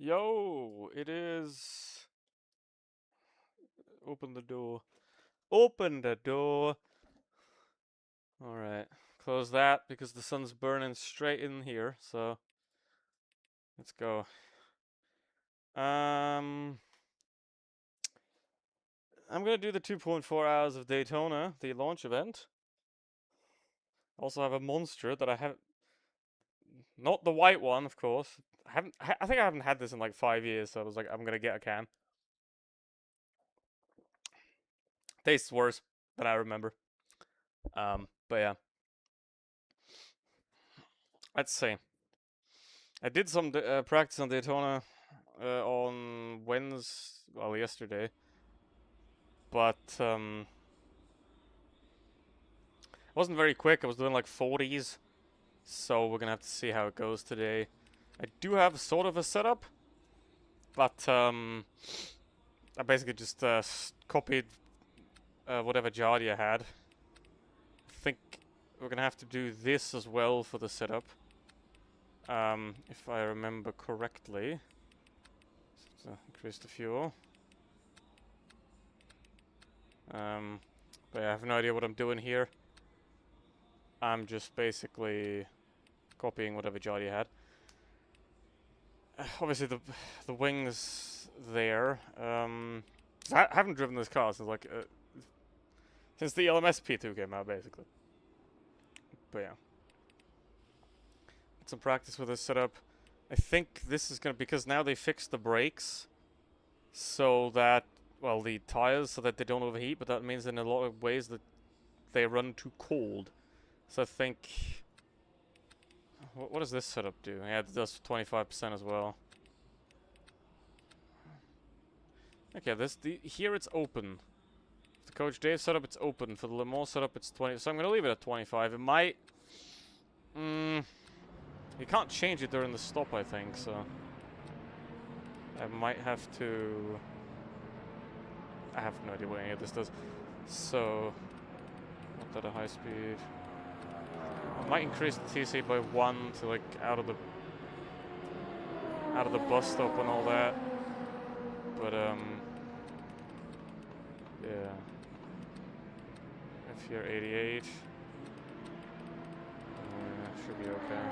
Yo, it is. Open the door. Open the door. Alright. Close that because the sun's burning straight in here, so let's go. I'm gonna do the 2.4 hours of Daytona, the launch event. Also have a monster that I haven't. Not the white one, of course. I think I haven't had this in like 5 years, so I was like, I'm gonna get a can. Tastes worse than I remember. But yeah. Let's see. I did some practice on Daytona on yesterday, but it wasn't very quick. I was doing like 40s, so we're gonna have to see how it goes today. I do have sort of a setup, but I basically just copied whatever Jardia had. I think we're gonna have to do this as well for the setup, if I remember correctly. So increase the fuel. But I have no idea what I'm doing here. I'm just basically copying whatever Jardia had. Obviously the wings there. I haven't driven this car since like since the LMS P2 came out, basically. But yeah, some practice with this setup. I think this is gonna, because now they fixed the brakes, so that, well, the tires, so that they don't overheat. But that means in a lot of ways that they run too cold. So I think. What does this setup do? Yeah, it does 25% as well. Okay, here it's open. The Coach Dave setup, it's open. For the Le Mans setup, it's 20. So I'm gonna leave it at 25. It might. You can't change it during the stop, I think. So I might have to. I have no idea what any of this does. So not that a high speed. I might increase the TC by 1 to like out of the bus stop and all that. But yeah. If you're 88, should be okay.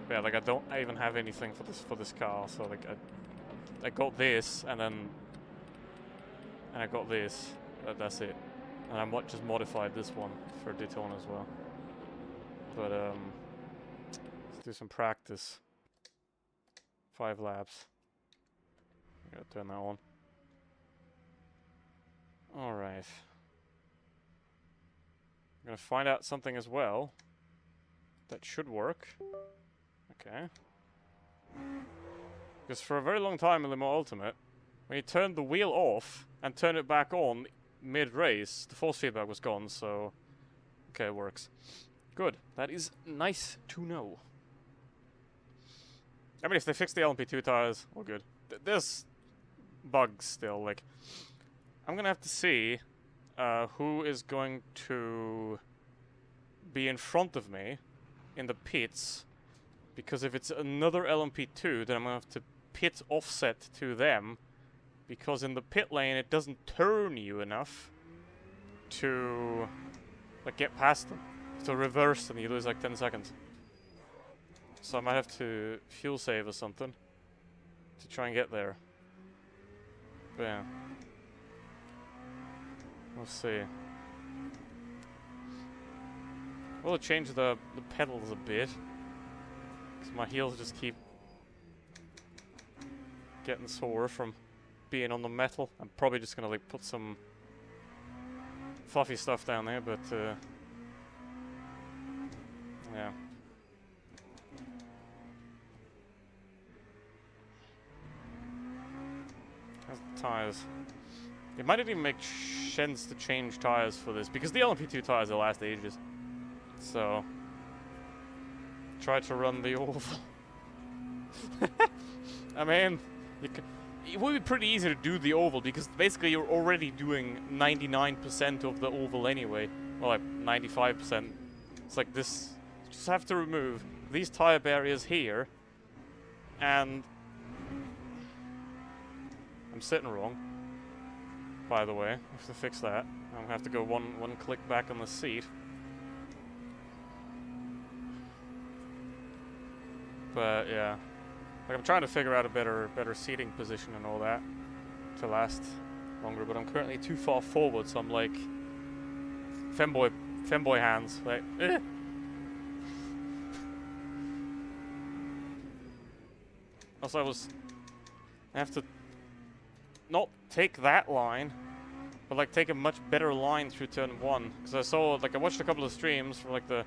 But yeah, like I even have anything for this car, so like I got this and I got this. That's it. And I might just modified this one for Daytona as well. But let's do some practice. 5 laps. I gotta turn that on. Alright. I'm gonna find out something as well that should work. Okay. Because for a very long time in Le Mans Ultimate, when you turned the wheel off and turned it back on mid-race, the force feedback was gone, so. Okay, it works. Good. That is nice to know. I mean, if they fix the LMP2 tires, all good. There's bugs still, like. I'm gonna have to see who is going to be in front of me in the pits, because if it's another LMP2, then I'm gonna have to pit offset to them, because in the pit lane it doesn't turn you enough to like get past them. To reverse them, you lose like 10 seconds. So I might have to fuel save or something to try and get there. But yeah. We'll see. We'll change the pedals a bit, because my heels just keep getting sore from being on the metal. I'm probably just gonna like put some fluffy stuff down there, but yeah. How's the tires? It might even make sense to change tires for this, because the LMP2 tires will last ages. So, try to run the oval. I mean, it would be pretty easy to do the oval, because basically you're already doing 99% of the oval anyway. Well, like 95%. It's like this. You just have to remove these tire barriers here, And I'm sitting wrong, by the way. I have to fix that. I'm gonna have to go one click back on the seat. But yeah, like I'm trying to figure out a better seating position and all that to last longer. But I'm currently too far forward, so I'm like femboy hands. Like, eh. Also, I have to not take that line, but like take a much better line through turn 1. Because I saw, like, I watched a couple of streams from like the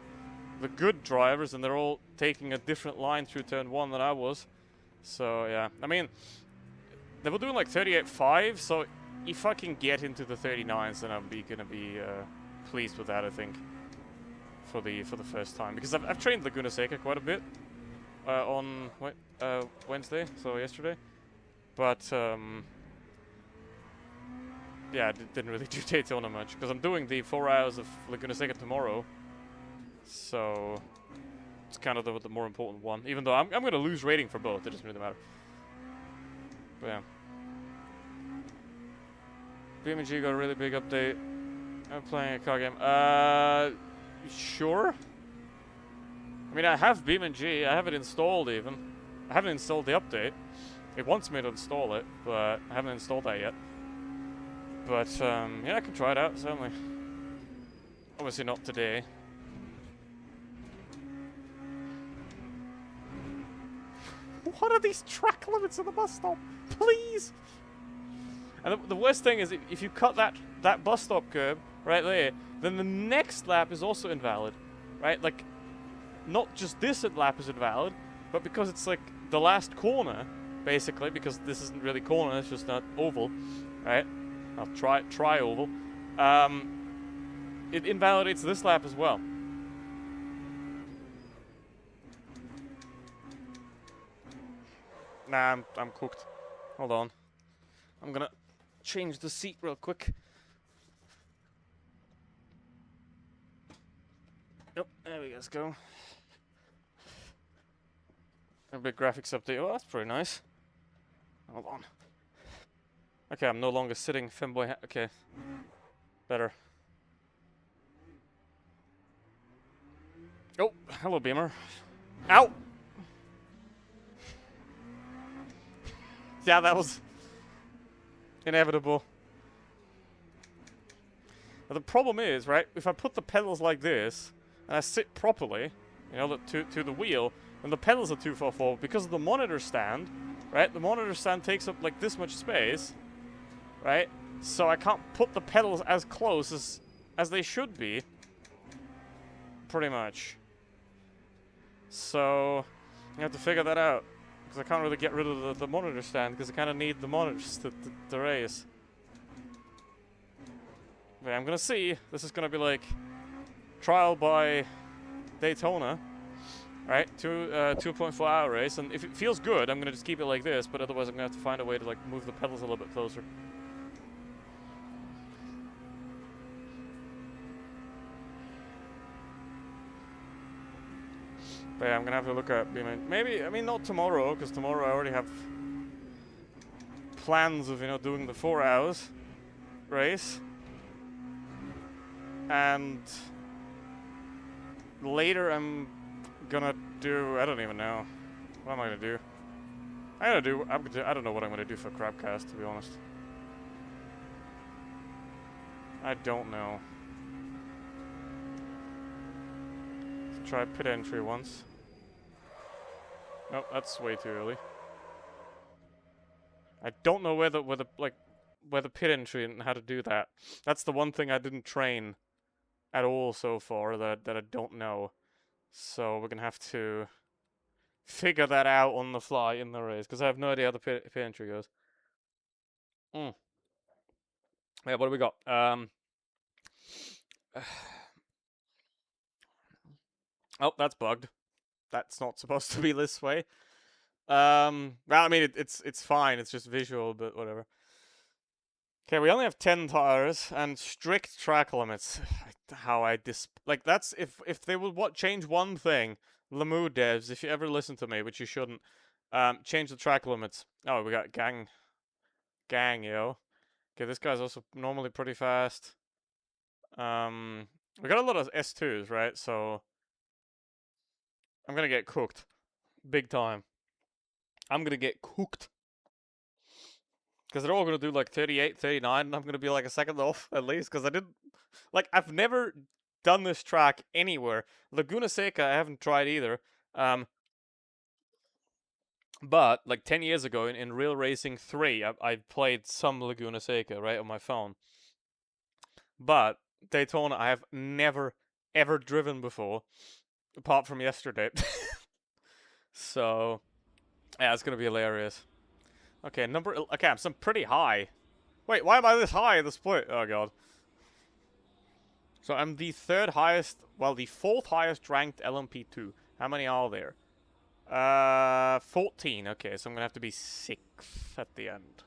good drivers, and they're all taking a different line through turn 1 than I was. So yeah, I mean, they were doing like 38.5, so if I can get into the 39s, then I'm gonna be pleased with that, I think, for the first time, because I've trained Laguna Seca quite a bit on Wednesday, so yesterday, but yeah, I didn't really do Daytona much because I'm doing the 4 hours of Laguna Seca tomorrow, so it's kind of the more important one. Even though I'm gonna lose rating for both, it doesn't really matter. But yeah. BeamNG got a really big update. I'm playing a car game. Sure. I mean, I have BeamNG. I have it installed even. I haven't installed the update. It wants me to install it, but I haven't installed that yet. But yeah, I can try it out certainly. Obviously not today. What are these track limits at the bus stop? Please! And the worst thing is, if you cut that bus stop curb right there, then the next lap is also invalid, right? Like, not just this lap is invalid, but because it's like the last corner, basically, because this isn't really corner, it's just not oval, right? I'll try oval. It invalidates this lap as well. Nah, I'm cooked. Hold on. I'm gonna change the seat real quick. Yep, there we go. A big graphics update. Oh, that's pretty nice. Hold on. Okay, I'm no longer sitting femboy. Okay, better. Oh, hello, Beamer. Ow! Yeah, that was inevitable. Now, the problem is, right, if I put the pedals like this, and I sit properly, you know, to the wheel, and the pedals are too far forward, because of the monitor stand, right, the monitor stand takes up, like, this much space, right, so I can't put the pedals as close as they should be, pretty much. So, I have to figure that out. Because I can't really get rid of the monitor stand, because I kind of need the monitors to race. But I'm gonna see. This is gonna be like trial by Daytona, right? 2.4 hour race, and if it feels good, I'm gonna just keep it like this. But otherwise, I'm gonna have to find a way to like move the pedals a little bit closer. But yeah, I'm gonna have to look at maybe, I mean, not tomorrow, because tomorrow I already have plans of, you know, doing the 4 hours race. And later I'm gonna do, I don't even know. What am I gonna do? I don't know what I'm gonna do for Crabcast, to be honest. I don't know. Let's try pit entry once. Nope, that's way too early. I don't know where the pit entry and how to do that. That's the one thing I didn't train at all so far that I don't know. So we're gonna have to figure that out on the fly in the race, because I have no idea how the pit entry goes. Yeah, what do we got? Oh, that's bugged. That's not supposed to be this way. Well, I mean, it's fine. It's just visual, but whatever. Okay, we only have 10 tires and strict track limits. How I like, that's if they would change one thing, Lamu devs, if you ever listen to me, which you shouldn't, Change the track limits. Oh, we got gang, yo. Okay, this guy's also normally pretty fast. We got a lot of S2s, right? So I'm gonna get cooked, big time. I'm gonna get cooked. Because they're all going to do like 38, 39, and I'm going to be like a second off at least. Because I didn't. Like, I've never done this track anywhere. Laguna Seca, I haven't tried either. But, like 10 years ago in Real Racing 3, I played some Laguna Seca, right, on my phone. But Daytona, I have never, ever driven before. Apart from yesterday. So, yeah, it's going to be hilarious. Okay, okay, I'm pretty high. Wait, why am I this high in the split? Oh, God. So I'm the third highest, well, the fourth highest ranked LMP2. How many are there? 14. Okay, so I'm gonna have to be 6th at the end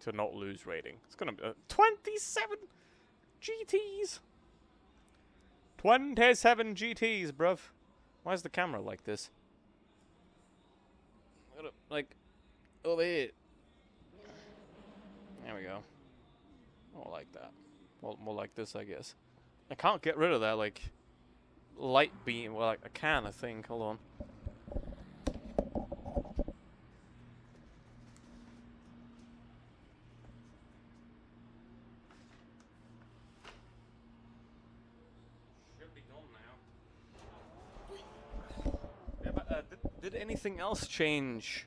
to not lose rating. It's gonna be 27 GTs. 27 GTs, bruv. Why is the camera like this? Like, over here. There we go. More like that. Well, more like this, I guess. I can't get rid of that, like, light beam. Well, I can, I think. Hold on. Should be gone now. Yeah, but, did anything else change?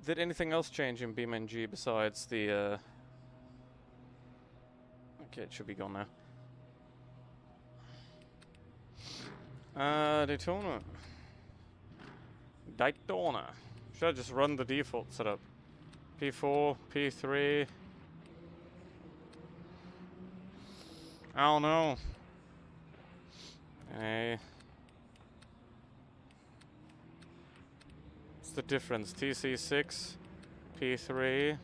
Did anything else change in BeamNG besides the, Okay, it should be gone now. Daytona. Should I just run the default setup? P4, P3. I don't know. Hey. What's the difference? TC6, P3. It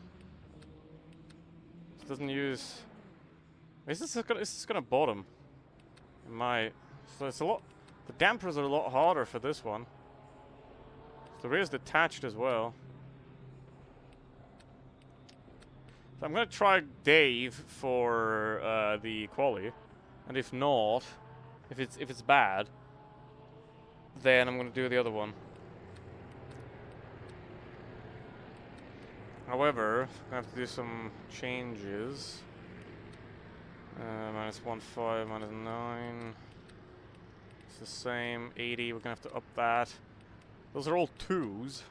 doesn't use. Is this gonna bottom? It might. So it's a lot. The dampers are a lot harder for this one. The rear's detached as well. So I'm gonna try Dave for the quali, and if not, if it's bad, then I'm gonna do the other one. However, I have to do some changes. Minus 1.5, minus 9. It's the same. 80, we're gonna have to up that. Those are all 2s.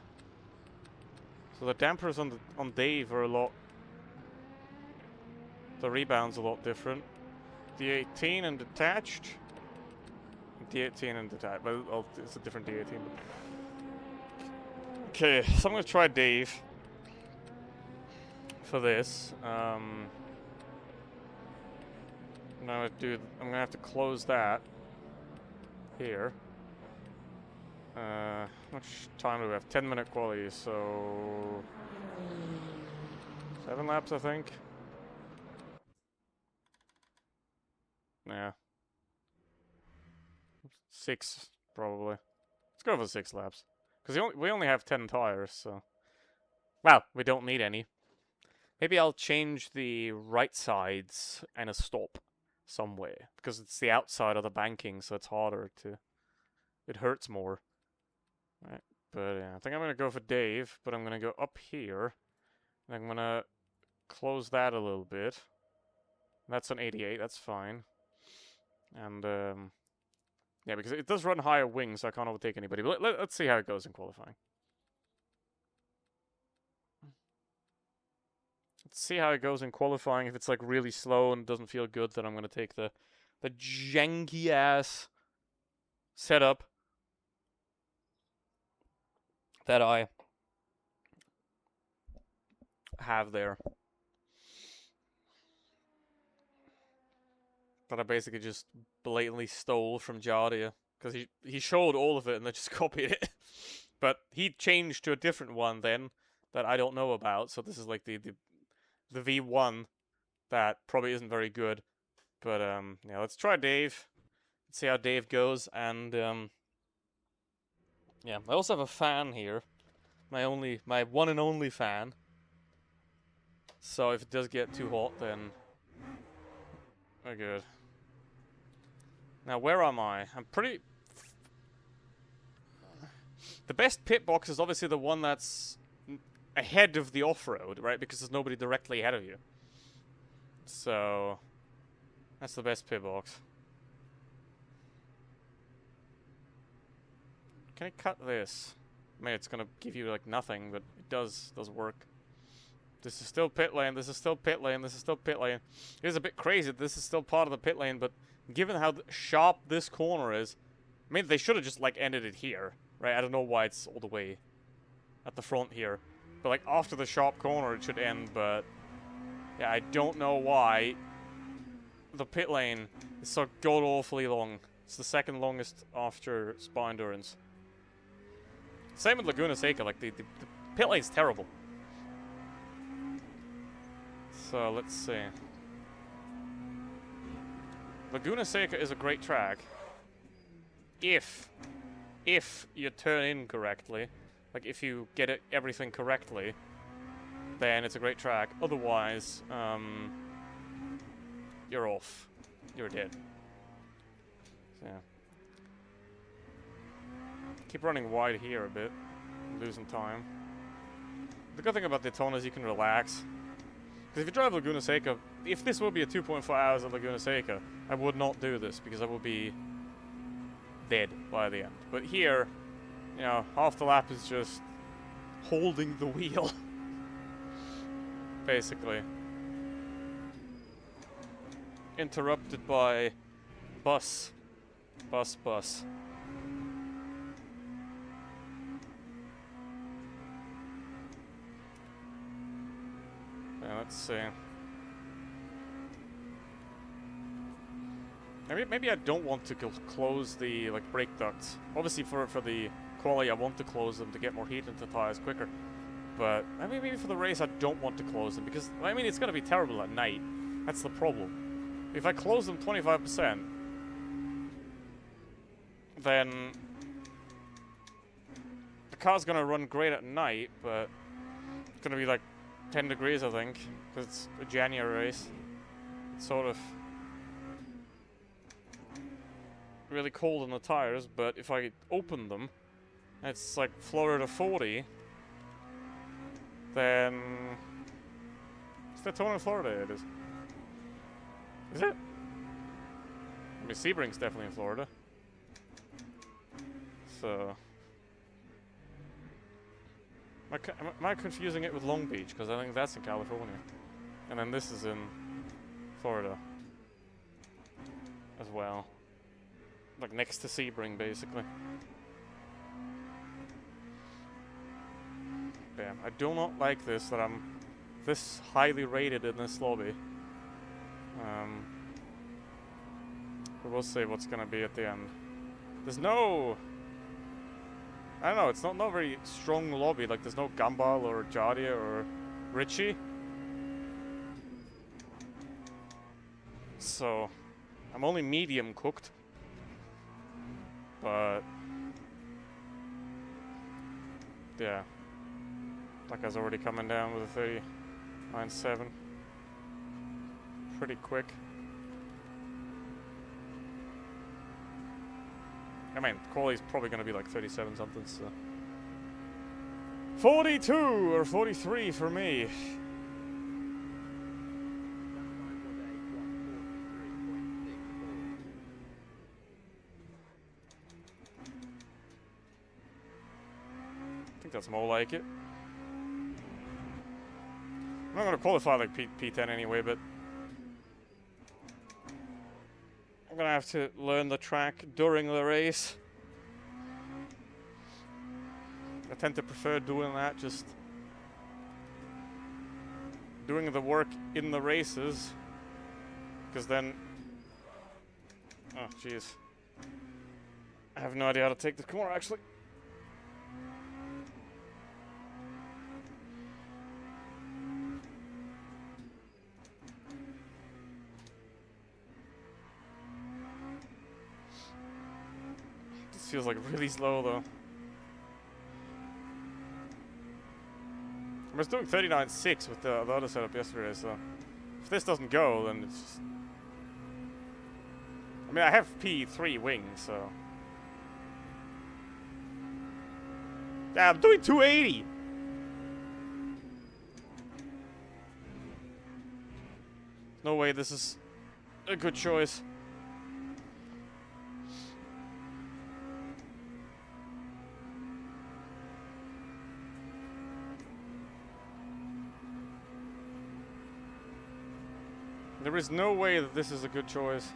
So the dampers on Dave are a lot. The rebound's a lot different. D18 and detached. D18 and detached. Well, it's a different D18. Okay, so I'm gonna try Dave for this. Now I'm gonna have to close that here. How much time do we have? 10-minute quality, so 7 laps, I think. Yeah. 6, probably. Let's go for 6 laps. Because we only have 10 tires, so. Well, we don't need any. Maybe I'll change the right sides and a stop somewhere. Because it's the outside of the banking, so it's harder to. It hurts more. Right. But yeah, I think I'm going to go for Dave, but I'm going to go up here. And I'm going to close that a little bit. That's an 88, that's fine. And, yeah, because it does run higher wings, so I can't overtake anybody. But let's see how it goes in qualifying. Let's see how it goes in qualifying. If it's, like, really slow and doesn't feel good, then I'm going to take the janky-ass setup that I have there. That I basically just blatantly stole from Jardia. Because he showed all of it and then just copied it. But he changed to a different one then that I don't know about. So this is like the V1 that probably isn't very good. But yeah, let's try Dave. Let's see how Dave goes. And yeah, I also have a fan here. my one and only fan. So if it does get too hot, then we're good. Now, where am I? I'm pretty... The best pit box is obviously the one that's ahead of the off-road, right? Because there's nobody directly ahead of you. So, that's the best pit box. Can I cut this? I mean, it's gonna give you, like, nothing, but it does work. This is still pit lane, this is still pit lane, this is still pit lane. It is a bit crazy that this is still part of the pit lane, but given how sharp this corner is, I mean, they should have just, like, ended it here, right? I don't know why it's all the way at the front here. But, like, after the sharp corner, it should end, but... Yeah, I don't know why the pit lane is so god-awfully long. It's the second longest after Spa Endurance. Same with Laguna Seca, like, the pit lane's terrible. So, let's see. Laguna Seca is a great track. If you turn in correctly, like if you get everything correctly, then it's a great track. Otherwise, you're off. You're dead. So, yeah. Keep running wide here a bit, losing time. The good thing about Daytona is you can relax. Because if you drive Laguna Seca, if this would be a 2.4 hours at Laguna Seca, I would not do this because I would be dead by the end. But here, you know, half the lap is just holding the wheel. Basically. Interrupted by bus. Bus. Yeah, let's see. Maybe I don't want to close the like brake ducts. Obviously, for the quality, I want to close them to get more heat into the tires quicker. But I mean, maybe for the race, I don't want to close them because I mean it's gonna be terrible at night. That's the problem. If I close them 25%, then the car's gonna run great at night, but it's gonna be like 10 degrees, I think, because it's a January race. It's sort of really cold on the tires, but if I open them, it's like Florida 40, then it's Daytona, Florida, it is. Is it? I mean, Sebring's definitely in Florida. So... Am I confusing it with Long Beach? Because I think that's in California. And then this is in Florida. As well. Like next to Sebring, basically. Bam. I do not like this, that I'm this highly rated in this lobby. But we'll see what's gonna be at the end. There's no... I don't know, it's not very strong lobby, like there's no Gumball or Jardia or Richie. So, I'm only medium cooked. But... yeah. That guy's already coming down with a 39.7. Pretty quick. I mean, quality's probably going to be like 37 something, so... 42 or 43 for me. I think that's more like it. I'm not going to qualify like P10 anyway, but... I'm gonna have to learn the track during the race. I tend to prefer doing that, just doing the work in the races, because then, oh jeez, I have no idea how to take the corner actually. Feels like really slow though. I was doing 39.6 with the other setup yesterday, so if this doesn't go, then it's just... I mean, I have P3 wings, so... Yeah, I'm doing 280! No way this is a good choice. There is no way that this is a good choice.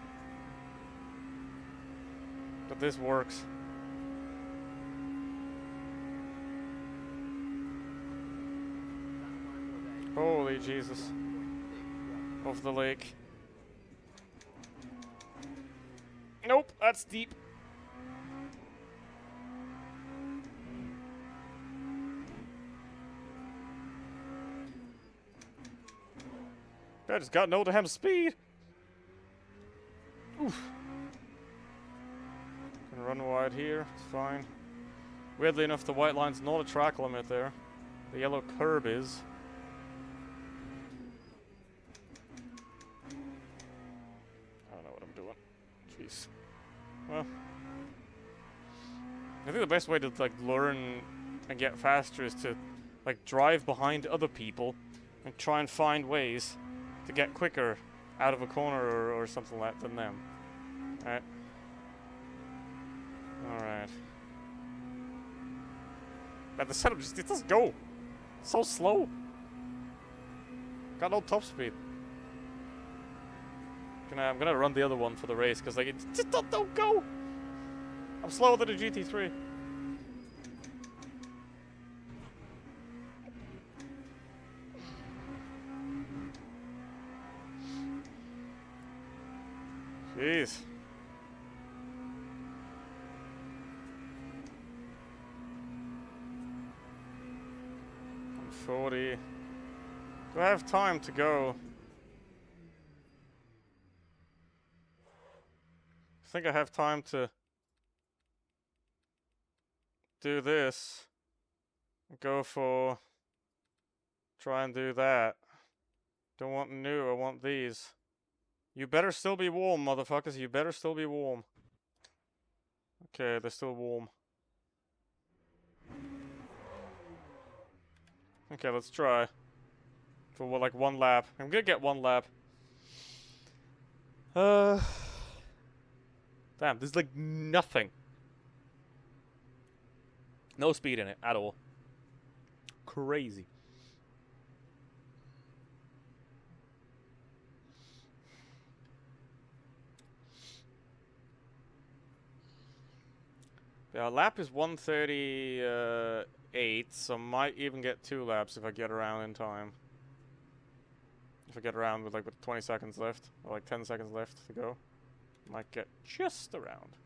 That this works. Holy Jesus. Off the lake. Nope, that's deep. I just got no damn speed. Oof. Can run wide here, it's fine. Weirdly enough, the white line's not a track limit there. The yellow curb is. I don't know what I'm doing. Jeez. Well, I think the best way to like learn and get faster is to like drive behind other people and try and find ways to get quicker out of a corner or something like than them. Alright. Alright. But the setup just, it doesn't go. It's so slow. Got no top speed. I'm gonna run the other one for the race, because like, it just don't go! I'm slower than a GT3. Jeez. 40. Do I have time to go? I think I have time to do this. Go for... Try and do that. Don't want new, I want these. You better still be warm, motherfuckers. You better still be warm. Okay, they're still warm. Okay, let's try. For what, like 1 lap. I'm gonna get 1 lap. Damn, there's like nothing. No speed in it at all. Crazy. Yeah, lap is 1:38, so might even get 2 laps if I get around in time. If I get around with 20 seconds left, or like 10 seconds left to go. Might get just around.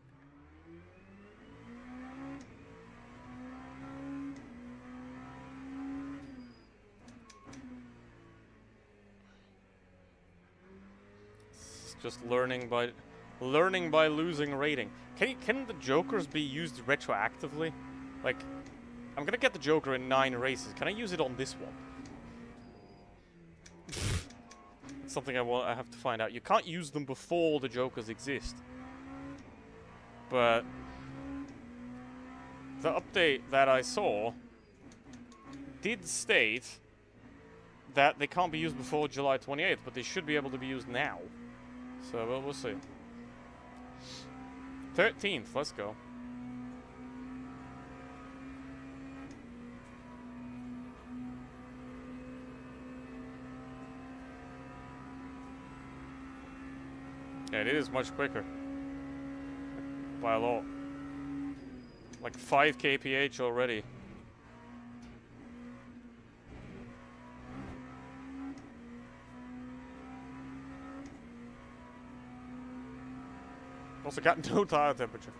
It's just learning by losing rating. Can the jokers be used retroactively? Like, I'm gonna get the joker in 9 races. Can I use it on this one? It's something I have to find out. You can't use them before the jokers exist. But the update that I saw did state that they can't be used before July 28th, but they should be able to be used now. So, well, we'll see. 13th, let's go. Yeah, it is much quicker. By a lot. Like 5 kph already. Also got no tire temperature.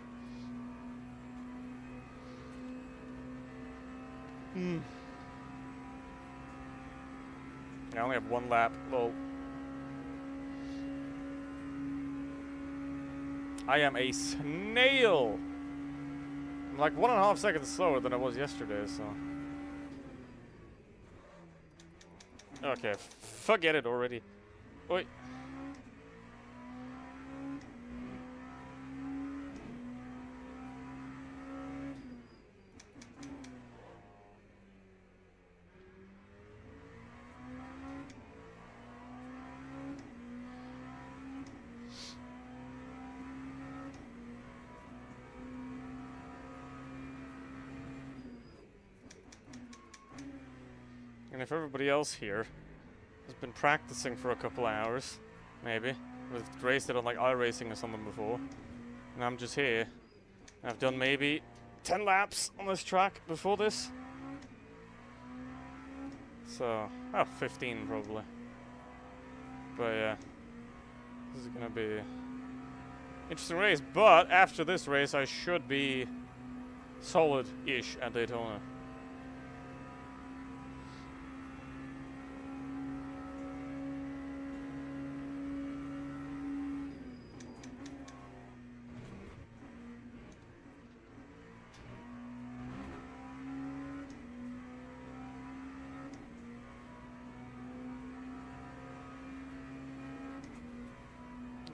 I only have 1 lap. Lol. I am a snail! I'm like 1.5 seconds slower than I was yesterday, so... Okay, forget it already. Oi. And if everybody else here has been practicing for a couple hours, maybe, we've raced it on like iRacing or something before, and I'm just here, and I've done maybe 10 laps on this track before this. So, 15 probably. But yeah, this is gonna be interesting race. But after this race, I should be solid-ish at Daytona.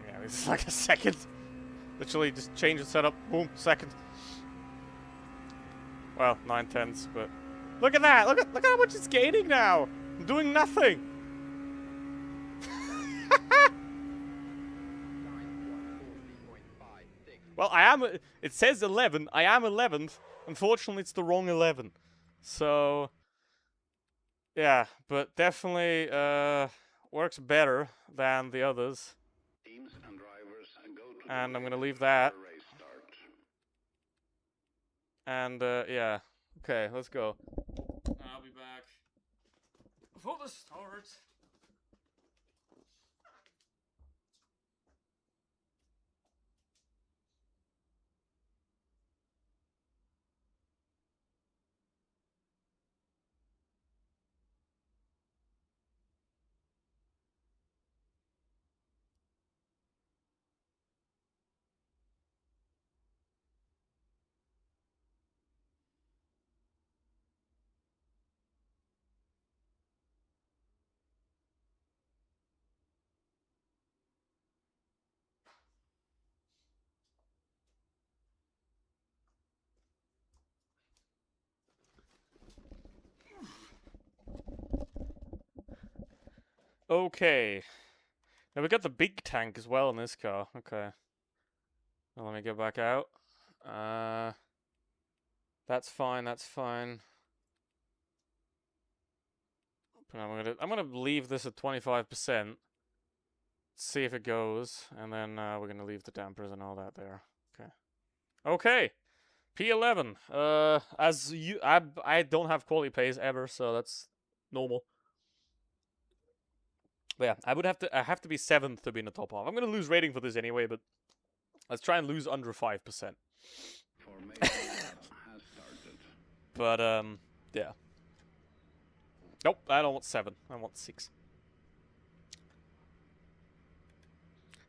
Yeah, this is like a second. Literally just change the setup, boom, second. Well, 9/10, but look at that! Look at how much it's gaining now! I'm doing nothing! Well, I am. It says 11. I am 11th. Unfortunately, it's the wrong 11. So, yeah, but definitely works better than the others. And I'm gonna leave that. And yeah, okay, let's go. I'll be back for the start. Okay. Now we got the big tank as well in this car. Okay. Now let me get back out. That's fine, that's fine. But I'm gonna leave this at 25%. See if it goes, and then we're gonna leave the dampers and all that there. Okay. Okay. P11. As you, I don't have quality pace ever, so that's normal. But yeah, I have to be 7th to be in the top half. I'm gonna lose rating for this anyway, but let's try and lose under 5%. But yeah. Nope, I don't want 7. I want 6.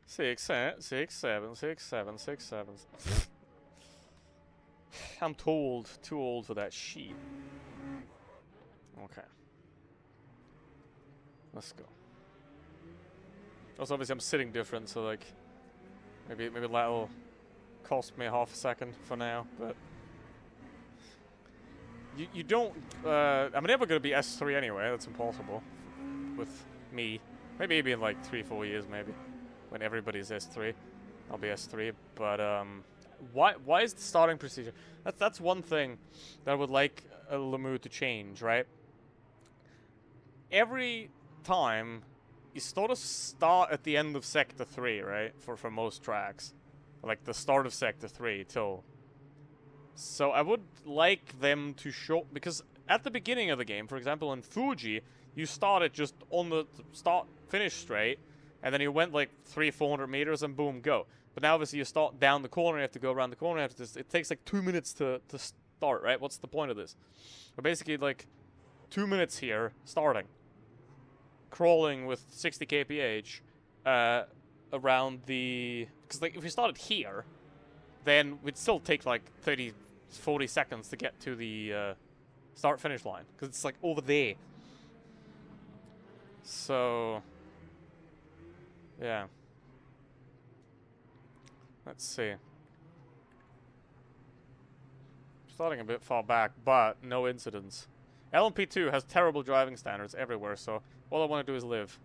6, 7, 6, 7, 6, 7, 6, 7. I'm too old for that shit. Okay. Let's go. Also, obviously, I'm sitting different, so like, maybe that'll cost me half a second for now. But you don't. I'm never gonna be S3 anyway. That's impossible with me. Maybe in like 3-4 years, maybe when everybody's S3, I'll be S3. But why is the starting procedure? That's one thing that I would like Lemieux to change, right? Every time you sort of start at the end of Sector 3, right? For most tracks. Like the start of Sector 3 till. So I would like them to show, because at the beginning of the game, for example in Fuji, you started just on the finish straight, and then you went like 300-400 meters and boom, go. But now obviously you start down the corner, you have to go around the corner, it takes like 2 minutes to start, right? What's the point of this? But basically like 2 minutes here, starting. Crawling with 60 kph around the, because like if we started here, then we'd still take like 30-40 seconds to get to the start finish line, because it's like over there. So, yeah. Let's see. Starting a bit far back, but no incidents. LMP2 has terrible driving standards everywhere, so all I want to do is live.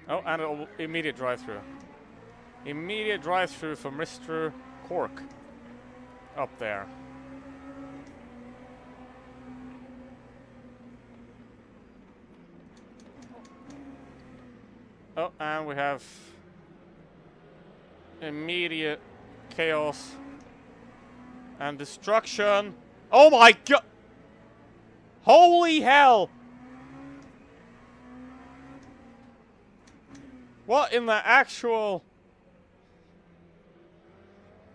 Oh, and an immediate drive-through. Immediate drive-through for Mr. Cork. Up there. Oh, and we have immediate chaos and destruction. Oh my god! Holy hell! What in the actual...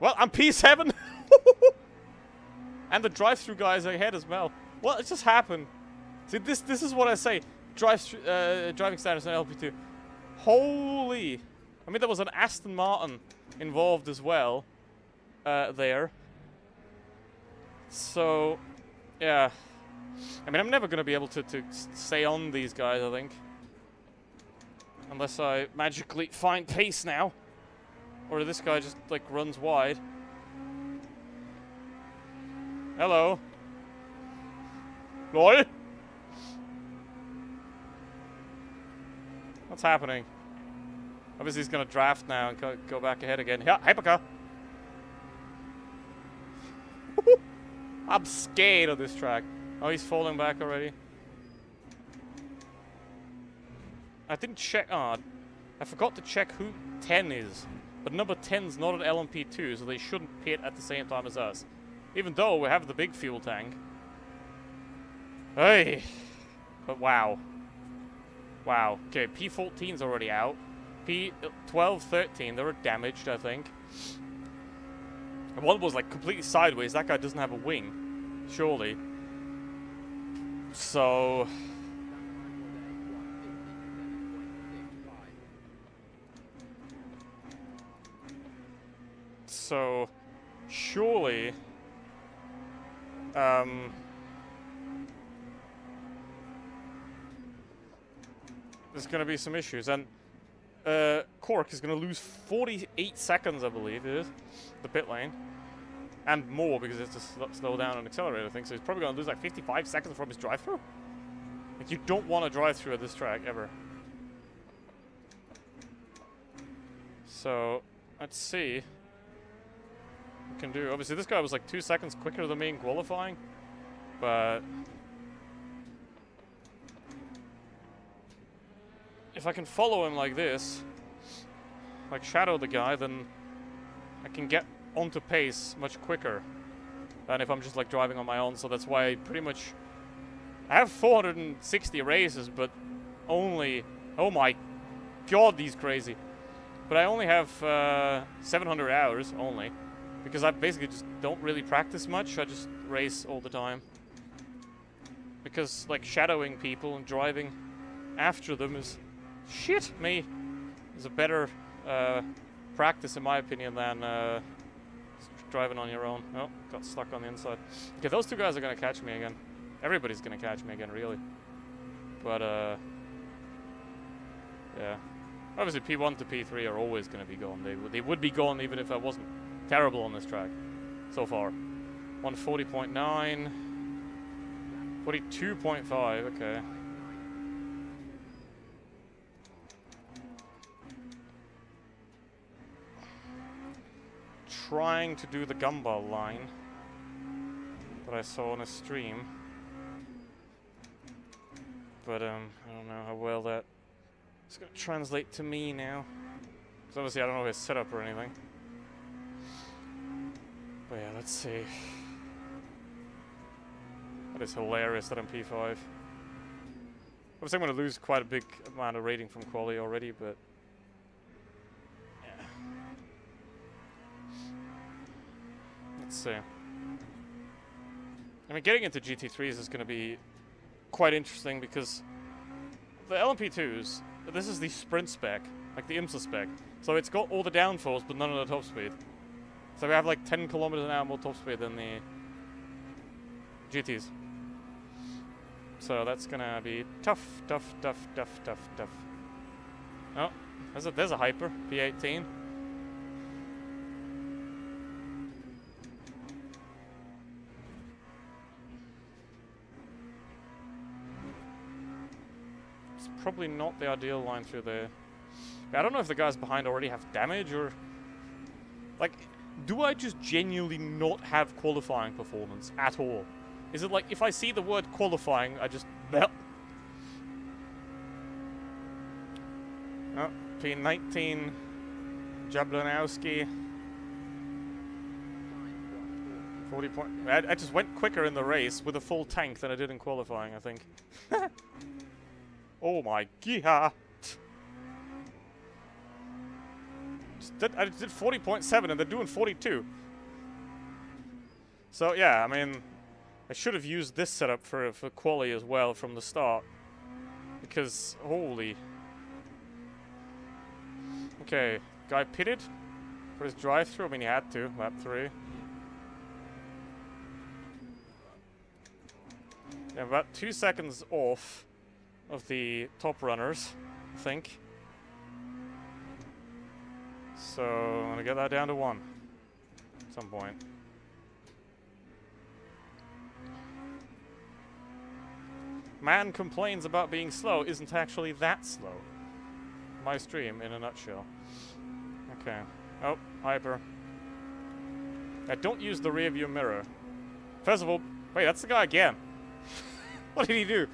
Well, I'm P7! And the drive-through guys ahead as well. What just happened? See, this is what I say. Driving standards on LP2. Holy... I mean, there was an Aston Martin involved as well. There. So, yeah. I mean, I'm never going to be able to stay on these guys, I think. Unless I magically find pace now. Or this guy just, like, runs wide. Hello. Boy? What's happening? Obviously he's going to draft now and go back ahead again. Yeah, hypercar. I'm scared of this track. Oh, he's falling back already. I didn't check. Oh, I forgot to check who 10 is. But number 10's not an LMP2, so they shouldn't pit at the same time as us. Even though we have the big fuel tank. Hey. But wow. Wow. Okay, P14's already out. P12, 13, they were damaged, I think. And one was like completely sideways. That guy doesn't have a wing. Surely. So... surely... there's going to be some issues. And Cork is going to lose 48 seconds, I believe it is, the pit lane. And more, because it's to slow down and accelerate, I think. So he's probably going to lose like 55 seconds from his drive-through. Like, you don't want to drive through at this track, ever. So, let's see what we can do. Obviously, this guy was like 2 seconds quicker than me in qualifying. But... if I can follow him like this, like shadow the guy, then I can get onto pace much quicker than if I'm just like driving on my own. So that's why I pretty much... I have 460 races, but only... oh my god, these crazy. But I only have 700 hours, only. Because I basically just don't really practice much, I just race all the time. Because, like, shadowing people and driving after them is... shit me! Is a better practice, in my opinion, than driving on your own. Oh, got stuck on the inside. Okay, those two guys are going to catch me again. Everybody's going to catch me again, really. But, yeah. Obviously, P1 to P3 are always going to be gone. They would be gone even if I wasn't terrible on this track so far. 140.9. 42.5, okay. Trying to do the gumball line that I saw on a stream. But, I don't know how well that is going to translate to me now. Because obviously I don't know his setup or anything. But yeah, let's see. That is hilarious that I'm P5. Obviously I'm going to lose quite a big amount of rating from quali already, but... yeah. Let's see. I mean, getting into GT3s is going to be quite interesting because the LMP2s, this is the sprint spec, like the IMSA spec. So it's got all the downforce, but none of the top speed. So we have like 10 kilometers an hour more top speed than the GTs. So that's gonna be tough, tough, tough, tough, tough, tough. Oh, there's a hyper, P18. It's probably not the ideal line through there. I don't know if the guys behind already have damage or... Like, do I just genuinely not have qualifying performance at all? Is it like, if I see the word qualifying, I just... Oh, P19, Jablonowski. 40 point... I just went quicker in the race with a full tank than I did in qualifying, I think. Oh my god. I did 40.7 and they're doing 42. So yeah, I mean, I should have used this setup for quali as well from the start. Because, holy... Okay, guy pitted for his drive-through. I mean, he had to, lap 3. Yeah, about 2 seconds off of the top runners, I think. So, I'm gonna get that down to 1 at some point. Man complains about being slow, isn't actually that slow. My stream in a nutshell. Okay. Oh, hyper. Don't use the rear view mirror. First of all, wait, that's the guy again. What did he do?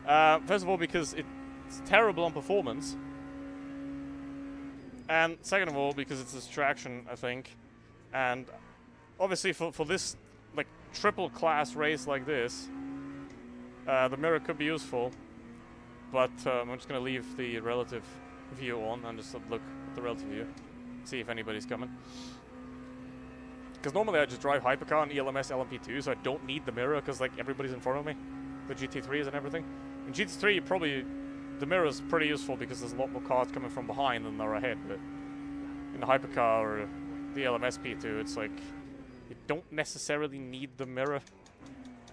First of all, because it's terrible on performance. And second of all, because it's distraction, I think. And obviously for this, like, triple class race like this, the mirror could be useful. But I'm just going to leave the relative view on and just look at the relative view. See if anybody's coming. Because normally I just drive Hypercar and ELMS LMP2, so I don't need the mirror because, like, everybody's in front of me. The GT3s and everything. In GT3, probably the mirror's pretty useful because there's a lot more cars coming from behind than there are ahead. But in the Hypercar or the LMS P2, it's like you don't necessarily need the mirror.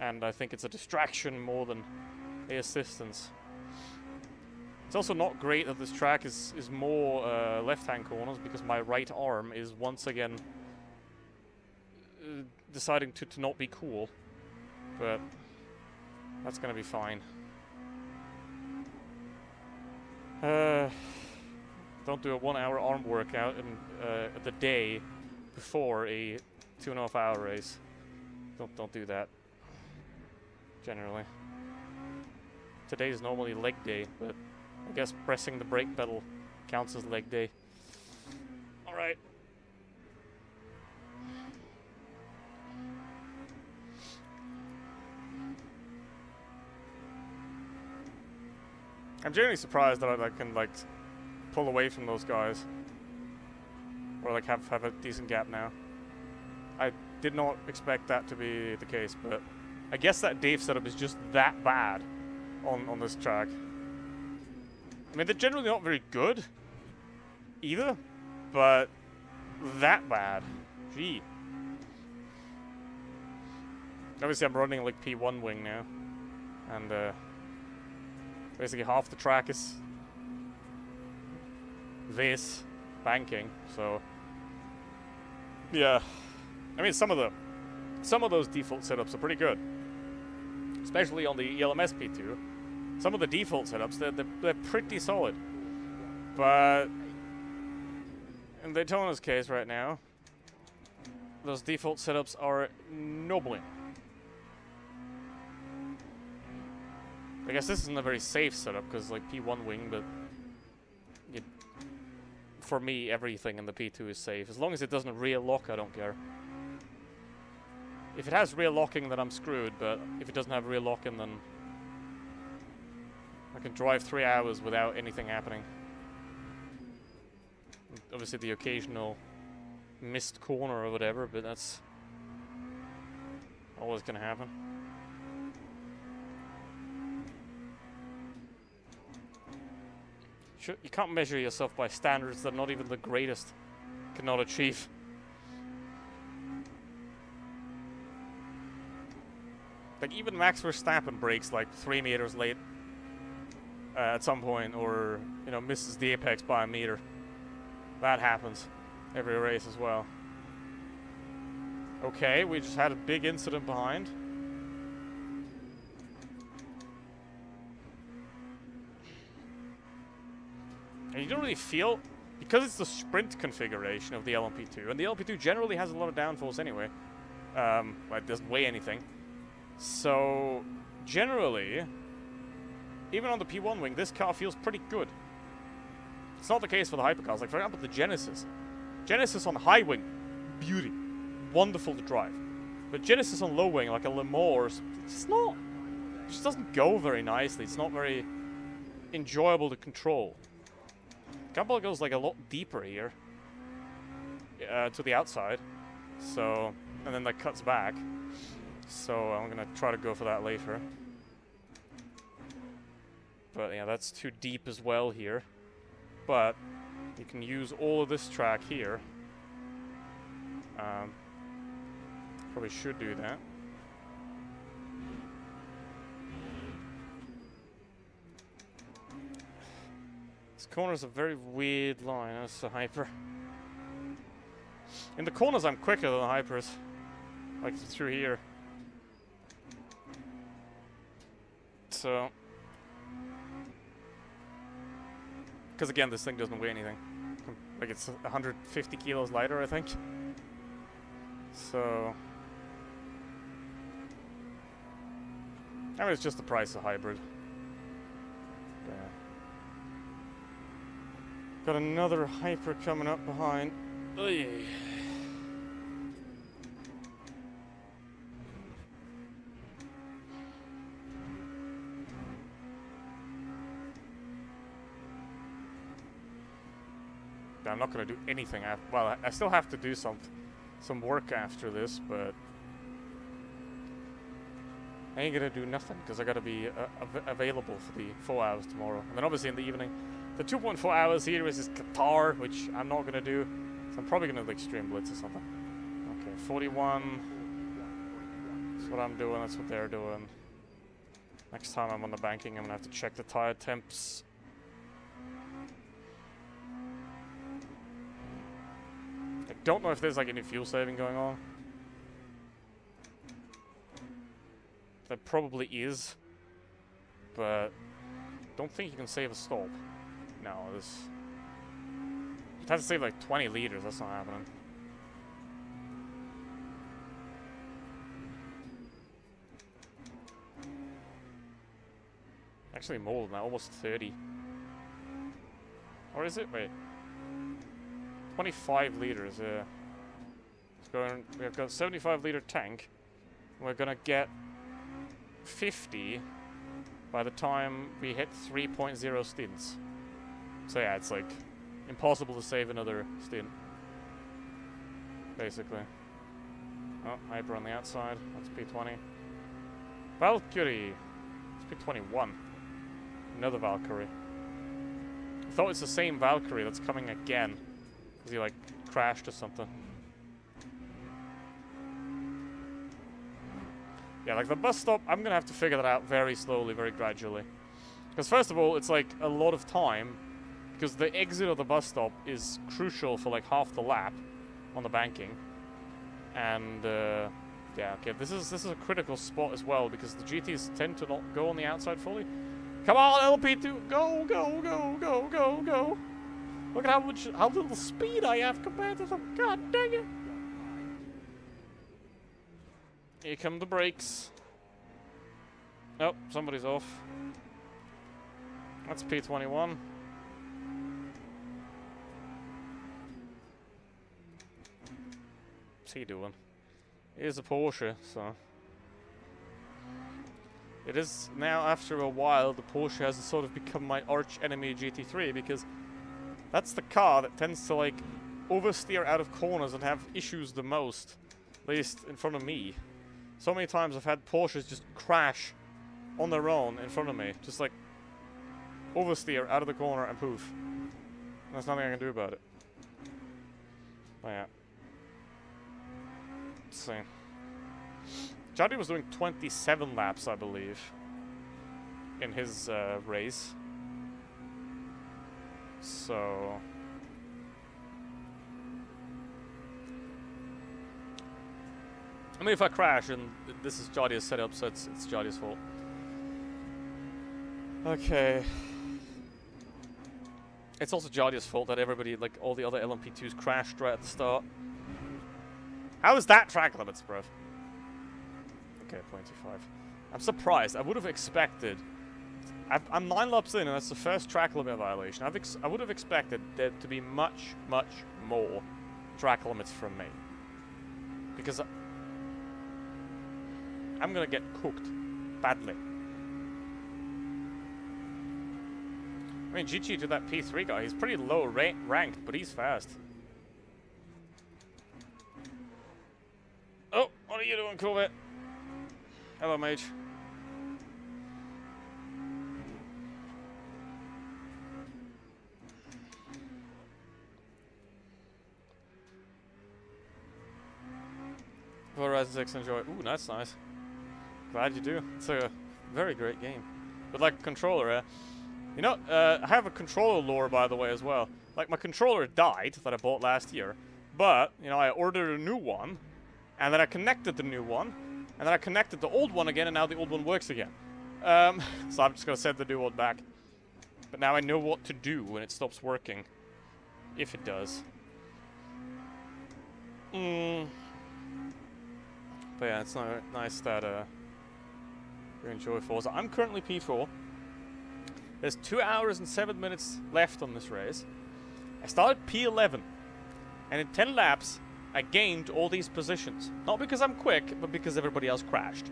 And I think it's a distraction more than a assistance. It's also not great that this track is more left-hand corners because my right arm is once again deciding to not be cool. But that's gonna be fine. Don't do a 1 hour arm workout in the day before a 2.5 hour race. Don't do that. Generally. Today's normally leg day, but I guess pressing the brake pedal counts as leg day. Alright. I'm genuinely surprised that I can, like, pull away from those guys. Or, like, have a decent gap now. I did not expect that to be the case, but I guess that Dave setup is just that bad on this track. I mean, they're generally not very good either, but that bad. Gee. Obviously, I'm running like P1 wing now, and basically half the track is this banking. So yeah, I mean, some of those default setups are pretty good, especially on the ELMS P2. Some of the default setups, they're pretty solid. But in Daytona's case right now, those default setups are nobbling. I guess this isn't a very safe setup because, like, P1 wing, but for me, everything in the P2 is safe. As long as it doesn't rear lock, I don't care. If it has rear locking, then I'm screwed, but if it doesn't have rear locking, then I can drive 3 hours without anything happening. Obviously the occasional missed corner or whatever, but that's always gonna happen. You can't measure yourself by standards that not even the greatest cannot achieve. Like, even Max Verstappen breaks like 3 meters late at some point, or, you know, misses the apex by a meter. That happens every race as well. Okay, we just had a big incident behind. And you don't really feel, because it's the sprint configuration of the LMP2, and the LMP2 generally has a lot of downforce anyway. Like, it doesn't weigh anything. So, generally, even on the P1 wing, this car feels pretty good. It's not the case for the hypercars. Like, for example, the Genesis. Genesis on high wing, beauty. Wonderful to drive. But Genesis on low wing, like a Le Mans, it's not. It just doesn't go very nicely. It's not very enjoyable to control. Gumball goes like a lot deeper here. To the outside. So, and then that cuts back. So I'm gonna try to go for that later. But yeah, that's too deep as well here. But you can use all of this track here. Probably should do that. This corner is a very weird line. That's a hyper. In the corners, I'm quicker than the hypers. Like through here. So. Because again, this thing doesn't weigh anything. Like, it's 150 kilos lighter, I think. So. I mean, it's just the price of hybrid. Yeah. Got another hyper coming up behind. Oy. I'm not going to do anything after. Well, I still have to do some work after this, but I ain't going to do nothing because I got to be available for the 4 hours tomorrow. And then obviously in the evening, the 2.4 hours here is Qatar, which I'm not going to do. So I'm probably going to like stream Blitz or something. Okay, 41. That's what I'm doing. That's what they're doing. Next time I'm on the banking, I'm going to have to check the tire temps. I don't know if there's like any fuel saving going on. There probably is, but don't think you can save a stop. No, this. You'd have to save like 20 liters. That's not happening. Actually, more than that, almost 30. Or is it? Wait. 25 liters, yeah. We've got a 75 liter tank. We're gonna get 50 by the time we hit 3.0 stints. So yeah, it's like impossible to save another stint. Basically. Oh, hyper on the outside. That's P20. Valkyrie. It's P21. Another Valkyrie. I thought it's the same Valkyrie that's coming again. Because he like crashed or something. Yeah, like the bus stop, I'm gonna have to figure that out very slowly, very gradually. Because first of all, it's like a lot of time. Because the exit of the bus stop is crucial for like half the lap on the banking. And yeah, okay, this is a critical spot as well because the GTs tend to not go on the outside fully. Come on, LP2, go, go, go, go, go, go. Look at how little speed I have compared to them. God dang it. Here come the brakes. Oh, somebody's off. That's P21. What's he doing? It is a Porsche, so. It is now, after a while, the Porsche has sort of become my arch enemy GT3 because that's the car that tends to like oversteer out of corners and have issues the most, at least in front of me. So many times I've had Porsches just crash on their own in front of me, just like oversteer out of the corner and poof. There's nothing I can do about it. Oh yeah. Let's see. Jody was doing 27 laps, I believe, in his race. So... I mean, if I crash, and this is Jodia's setup, so it's Jodia's fault. Okay. It's also Jodia's fault that everybody, like, all the other LMP2s crashed right at the start. How is that track limits, bruv? Okay, 0.25. I'm surprised. I would have expected... I'm 9 laps in, and that's the first track limit violation. I would have expected there to be much, much more track limits from me. Because... I'm gonna get cooked badly. I mean, GG to that P3 guy. He's pretty low ranked, but he's fast. Oh, what are you doing, Corvette? Hello, mage. Horizon 6, enjoy. Ooh, that's nice. Glad you do. It's a very great game. But like a controller, you know, I have a controller lore, by the way, as well. Like, my controller died that I bought last year. But, you know, I ordered a new one. And then I connected the new one. And then I connected the old one again, and now the old one works again. So I'm just gonna send the new one back. But now I know what to do when it stops working. If it does. But yeah, it's nice that, you enjoy Forza. I'm currently P4. There's 2 hours and 7 minutes left on this race. I started P11. And in 10 laps, I gained all these positions. Not because I'm quick, but because everybody else crashed.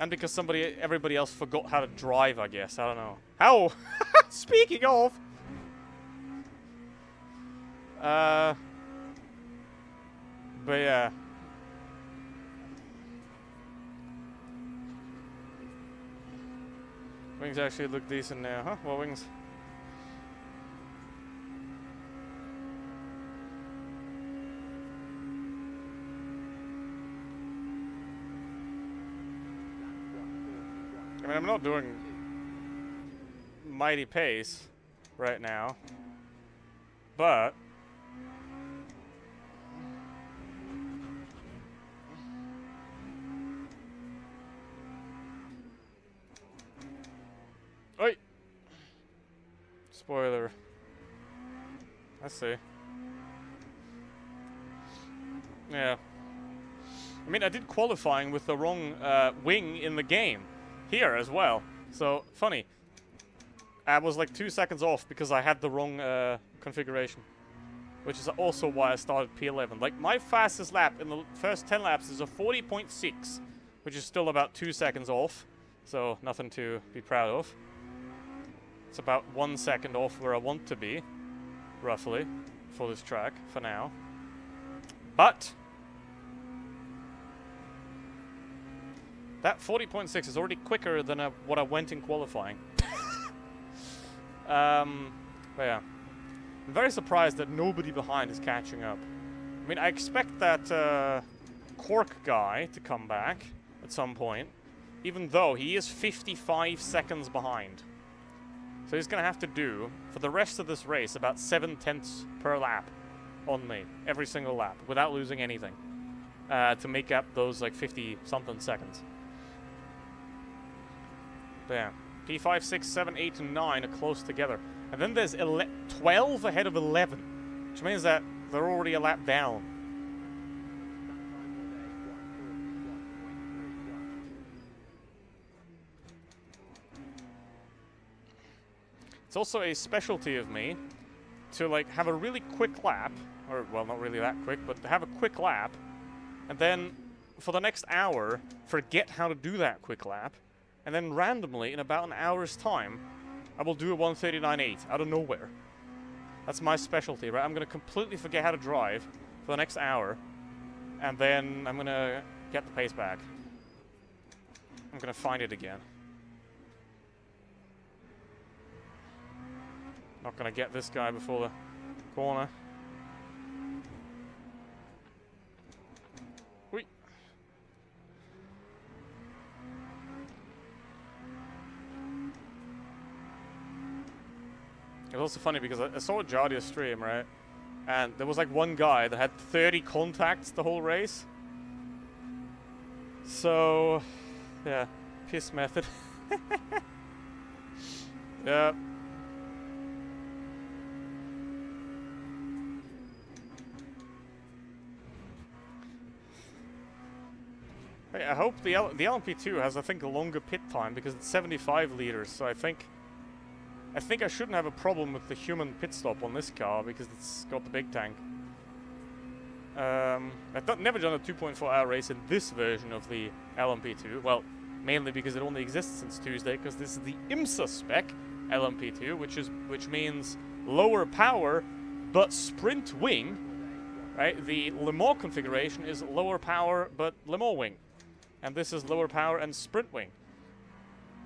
And because everybody else forgot how to drive, I guess. I don't know. How? Speaking of... But yeah. Wings actually look decent now, huh? Well, wings. I mean, I'm not doing mighty pace right now, but oi! Spoiler. I see. Yeah. I mean, I did qualifying with the wrong wing in the game. Here as well. So, funny. I was like 2 seconds off because I had the wrong configuration. Which is also why I started P11. Like, my fastest lap in the first 10 laps is a 40.6. Which is still about 2 seconds off. So, nothing to be proud of. It's about 1 second off where I want to be. Roughly. For this track. For now. But... that 40.6 is already quicker than what I went in qualifying. But yeah. I'm very surprised that nobody behind is catching up. I mean, I expect that Cork guy to come back at some point, even though he is 55 seconds behind. So he's going to have to do, for the rest of this race, about 7/10 per lap on me, every single lap, without losing anything, to make up those like 50-something seconds. There. P5, 6, 7, 8, and 9 are close together. And then there's 12 ahead of 11. Which means that they're already a lap down. It's also a specialty of me to like have a really quick lap. Or, well, not really that quick, but to have a quick lap. And then, for the next hour, forget how to do that quick lap. And then randomly, in about an hour's time, I will do a 139.8 out of nowhere. That's my specialty, right? I'm going to completely forget how to drive for the next hour. And then I'm going to get the pace back. I'm going to find it again. Not going to get this guy before the corner. also funny because I saw Jadia's stream, right? And there was like one guy that had 30 contacts the whole race. So, yeah, piss method. Yeah. Hey, I hope the LMP2 has, I think, a longer pit time because it's 75 liters. So I think I shouldn't have a problem with the human pit stop on this car because it's got the big tank. I've never done a 2.4-hour race in this version of the LMP2. Well, mainly because it only exists since Tuesday, because this is the IMSA spec LMP2, which means lower power but sprint wing. Right? The Le Mans configuration is lower power but Le Mans wing, and this is lower power and sprint wing.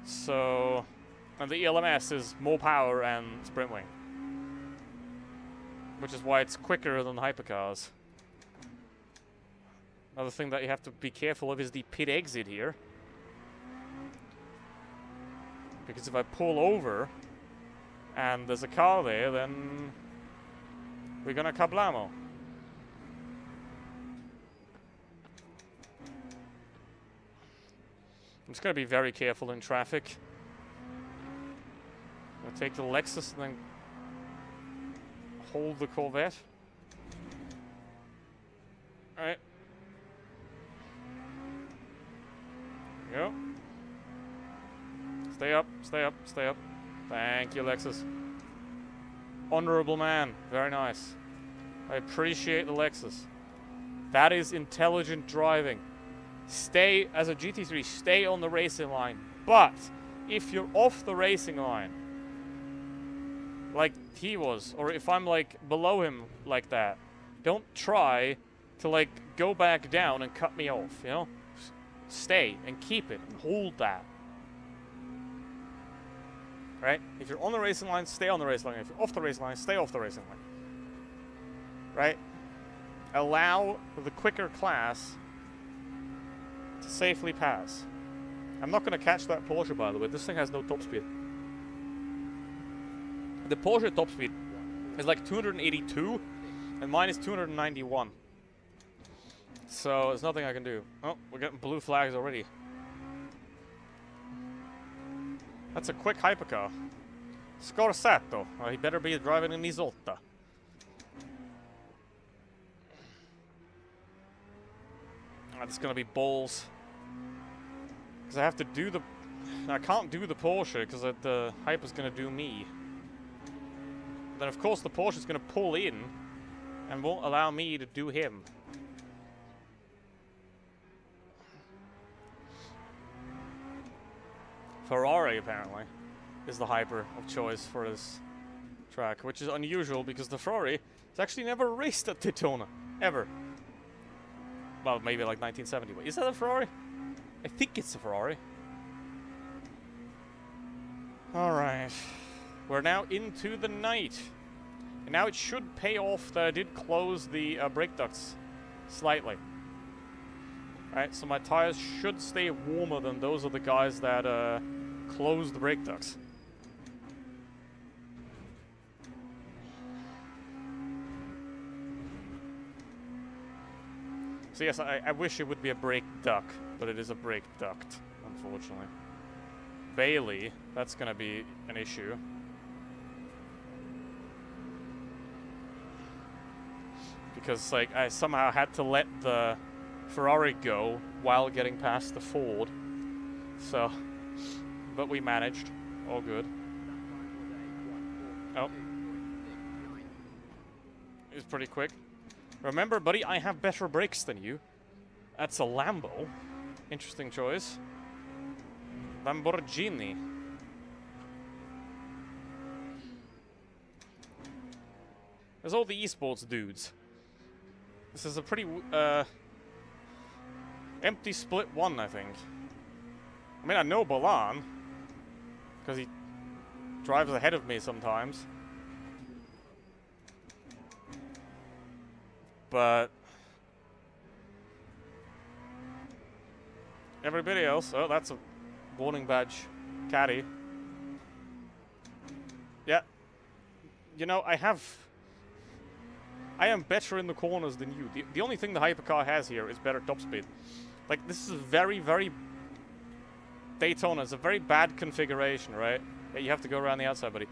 So, and the ELMS is more power and sprint wing, which is why it's quicker than hypercars. Another thing that you have to be careful of is the pit exit here. Because if I pull over and there's a car there, then we're gonna kablamo. I'm just gonna be very careful in traffic. I'm gonna take the Lexus and then hold the Corvette. Alright. Go. Stay up, stay up, stay up. Thank you, Lexus. Honorable man. Very nice. I appreciate the Lexus. That is intelligent driving. Stay, as a GT3, stay on the racing line. But, if you're off the racing line, like he was, or if I'm, like, below him like that, don't try to, like, go back down and cut me off, you know? Stay and keep it and hold that. Right? If you're on the racing line, stay on the racing line. If you're off the racing line, stay off the racing line. Right? Allow the quicker class to safely pass. I'm not going to catch that Porsche, by the way. This thing has no top speed. The Porsche top speed is like 282, and mine is 291. So, there's nothing I can do. Oh, we're getting blue flags already. That's a quick hypercar. Scorsetto. Well, he better be driving an Isotta. That's gonna be balls. Because I have to do the... I can't do the Porsche because the Hyper's gonna do me. Then of course the Porsche's gonna pull in and won't allow me to do him. Ferrari, apparently, is the Hyper of choice for this track, which is unusual because the Ferrari has actually never raced at Daytona, ever. Well, maybe like 1970, but is that a Ferrari? I think it's a Ferrari. Alright, we're now into the night. And now it should pay off that I did close the brake ducts slightly. Alright, so my tires should stay warmer than those of the guys that closed the brake ducts. So yes, I wish it would be a brake duct, but it is a brake duct, unfortunately. Bailey, that's gonna be an issue. Because, like, I somehow had to let the Ferrari go while getting past the Ford. So, but we managed. All good. Oh. It was pretty quick. Remember, buddy, I have better brakes than you. That's a Lambo. Interesting choice. Lamborghini. There's all the esports dudes. This is a pretty empty split one, I think. I mean, I know Balan, because he drives ahead of me sometimes. But everybody else, oh, that's a warning badge caddy. Yeah, you know, I am better in the corners than you. The only thing the hypercar has here is better top speed. Like, this is very, very... Daytona is a very bad configuration, right? Yeah, you have to go around the outside, buddy.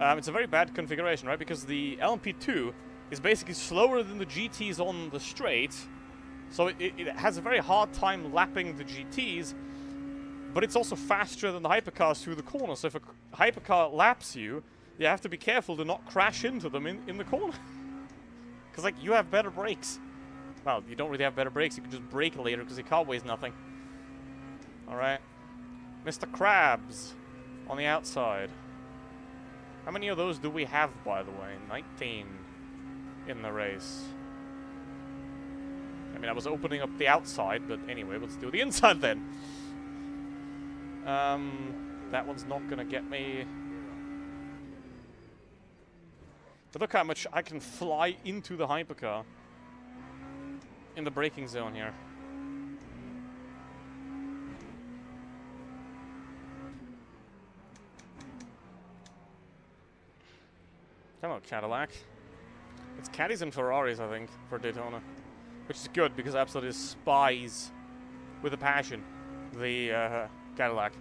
It's a very bad configuration, right? Because the LMP2 is basically slower than the GTs on the straight. So it has a very hard time lapping the GTs. But it's also faster than the hypercars through the corner. So if a hypercar laps you, you have to be careful to not crash into them in the corner. Because, like, you have better brakes. Well, you don't really have better brakes. You can just brake later because your car weighs nothing. Alright. Mr. Krabs on the outside. How many of those do we have, by the way? 19 in the race. I mean, I was opening up the outside, but anyway, let's do the inside then. That one's not gonna get me. But look how much I can fly into the hypercar in the braking zone here. Come on, Cadillac. It's Caddies and Ferraris, I think, for Daytona. Which is good, because I absolutely despise, with a passion, the Cadillac.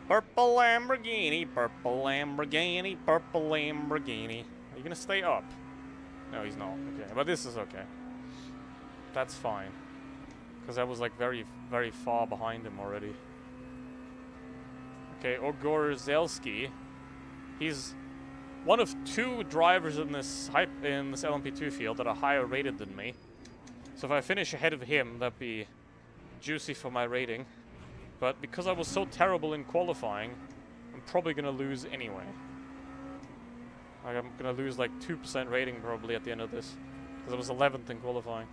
Purple Lamborghini, purple Lamborghini, purple Lamborghini. Are you gonna stay up? No, he's not. Okay, but this is okay. That's fine. Because I was like very, very far behind him already. Okay, Ogorzelski. He's one of 2 drivers in this LMP2 field that are higher rated than me. So if I finish ahead of him, that'd be juicy for my rating. But because I was so terrible in qualifying, I'm probably gonna lose anyway. Like, I'm gonna lose like 2% rating probably at the end of this. Because I was 11th in qualifying.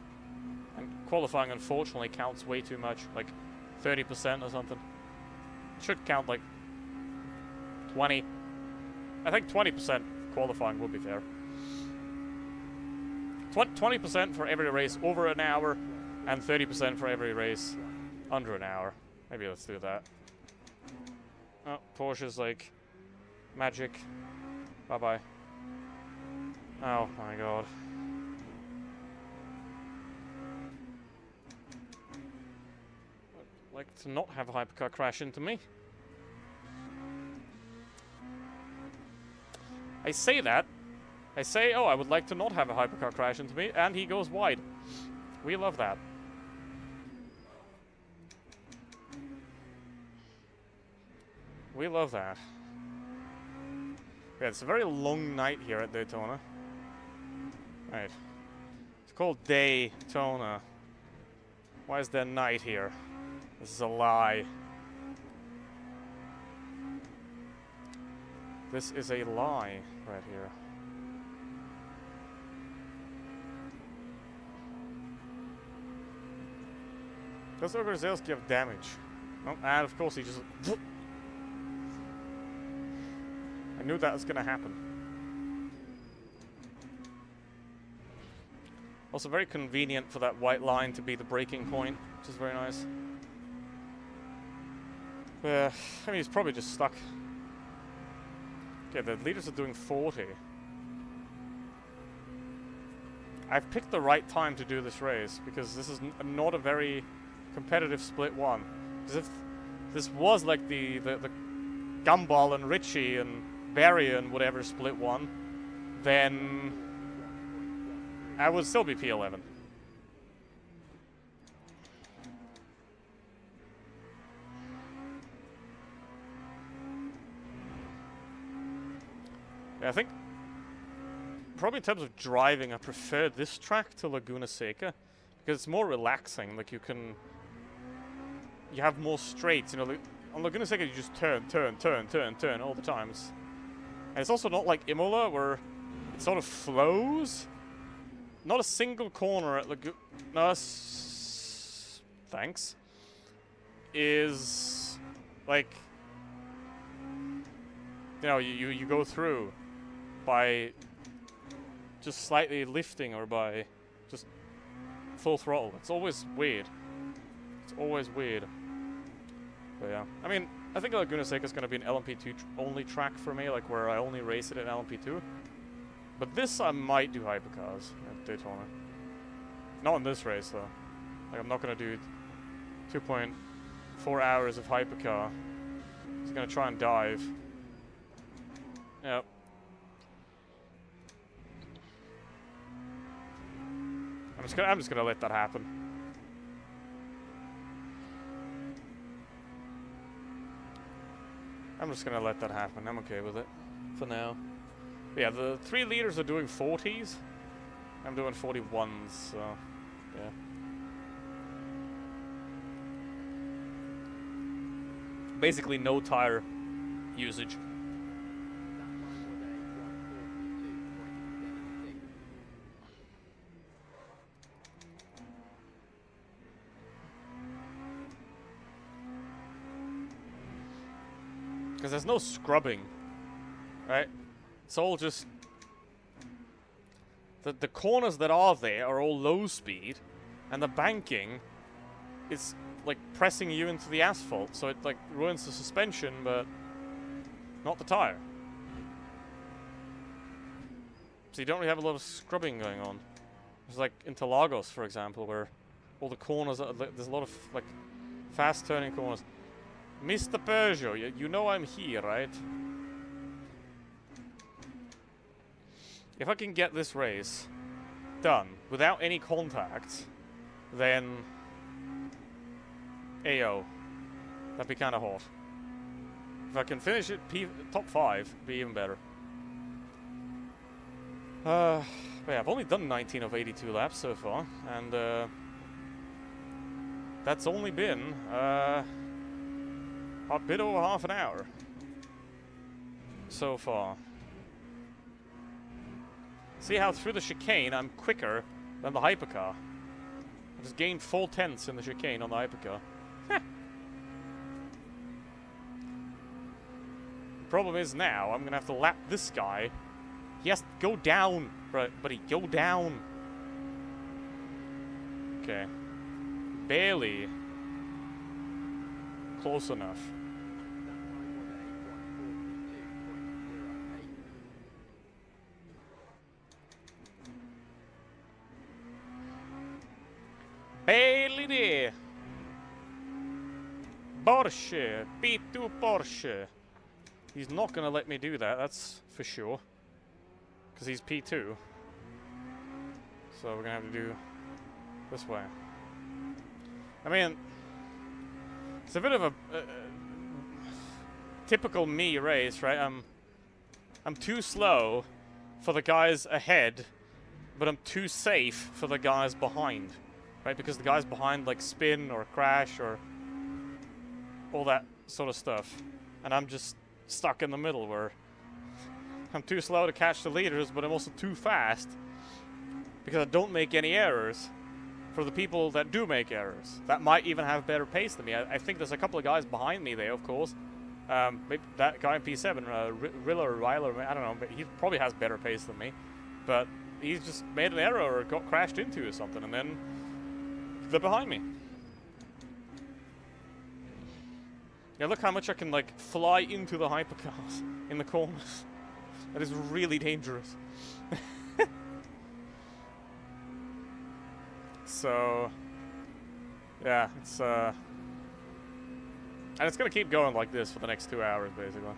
And qualifying, unfortunately, counts way too much. Like 30% or something. It should count like 20. I think 20% qualifying would be fair. 20% for every race over an hour, and 30% for every race under an hour. Maybe let's do that. Oh, Porsche's like magic. Bye-bye. Oh my god. I'd like to not have a hypercar crash into me. I say that. I say, oh, I would like to not have a hypercar crash into me, and he goes wide. We love that. We love that. Yeah, it's a very long night here at Daytona. Right. It's called Daytona. Why is there night here? This is a lie. This is a lie right here. Does Ogorzelski have damage? Oh, and of course he just... I knew that was going to happen. Also very convenient for that white line to be the braking point, which is very nice. I mean, he's probably just stuck. Okay, the leaders are doing 40. I've picked the right time to do this race, because this is not a very competitive split one. Because if this was like the Gumball and Richie and Barry and whatever split one, then I would still be P11. Yeah, I think probably in terms of driving, I prefer this track to Laguna Seca because it's more relaxing. Like you have more straights. You know, on Laguna Seca you just turn all the time. And it's also not like Imola where it sort of flows. Not a single corner at Laguna... thanks. Is... like... you know, you go through by just slightly lifting or by just full throttle. It's always weird. It's always weird. But yeah, I mean, I think Laguna Seca is going to be an LMP2 only track for me, like where I only race it in LMP2. But this I might do hypercars at Daytona. Not in this race though. Like I'm not going to do 2.4 hours of hypercar. He's going to try and dive. Yep. I'm just gonna let that happen. I'm just gonna let that happen. I'm okay with it for now. But yeah, the 3 leaders are doing 40s. I'm doing 41s, so yeah. Basically no tire usage. Because there's no scrubbing, right? It's all just... The corners that are there are all low speed, and the banking is, like, pressing you into the asphalt, so it, like, ruins the suspension, but not the tire. So you don't really have a lot of scrubbing going on. It's like Interlagos, for example, where all the corners are, there's a lot of, like, fast-turning corners. Mr. Peugeot, you know I'm here, right? If I can get this race done without any contact, then Ayo, that'd be kind of hot. If I can finish it top 5, it'd be even better. But yeah, I've only done 19 of 82 laps so far, and that's only been a bit over half an hour so far. See how through the chicane I'm quicker than the hypercar. I just gained 4 tenths in the chicane on the hypercar. The problem is now I'm gonna have to lap this guy. He has to go down, right, buddy, go down. Okay. Barely close enough. Barely there. Porsche, P2 Porsche. He's not gonna let me do that, that's for sure. Because he's P2. So we're gonna have to do this way. I mean, it's a bit of a typical me race, right? I'm too slow for the guys ahead, but I'm too safe for the guys behind, right? Because the guys behind like spin or crash or all that sort of stuff, and I'm just stuck in the middle where I'm too slow to catch the leaders, but I'm also too fast because I don't make any errors for the people that do make errors. That might even have better pace than me. I think there's a couple of guys behind me there, of course. Maybe that guy in P7, Ryler, I don't know, but he probably has better pace than me. But he's just made an error or got crashed into or something, and then they're behind me. Yeah, look how much I can, like, fly into the hypercars in the corners. That is really dangerous. So, yeah, it's, and it's gonna keep going like this for the next 2 hours, basically.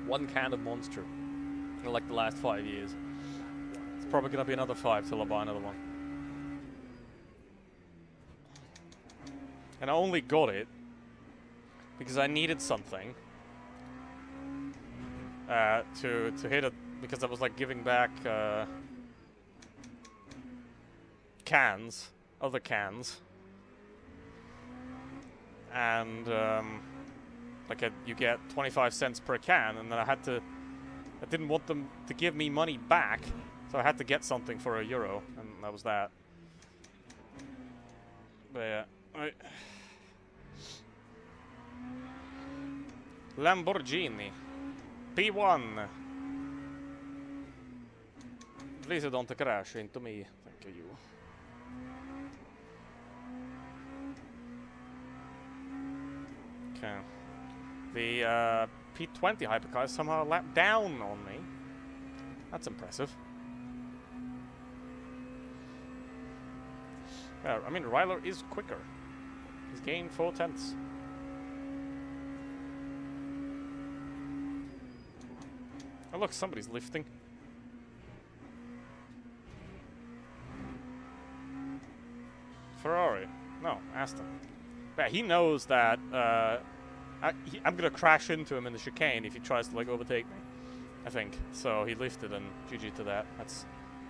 One can of Monster in, like, the last 5 years. It's probably gonna be another 5 till I buy another one. And I only got it because I needed something to hit it, because I was like giving back other cans, and like you get 25 cents per can, and then I didn't want them to give me money back, so I had to get something for €1, and that was that. But yeah. Right. Lamborghini. P1. Please don't crash into me. Thank you. Okay. The P20 hypercar is somehow a lap down on me. That's impressive. Yeah, I mean, Ryler is quicker. He's gained 4/10. Oh look, somebody's lifting. Ferrari. No, Aston. Yeah, he knows that I'm gonna crash into him in the chicane if he tries to like overtake me. I think. So he lifted, and GG to that. That's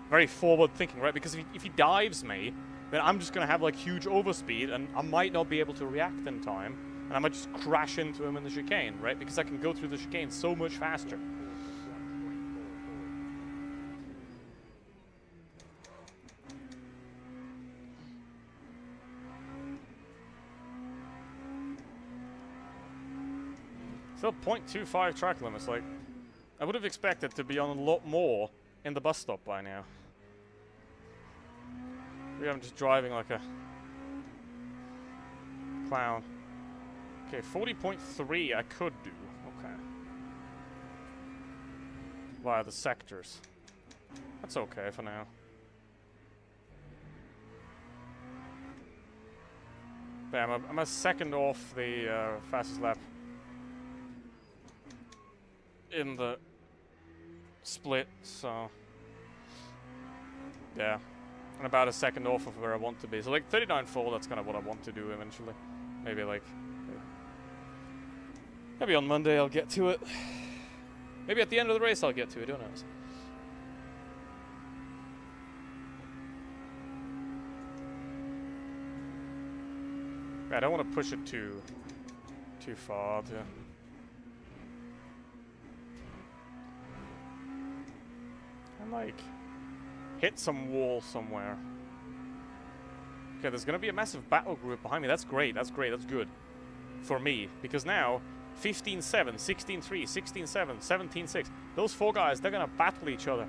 very forward thinking, right? Because if he dives me, then I'm just gonna have like huge overspeed, and I might not be able to react in time, and I might just crash into him in the chicane, right? Because I can go through the chicane so much faster. Still 0.25 track limits, like, I would have expected to be on a lot more in the bus stop by now. Maybe I'm just driving like a clown. Okay, 40.3 I could do. Okay. Via the sectors. That's okay for now. Bam, I'm a second off the fastest lap in the split, so yeah, and about a second off of where I want to be. So like 39.4, that's kind of what I want to do eventually. Maybe like maybe on Monday I'll get to it. Maybe at the end of the race I'll get to it. Who knows? I don't want to push it too far. And like hit some wall somewhere. Okay, there's gonna be a massive battle group behind me. That's great. That's great. That's good for me, because now 15-7, 16-3, 16-7, 17-6. Those four guys, they're gonna battle each other.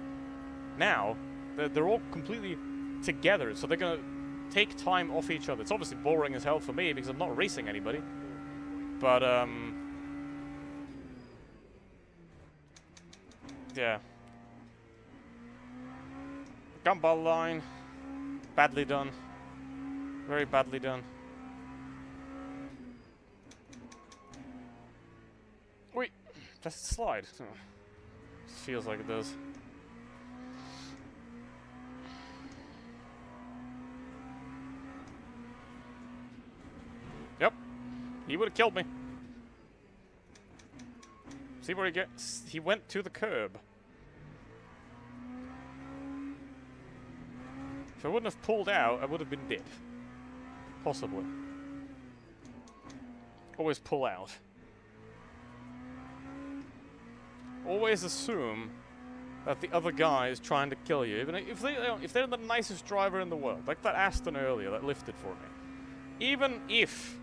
Now they're all completely together, so they're gonna take time off each other. It's obviously boring as hell for me because I'm not racing anybody. But yeah. Gumball line. Badly done. Very badly done. Wait, does it slide? Oh. Feels like it does. Yep. He would have killed me. See where he gets? He went to the curb. If I wouldn't have pulled out, I would have been dead. Possibly. Always pull out. Always assume that the other guy is trying to kill you, even if they're the nicest driver in the world, like that Aston earlier that lifted for me. Even if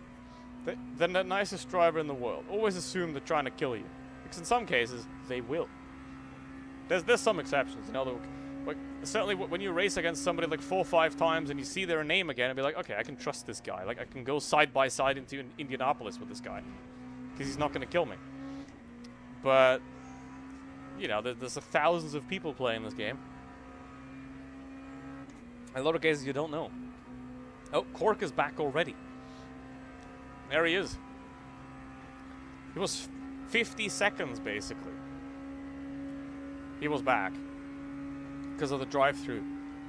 they're the nicest driver in the world, always assume they're trying to kill you, because in some cases they will. There's some exceptions, you know. Like, certainly when you race against somebody like 4 or 5 times and you see their name again and be like, okay, I can trust this guy. Like, I can go side by side into Indianapolis with this guy, because he's not going to kill me. But, you know, there's thousands of people playing this game. In a lot of cases, you don't know. Oh, Cork is back already. There he is. He was 50 seconds, basically. He was back because of the drive-through.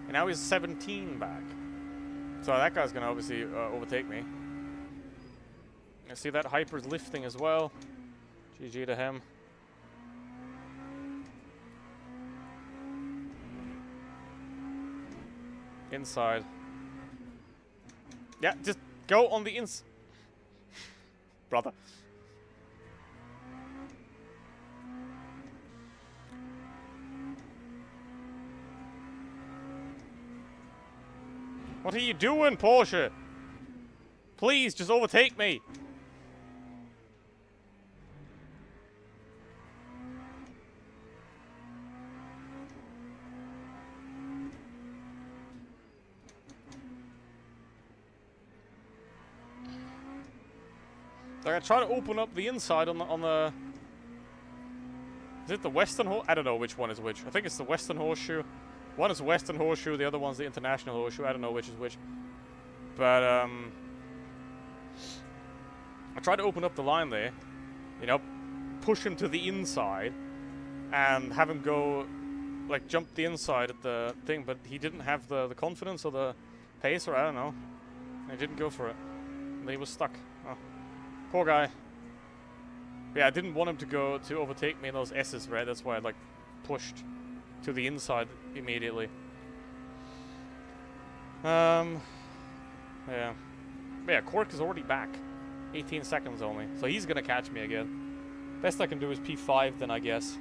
And now he's 17 back. So that guy's going to obviously overtake me. I see that Hyper's lifting as well. GG to him. Inside. Yeah, just go on the ins... Brother. What are you doing, Porsche? Please, just overtake me! Like, I try to open up the inside on the... Is it the Western Horseshoe? I don't know which one is which. I think it's the Western Horseshoe. One is Western Horseshoe, the other one's the International Horseshoe. I don't know which is which. But, I tried to open up the line there. You know, push him to the inside. And have him go, like, jump the inside at the thing. But he didn't have the confidence or the pace, or I don't know. He didn't go for it. And he was stuck. Oh. Poor guy. But yeah, I didn't want him to overtake me in those S's, right? That's why I, like, pushed to the inside immediately. Yeah. But yeah, Cork is already back. 18 seconds only. So he's gonna catch me again. Best I can do is P5 then, I guess.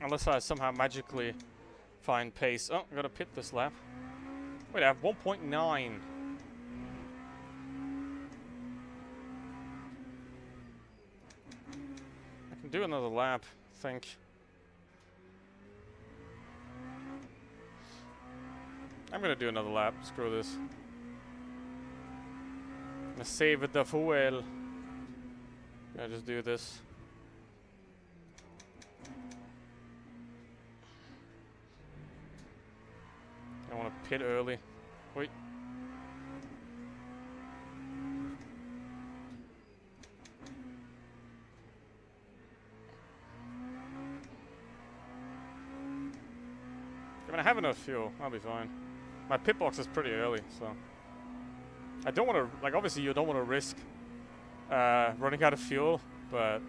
Unless I somehow magically find pace. Oh, I gotta pit this lap. Wait, I have 1.9. I can do another lap, I think. I'm gonna do another lap. Screw this. I'm gonna save the fuel. Gonna just do this. I want to pit early. Wait. I mean, I have enough fuel. I'll be fine. My pit box is pretty early, so... I don't want to... Like, obviously you don't want to risk running out of fuel, but...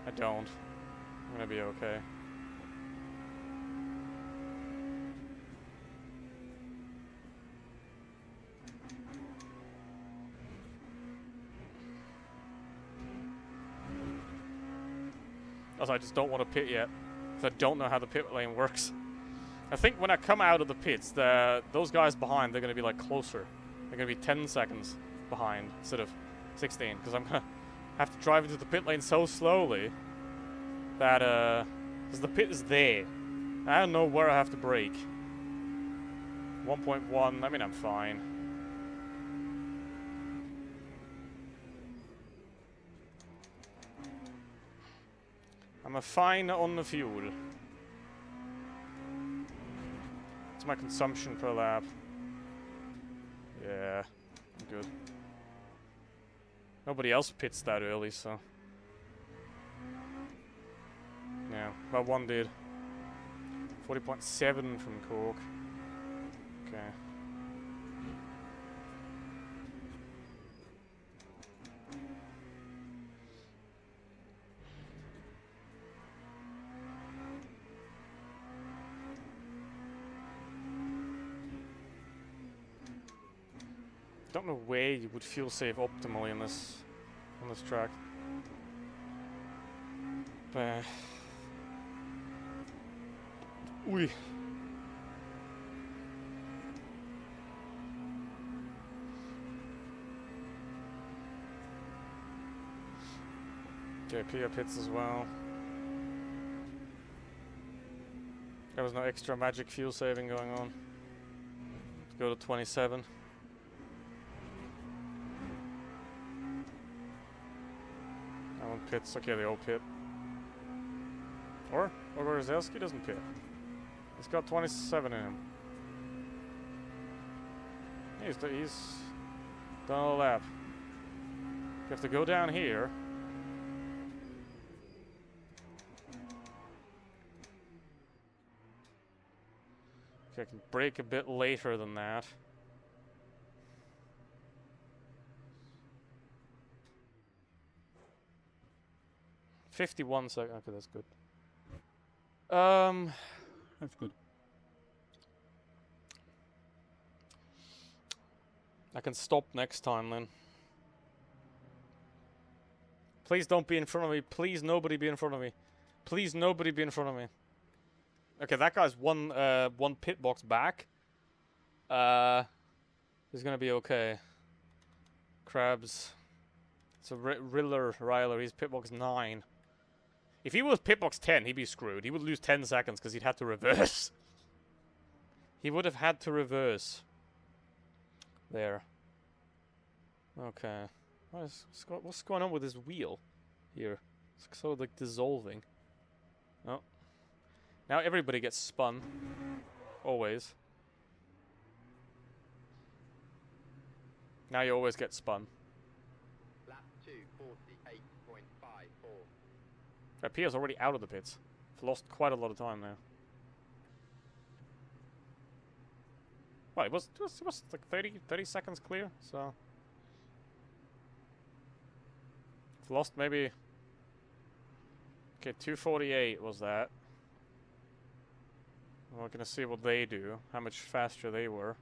I don't. I'm gonna be okay. Also, I just don't want to pit yet, because I don't know how the pit lane works. I think when I come out of the pits, those guys behind, they're going to be like closer. They're going to be 10 seconds behind instead of 16, because I'm going to have to drive into the pit lane so slowly that, because the pit is there. I don't know where I have to brake. 1.1, I mean, I'm fine. I'm a fine on the fuel. It's my consumption per lap. Yeah, I'm good. Nobody else pits that early, so... Yeah, well, one did. 40.7 from Cork. Okay. Don't know where you would fuel save optimally on this track. But Ui. Okay, P up hits as well. There was no extra magic fuel saving going on. Let's go to 27. That one pits. Okay, they all pit. Or Gorzelski doesn't pit. He's got 27 in him. He's done a lap. You have to go down here. Okay, I can brake a bit later than that. $51 seconds. Okay, that's good. That's good. I can stop next time then. Please don't be in front of me. Please nobody be in front of me. Please nobody be in front of me. Okay, that guy's one pit box back. He's gonna be okay. Krabs. It's a Ryler. He's pit box 9. If he was pit box 10, he'd be screwed. He would lose 10 seconds because he'd have to reverse. He would have had to reverse. There. Okay. What's going on with this wheel here? It's sort of like dissolving. Oh. Now everybody gets spun. Always. Now you always get spun. Lap 2, 48.54. Pia's already out of the pits. Lost quite a lot of time there. Well, it was like 30 seconds clear, so... Lost maybe... Okay, 2:48 was that. We're gonna see what they do, how much faster they were.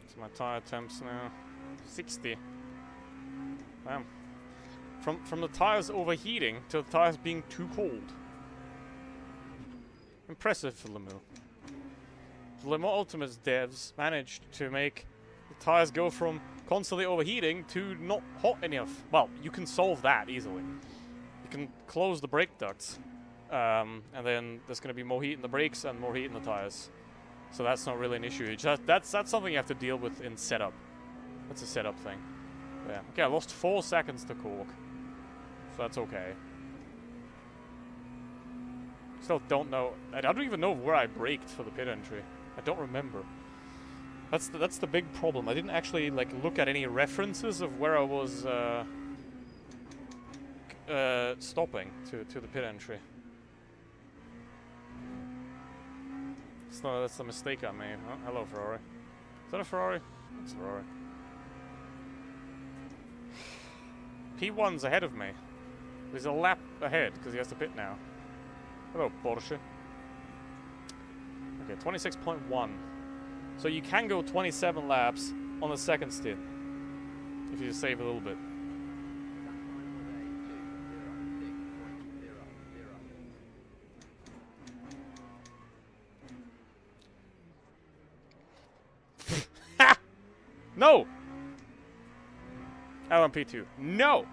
So my tire temps now 60. Damn. From the tires overheating to the tires being too cold. Impressive for Le Mans. The Le Mans Ultimates devs managed to make the tires go from constantly overheating to not hot enough. Well, you can solve that easily. You can close the brake ducts, and then there's going to be more heat in the brakes and more heat in the tires. So that's not really an issue. That's something you have to deal with in setup. That's a setup thing. Yeah. Okay, I lost 4 seconds to Cork. So that's okay. Still don't know. I don't even know where I braked for the pit entry. I don't remember. That's the big problem. I didn't actually like look at any references of where I was stopping to the pit entry. So that's the mistake I made. Oh, hello, Ferrari. Is that a Ferrari? It's a Ferrari. P1's ahead of me. He's a lap ahead because he has to pit now. Hello, Porsche. Okay, 26.1. So you can go 27 laps on the second stint if you save a little bit. No! LMP2. No!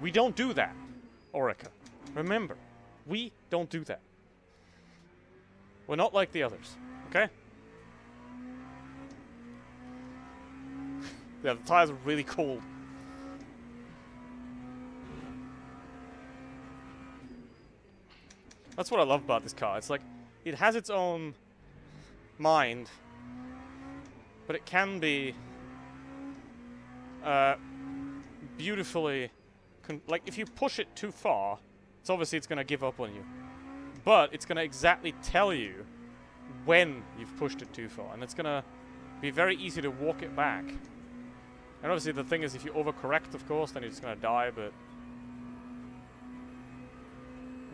We don't do that, Orica. Remember, we don't do that. We're not like the others, okay? Yeah, the tires are really cold. That's what I love about this car. It's like, it has its own mind, but it can be beautifully... like, if you push it too far, it's going to give up on you. But it's going to exactly tell you when you've pushed it too far. And it's going to be very easy to walk it back. And obviously the thing is, if you overcorrect, of course, then you're just going to die, but...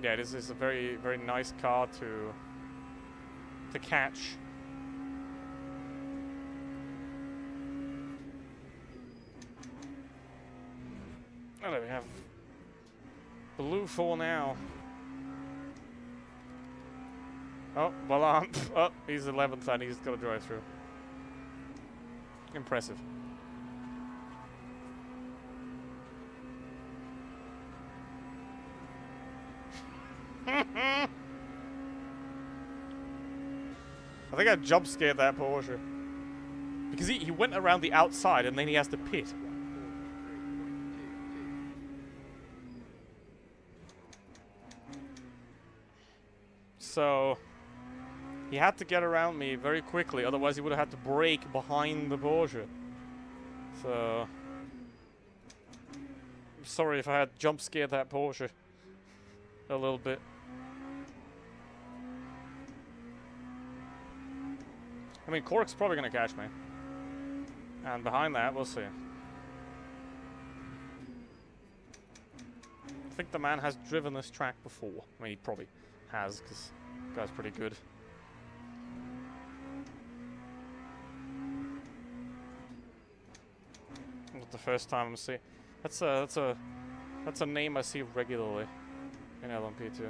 yeah, this is a very, very nice car to catch. Oh, there we have blue 4 now. Oh, well, oh, he's 11th and he's got to drive through. Impressive. I think I jump scared that Porsche. Because he went around the outside and then he has to pit. So he had to get around me very quickly, otherwise he would have had to brake behind the Porsche. So I'm sorry if I had jump scared that Porsche a little bit. I mean, Cork's probably going to catch me. And behind that, we'll see. think the man has driven this track before. I mean, he probably has, because the guy's pretty good. Not the first time I'm seeing. That's a name I see regularly in LMP2.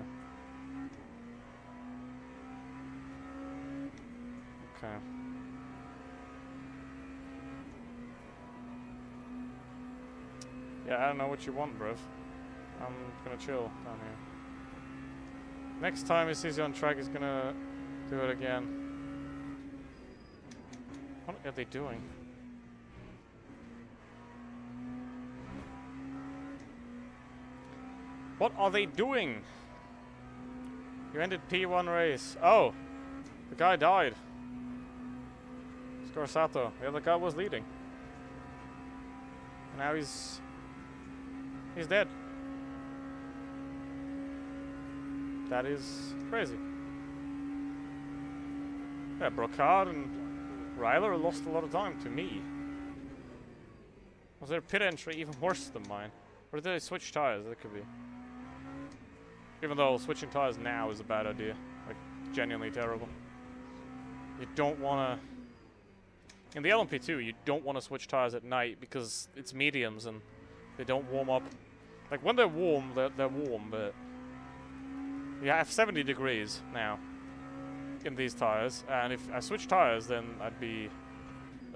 Okay. Yeah, I don't know what you want, bruv. I'm gonna chill down here. Next time he sees you on track, he's gonna do it again. What are they doing? What are they doing? You ended P1 race. Oh! The guy died. Scorsato. The other guy was leading. And now he's dead. That is crazy. Yeah, Brocard and Ryler lost a lot of time to me. Was their pit entry even worse than mine? Or did they switch tires? That could be. Even though switching tires now is a bad idea. Like, genuinely terrible. You don't want to... In the LMP2, you don't want to switch tires at night because it's mediums and they don't warm up. Like, when they're warm, they're warm, but... You have 70 degrees now in these tires, and if I switch tires, then I'd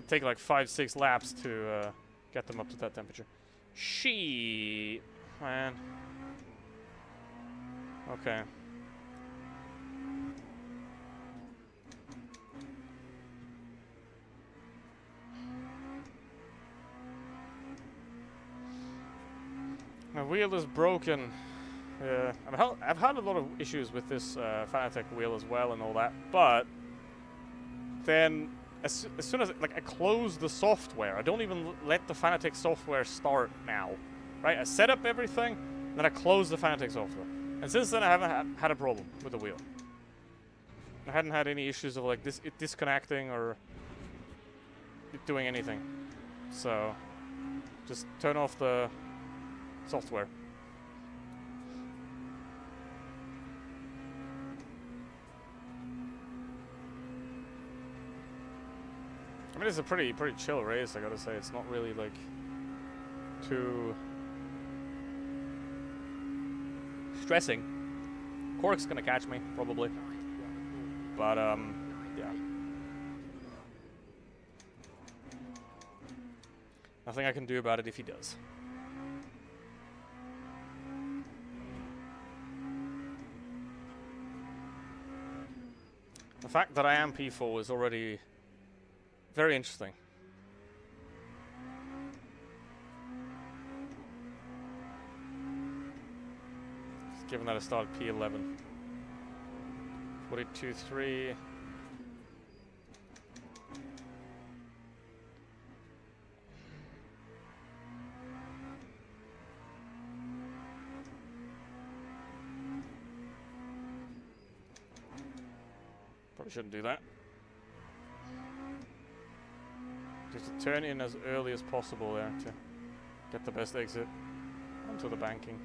take like 5-6 laps to get them up to that temperature. Shit, man. Okay. My wheel is broken. Yeah, I've had a lot of issues with this Fanatec wheel as well and all that, but then as soon as I close the software, I don't even let the Fanatec software start now, right? I set up everything, then I close the Fanatec software, and since then I haven't had a problem with the wheel. I hadn't had any issues of like it disconnecting or it doing anything, so just turn off the software. I mean, it's a pretty chill race, I gotta say. It's not really, like, too stressing. Cork's gonna catch me, probably. But, yeah. Nothing I can do about it if he does. The fact that I am P4 is already... very interesting. Given that I started P11. 42.3. Probably shouldn't do that. Just to turn in as early as possible there to get the best exit onto the banking.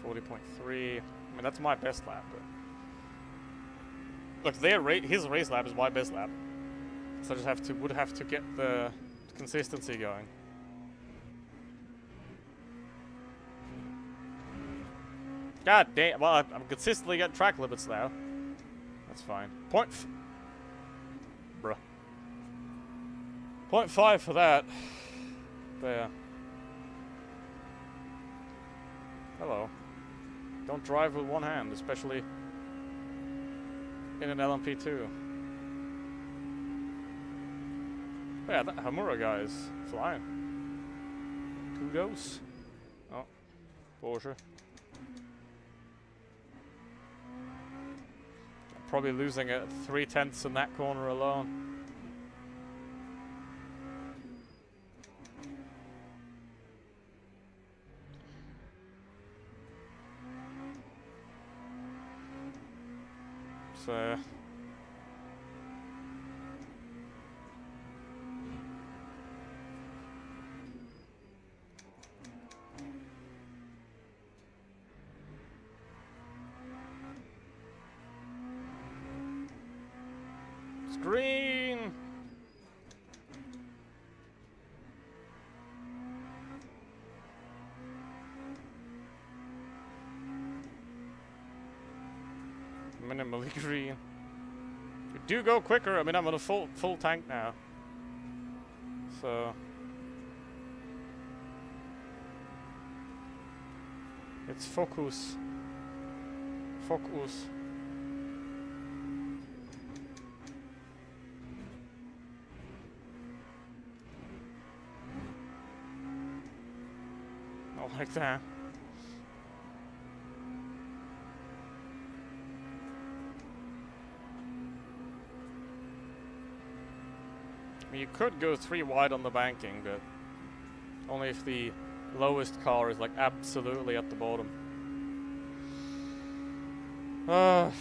.3. I mean, that's my best lap, but look, his race lap is my best lap, so I just would have to get the consistency going. God damn! Well, I'm consistently getting track limits now. That's fine. Bruh. 0.5 for that. But yeah. Hello. Don't drive with one hand, especially in an LMP2. But yeah, that Hamura guy is flying. Kudos. Oh, Porsche. Probably losing at 3/10 in that corner alone. So Green! Minimally green. We do go quicker. I mean, I'm on a full tank now. So it's focus. Focus. Not like that. I mean, you could go 3 wide on the banking, but only if the lowest car is like absolutely at the bottom. No.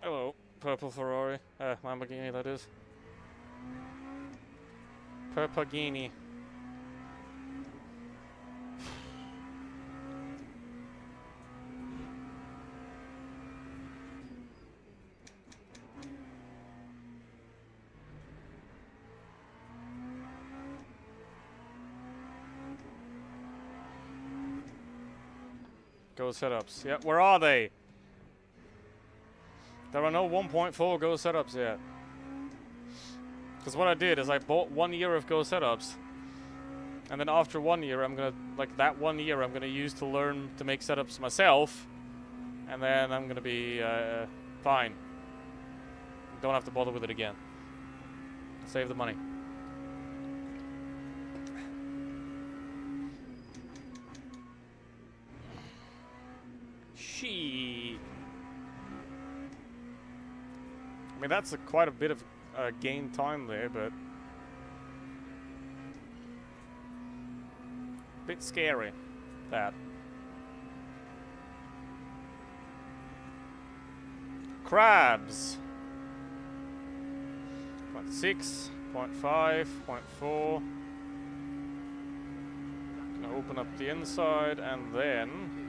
Hello, purple Ferrari. Lamborghini, that is. Purpagini. Go setups. Yeah, where are they? There are no 1.4 Go setups yet. Because what I did is I bought 1 year of Go setups. And then after 1 year, I'm gonna, like that 1 year, I'm gonna use to learn to make setups myself. And then I'm gonna be fine. Don't have to bother with it again. Save the money. She. I mean, that's quite a bit of gain time there, but a bit scary. That. Crabs. 0.6, 0.5, 0.4. Gonna open up the inside and then.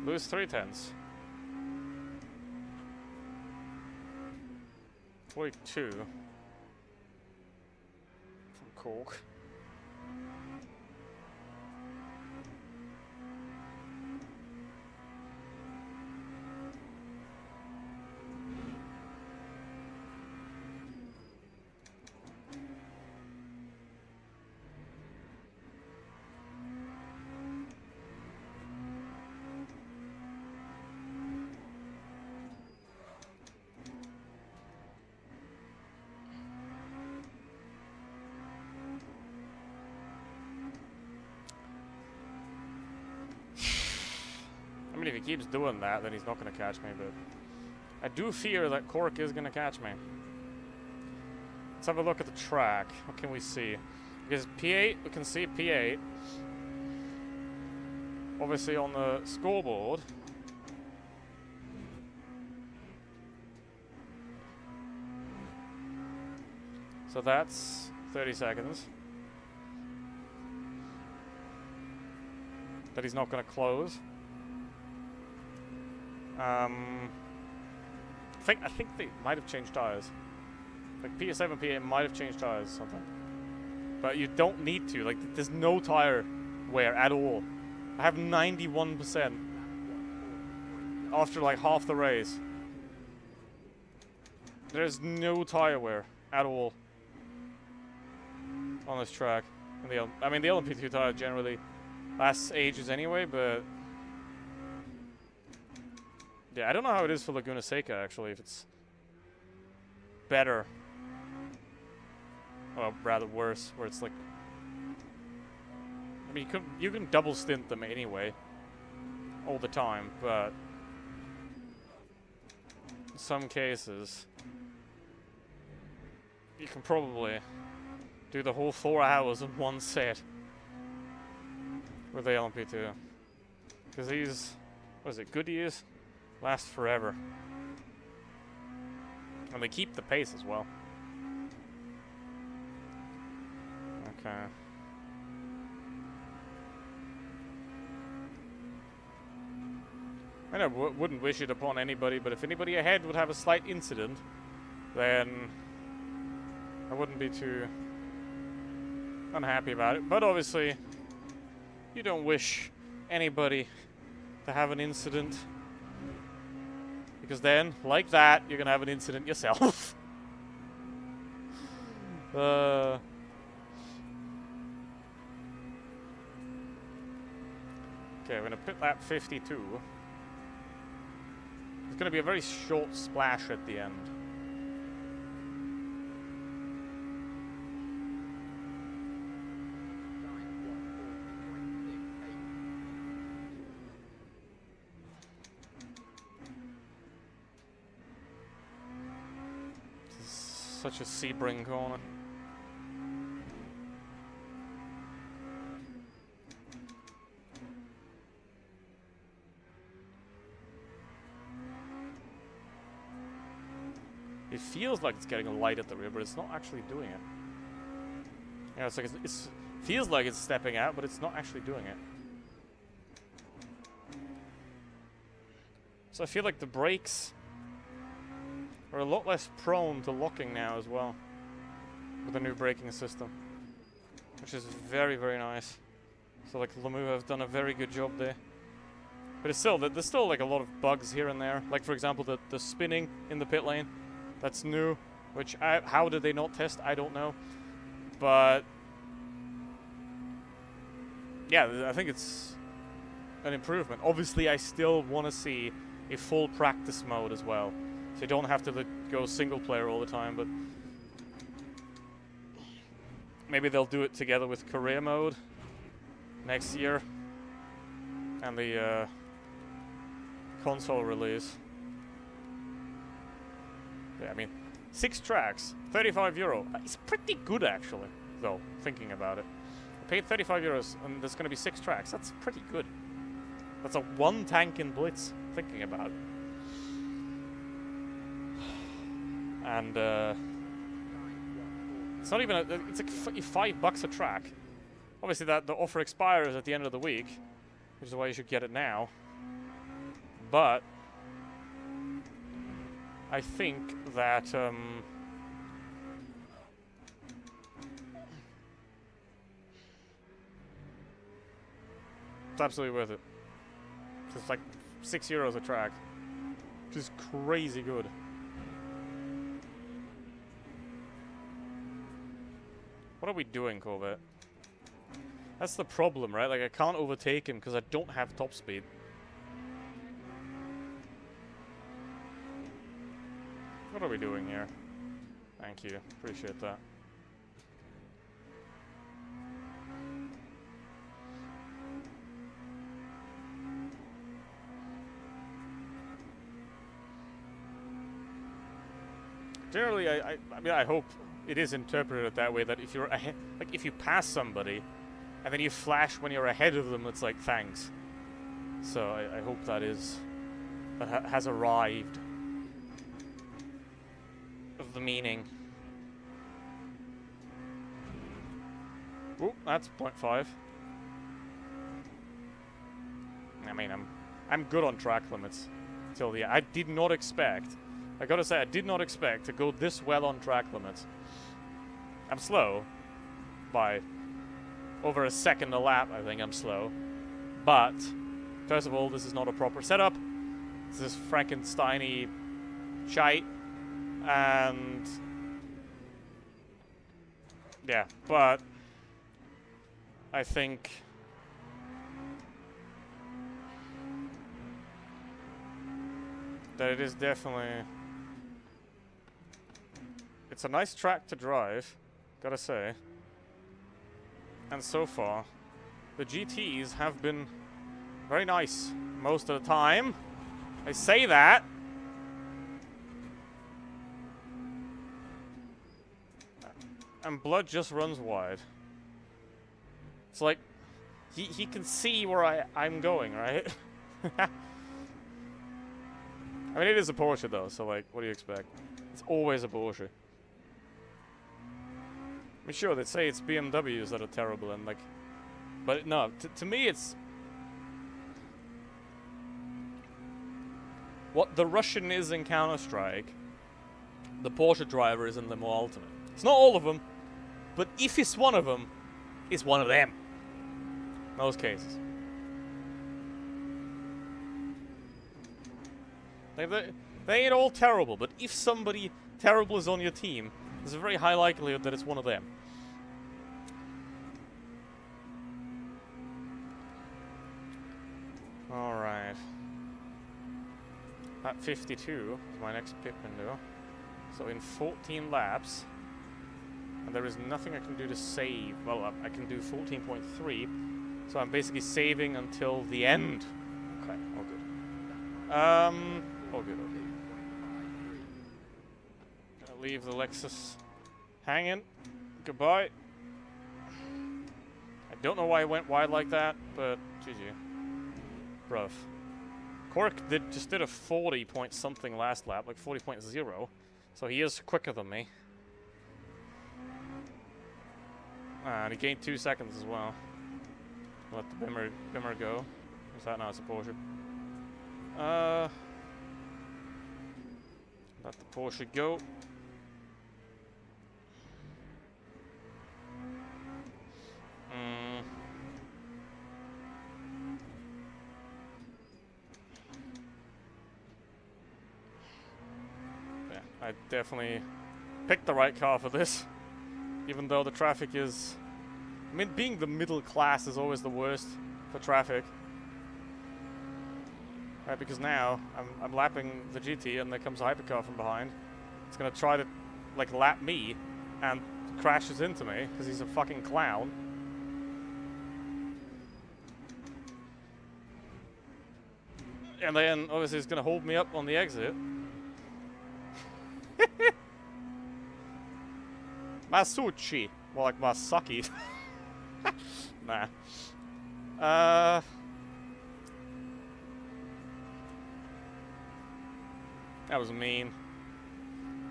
Lose 3/10. 42 from Cork. I mean, if he keeps doing that, then he's not going to catch me, but I do fear that Cork is going to catch me. Let's have a look at the track. What can we see? Because P8, we can see P8. Obviously on the scoreboard. So that's 30 seconds. That he's not going to close. I think they might have changed tires. Like PS7, P8 might have changed tires or something. But you don't need to. Like, there's no tire wear at all. I have 91% after like half the race. There's no tire wear at all on this track. And I mean, the LMP2 tire generally lasts ages anyway, but yeah, I don't know how it is for Laguna Seca, actually, if it's better. Well, rather worse, where it's like... I mean, you can double stint them anyway, all the time, but in some cases, you can probably do the whole 4 hours in one set with the LMP2. Because these, what is it, Goodyears? Last forever. And they keep the pace as well. Okay. I know, wouldn't wish it upon anybody, but if anybody ahead would have a slight incident, then I wouldn't be too unhappy about it. But obviously, you don't wish anybody to have an incident, because then, like that, you're gonna have an incident yourself. Okay, we're gonna pit lap 52. It's gonna be a very short splash at the end. Such a Sebring corner. It feels like it's getting a light at the rear, but it's not actually doing it. Yeah, it's like it feels like it's stepping out, but it's not actually doing it. So I feel like the brakes are a lot less prone to locking now as well with the new braking system, which is very, very nice. So like Lamu have done a very good job there. But it's still, there's still like a lot of bugs here and there. Like for example, the spinning in the pit lane, that's new, which how did they not test? I don't know. But yeah, I think it's an improvement. Obviously, I still want to see a full practice mode as well. So you don't have to go single player all the time, but maybe they'll do it together with career mode next year and the console release. Yeah, I mean, 6 tracks, €35. It's pretty good actually, though, thinking about it. I paid €35 and there's going to be 6 tracks. That's pretty good. That's a 1 tank in Blitz, thinking about it. And it's not even it's like $5 a track. Obviously the offer expires at the end of the week, which is why you should get it now. But I think that it's absolutely worth it. It's like €6 a track, which is crazy good. What are we doing, Corvette? That's the problem, right? Like, I can't overtake him because I don't have top speed. What are we doing here? Thank you. Appreciate that. Generally, I mean, I hope it is interpreted that way, that if you're ahead, like if you pass somebody and then you flash when you're ahead of them, it's like thanks. So I hope that has arrived of the meaning. Ooh, that's 0.5. I mean, I'm good on track limits till the end. I did not expect. I gotta say, I did not expect to go this well on track limits. I'm slow by over a second a lap. I think I'm slow. But, first of all, this is not a proper setup. This is Frankenstein-y shite. And yeah, but I think that it is definitely, it's a nice track to drive, gotta say. And so far, the GTs have been very nice most of the time. I say that. And Blood just runs wide. It's like, he can see where I'm going, right? I mean, it is a Porsche though, so like, what do you expect? It's always a Porsche. I mean, sure, they say it's BMWs that are terrible and like, but no, to me it's what the Russian is in Counter-Strike, the Porsche driver is in Limo Ultimate. It's not all of them, but if it's one of them, it's one of them. Most cases. Like they ain't all terrible, but if somebody terrible is on your team, there's a very high likelihood that it's one of them. Alright. At 52 is my next pit window. So in 14 laps, and there is nothing I can do to save. Well, I can do 14.3, so I'm basically saving until the end. Okay, all good. All good, all good. Gonna leave the Lexus hanging. Goodbye. I don't know why I went wide like that, but GG. Bruv. Cork just did a 40 point something last lap, like 40.0. So he is quicker than me. And he gained 2 seconds as well. Let the Bimmer go. Is that now? It's a Porsche. Let the Porsche go. Yeah, I definitely picked the right car for this. Even though the traffic is... I mean, being the middle class is always the worst for traffic. Right, because now I'm lapping the GT and there comes a hypercar from behind. It's gonna try to, like, lap me and crashes into me because he's a fucking clown. And then, obviously, he's gonna hold me up on the exit. Masucci. More like Masaki. Nah. That was mean.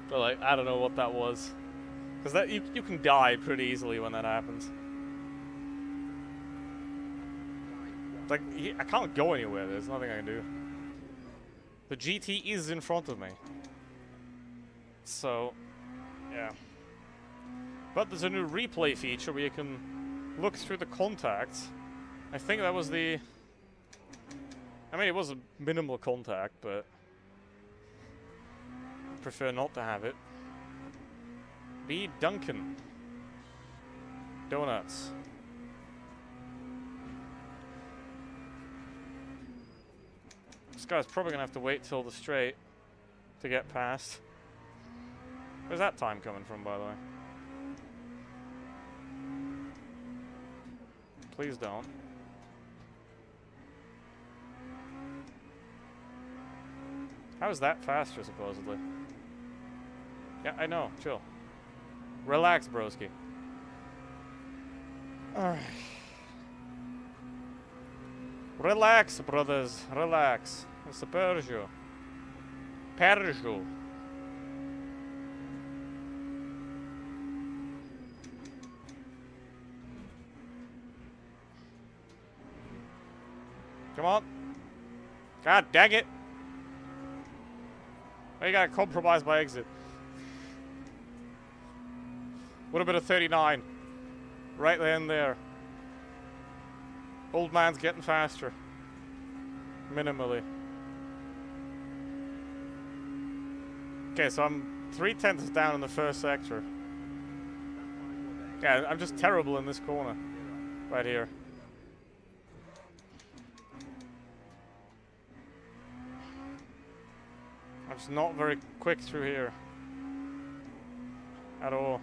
But like, I don't know what that was. Because that you can die pretty easily when that happens. Like, I can't go anywhere. There's nothing I can do. The GT is in front of me. So, yeah. But there's a new replay feature where you can look through the contacts. I think that was the... I mean, it was a minimal contact, but... I prefer not to have it. B. Duncan. Donuts. This guy's probably gonna have to wait till the straight to get past. Where's that time coming from, by the way? Please don't. How is that faster, supposedly? Yeah, I know. Chill. Relax, broski. Alright. Relax, brothers. Relax. It's a Peugeot. Peugeot. Come on. God dang it. Oh, you gotta compromise my exit. Would have been a 39. Right then there. Old man's getting faster. Minimally. Okay, so I'm 3/10 down in the first sector. Yeah, I'm just terrible in this corner. Right here. I'm just not very quick through here. At all.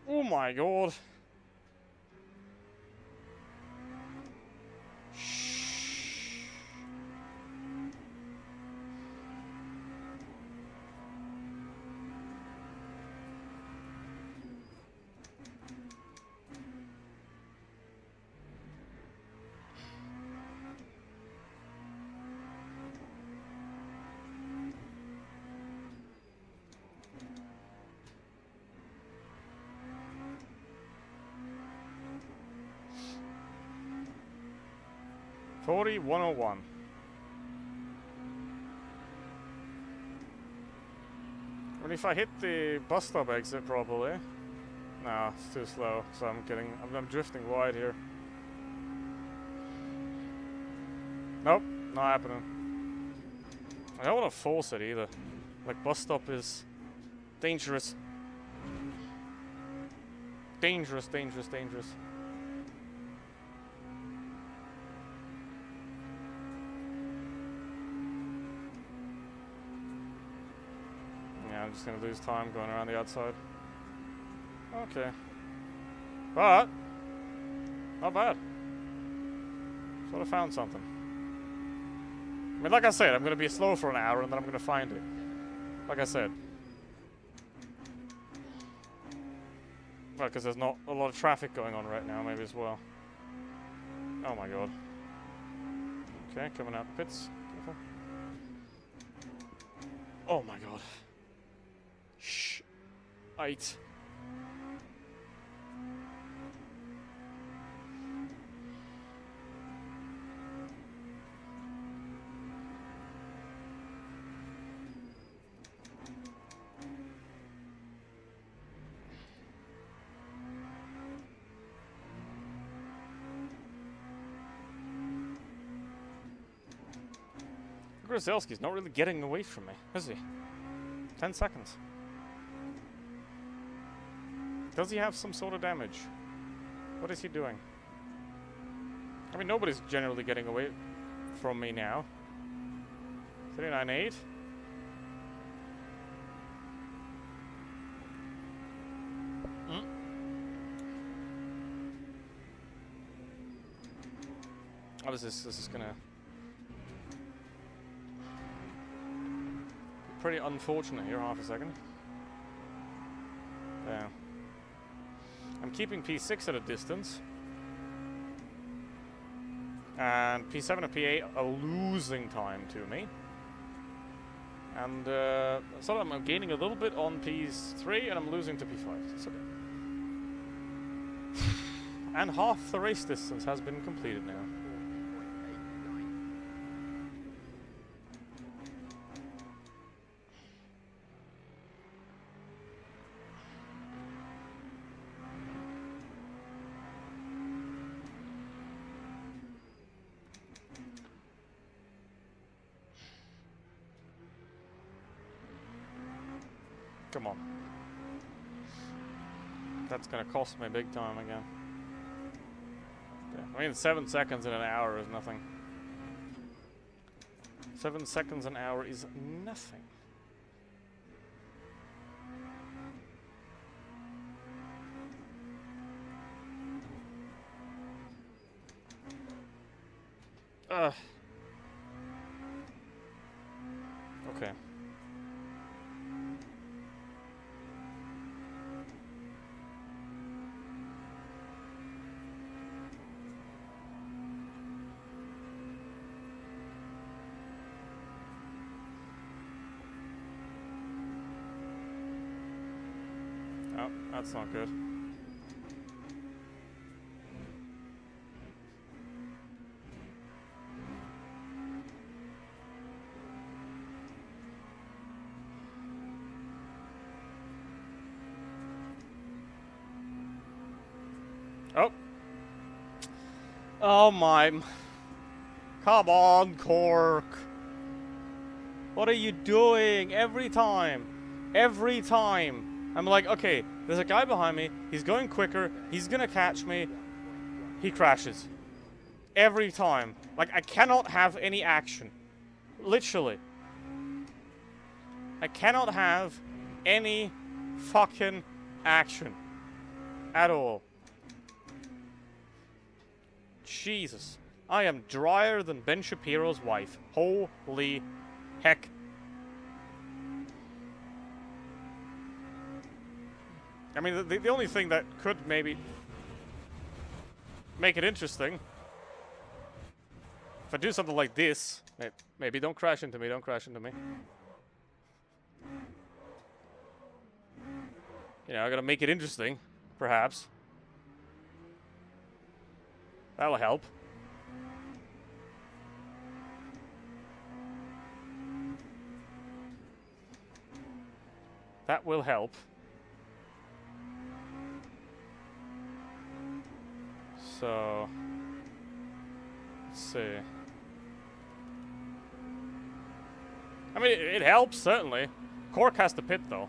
Oh my god. Shh. 4101. I mean, if I hit the bus stop exit properly... No, it's too slow, so I'm drifting wide here. Nope, not happening. I don't want to force it either. Like, bus stop is dangerous. Dangerous, dangerous, dangerous. Yeah, I'm just gonna lose time going around the outside. Okay. But, not bad. Sort of found something. I mean, like I said, I'm going to be slow for an hour and then I'm going to find it. Like I said. Well, because there's not a lot of traffic going on right now, maybe as well. Oh my god. Okay, coming out the pits. Careful. Oh my god. Shh. 8. Grzelski's not really getting away from me, is he? 10 seconds. Does he have some sort of damage? What is he doing? I mean, nobody's generally getting away from me now. 39.8. Oh, this is gonna... pretty unfortunate here, half a second. Yeah. I'm keeping P6 at a distance. And P7 and P8 are losing time to me. And so I'm gaining a little bit on P3 and I'm losing to P5. It's okay. And half the race distance has been completed now. Come on. That's gonna cost me big time again. Yeah, I mean, 7 seconds in an hour is nothing. 7 seconds an hour is nothing. Okay. Oh, that's not good. Oh. Oh my. Come on, Cork. What are you doing every time? Every time. I'm like, okay, there's a guy behind me. He's going quicker. He's gonna catch me. He crashes. Every time. Like, I cannot have any action. Literally. I cannot have any fucking action. At all. Jesus. I am drier than Ben Shapiro's wife. Holy heck. I mean, the only thing that could maybe make it interesting, if I do something like this, maybe don't crash into me, don't crash into me. You know, I gotta make it interesting, perhaps. That'll help. That will help. So, let's see. I mean, it helps, certainly. Cork has to pit, though.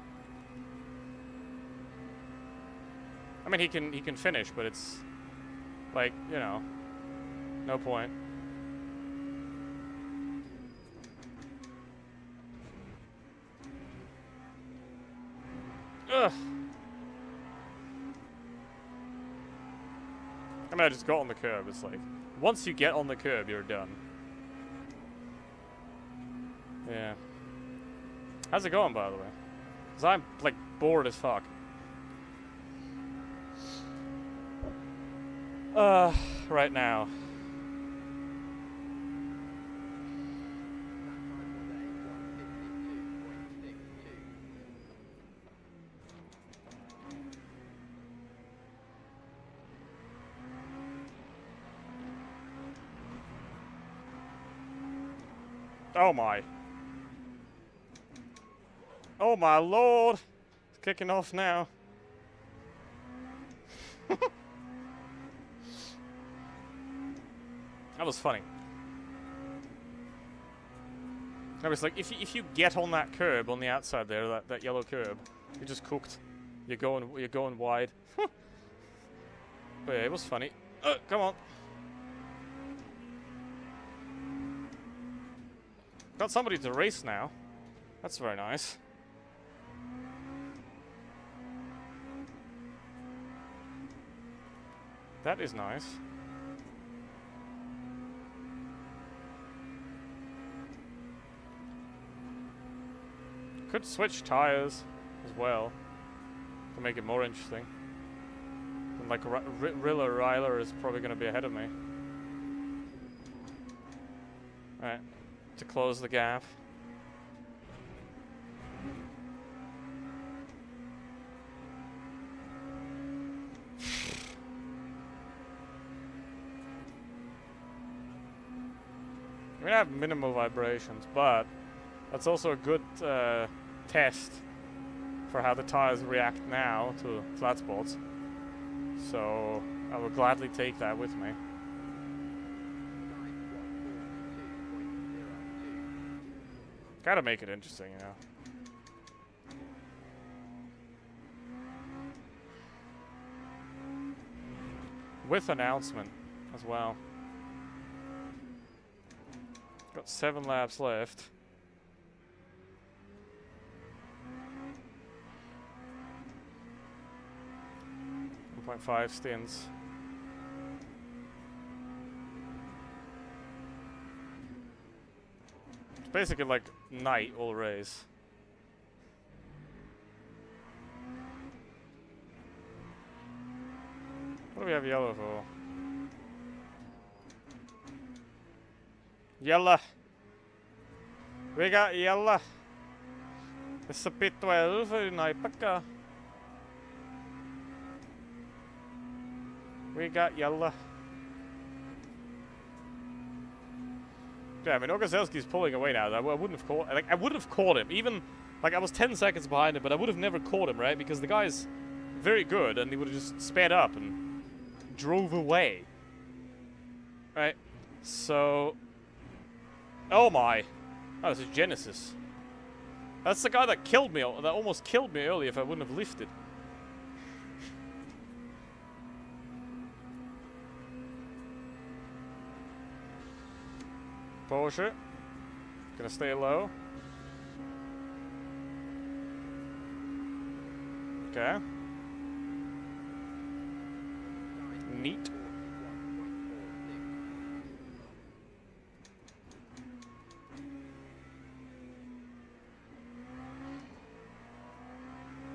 I mean, he can finish, but it's like, you know, no point. Ugh. I mean, I just got on the curb. It's like, once you get on the curb, you're done. Yeah. How's it going, by the way? Because I'm, like, bored as fuck. Right now. Oh my. Oh my lord. It's kicking off now. That was funny. I was like, if you get on that curb on the outside there, that yellow curb, you're just cooked. You're going wide. But yeah, it was funny. Come on. Got somebody to race now. That's very nice. That is nice. Could switch tires as well to make it more interesting. And like Rilla Ryler is probably going to be ahead of me. Alright, to close the gap. I mean, I have minimal vibrations, but that's also a good test for how the tires react now to flat spots. So I will gladly take that with me. Gotta make it interesting, you know. With announcement as well. Got 7 laps left. 1.5 stints. It's basically like night all race. What do we have yellow for? Yellow. We got yellow. It's a P12 för Naipaka. We got yellow. Yeah, I mean, Ogozelski's pulling away now. I wouldn't have caught. Like, I wouldn't have caught him. Even like I was 10 seconds behind him, but I would have never caught him, right? Because the guy's very good, and he would have just sped up and drove away. Right. So. Oh my. Oh, this is Genesis. That's the guy that killed me. That almost killed me earlier if I wouldn't have lifted. Porsche. Gonna stay low. Okay. Neat.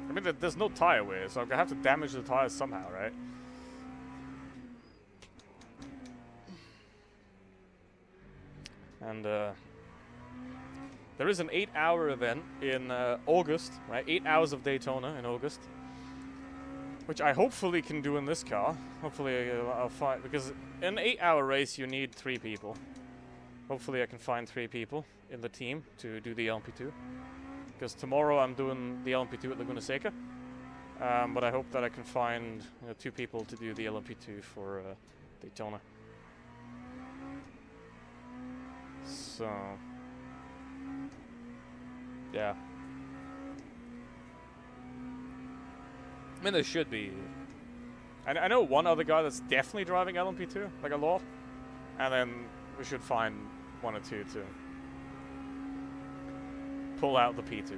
I mean, there's no tire wear, so I'm gonna have to damage the tires somehow, right? And there is an 8-hour event in August, right? 8 hours of Daytona in August, which I hopefully can do in this car. Hopefully I'll find, because in an 8-hour race you need 3 people. Hopefully I can find 3 people in the team to do the LP2. because tomorrow I'm doing the LMP2 at Laguna Seca. But I hope that I can find 2 people to do the LMP2 for Daytona. So, yeah. I mean, there should be. I know one other guy that's definitely driving LMP2, like a lot. And then we should find 1 or 2 to pull out the P2.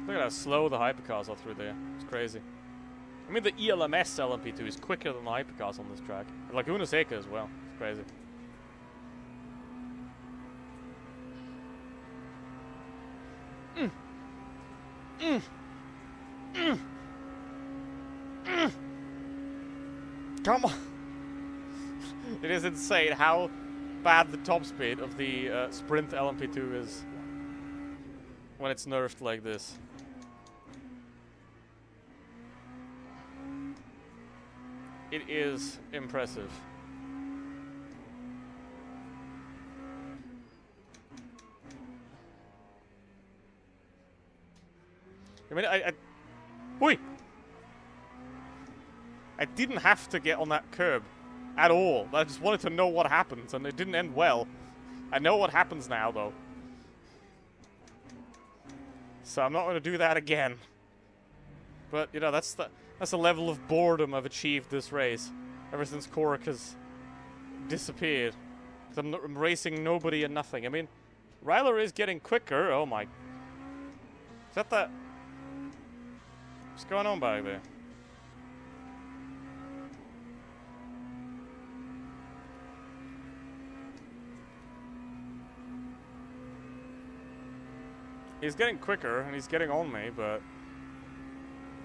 Look at how slow the hypercars are through there. It's crazy. I mean, the ELMS LMP2 is quicker than the hypercars on this track. And Laguna Seca as well. It's crazy. Come on! It is insane how bad the top speed of the Sprint LMP2 is when it's nerfed like this. It is impressive. I mean, Oi! I didn't have to get on that curb at all. I just wanted to know what happens, and it didn't end well. I know what happens now, though. So I'm not going to do that again. But, you know, that's the level of boredom I've achieved this race. Ever since Korok has disappeared. Because I'm racing nobody and nothing. I mean, Ryler is getting quicker. Oh my. Is that? What's going on back there? He's getting quicker and he's getting on me, but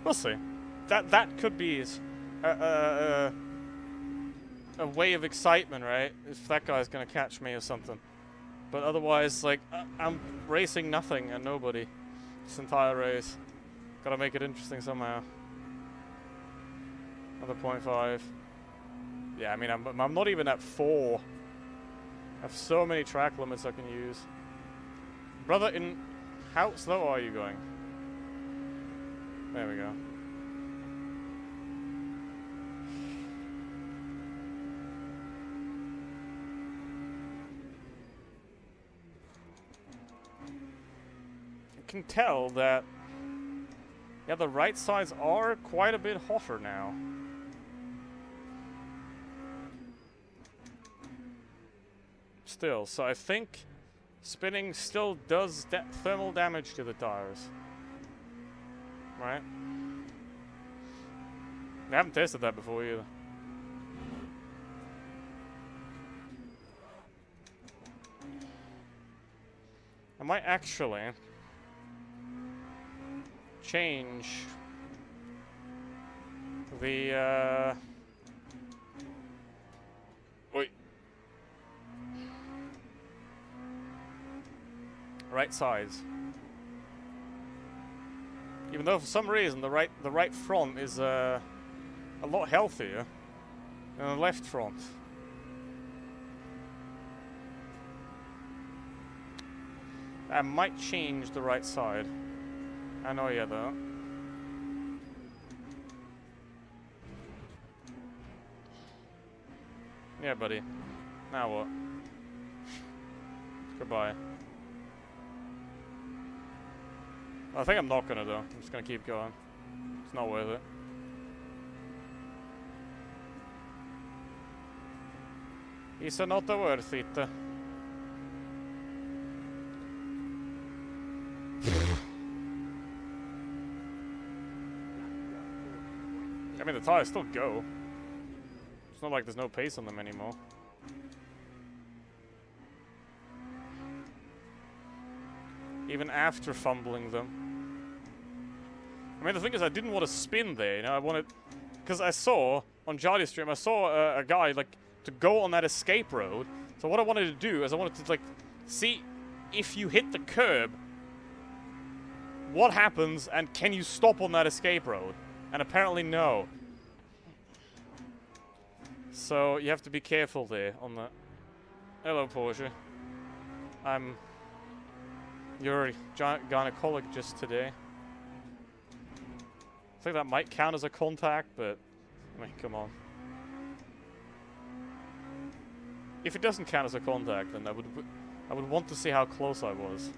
we'll see. That could be a way of excitement, right? If that guy's gonna catch me or something. But otherwise, like, I'm racing nothing and nobody this entire race. Gotta make it interesting somehow. Another 0.5. Yeah, I mean, I'm not even at 4. I have so many track limits I can use. Brother, how slow are you going? There we go. You can tell that, yeah, the right sides are quite a bit hotter now. Still, so I think spinning still does thermal damage to the tires. Right? I haven't tested that before either. I might actually change the wait. Right sides. Even though for some reason the right front is a lot healthier than the left front. I might change the right side. I know you though. Yeah, buddy. Now what? Goodbye. I think I'm not gonna though. I'm just gonna keep going. It's not worth it. It's not worth it. I mean, the tires still go. It's not like there's no pace on them anymore. Even after fumbling them. I mean, the thing is, I didn't want to spin there, you know, I wanted... Because I saw, on Jardy's stream, I saw a guy, like, to go on that escape road. So what I wanted to do is I wanted to, like, see if you hit the curb, what happens, and can you stop on that escape road? And apparently no. So you have to be careful there on the... Hello, Porsche. I'm your gynecologist today. I think that might count as a contact, but I mean, come on. If it doesn't count as a contact, then I would want to see how close I was.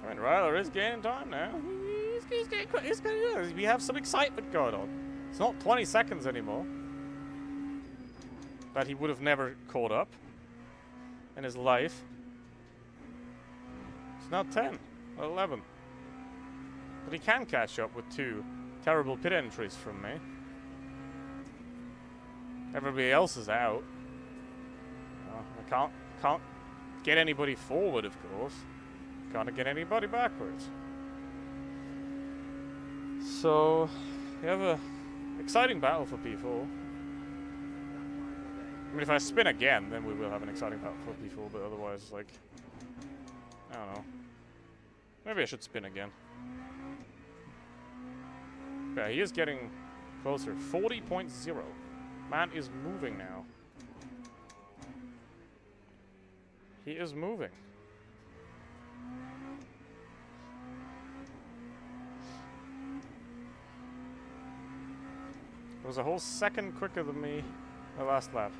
I mean, Ryler is gaining time now. He's getting, we have some excitement going on. It's not 20 seconds anymore. That he would have never caught up in his life. It's now 10 or 11. But he can catch up with 2 terrible pit entries from me. Everybody else is out. I can't get anybody forward, of course. Can't get anybody backwards. So, we have a exciting battle for P4. I mean, if I spin again, then we will have an exciting battle for P4, but otherwise, like, I don't know. Maybe I should spin again. Yeah, he is getting closer. 40.0. Man is moving now. He is moving. It was a whole second quicker than me the last lap.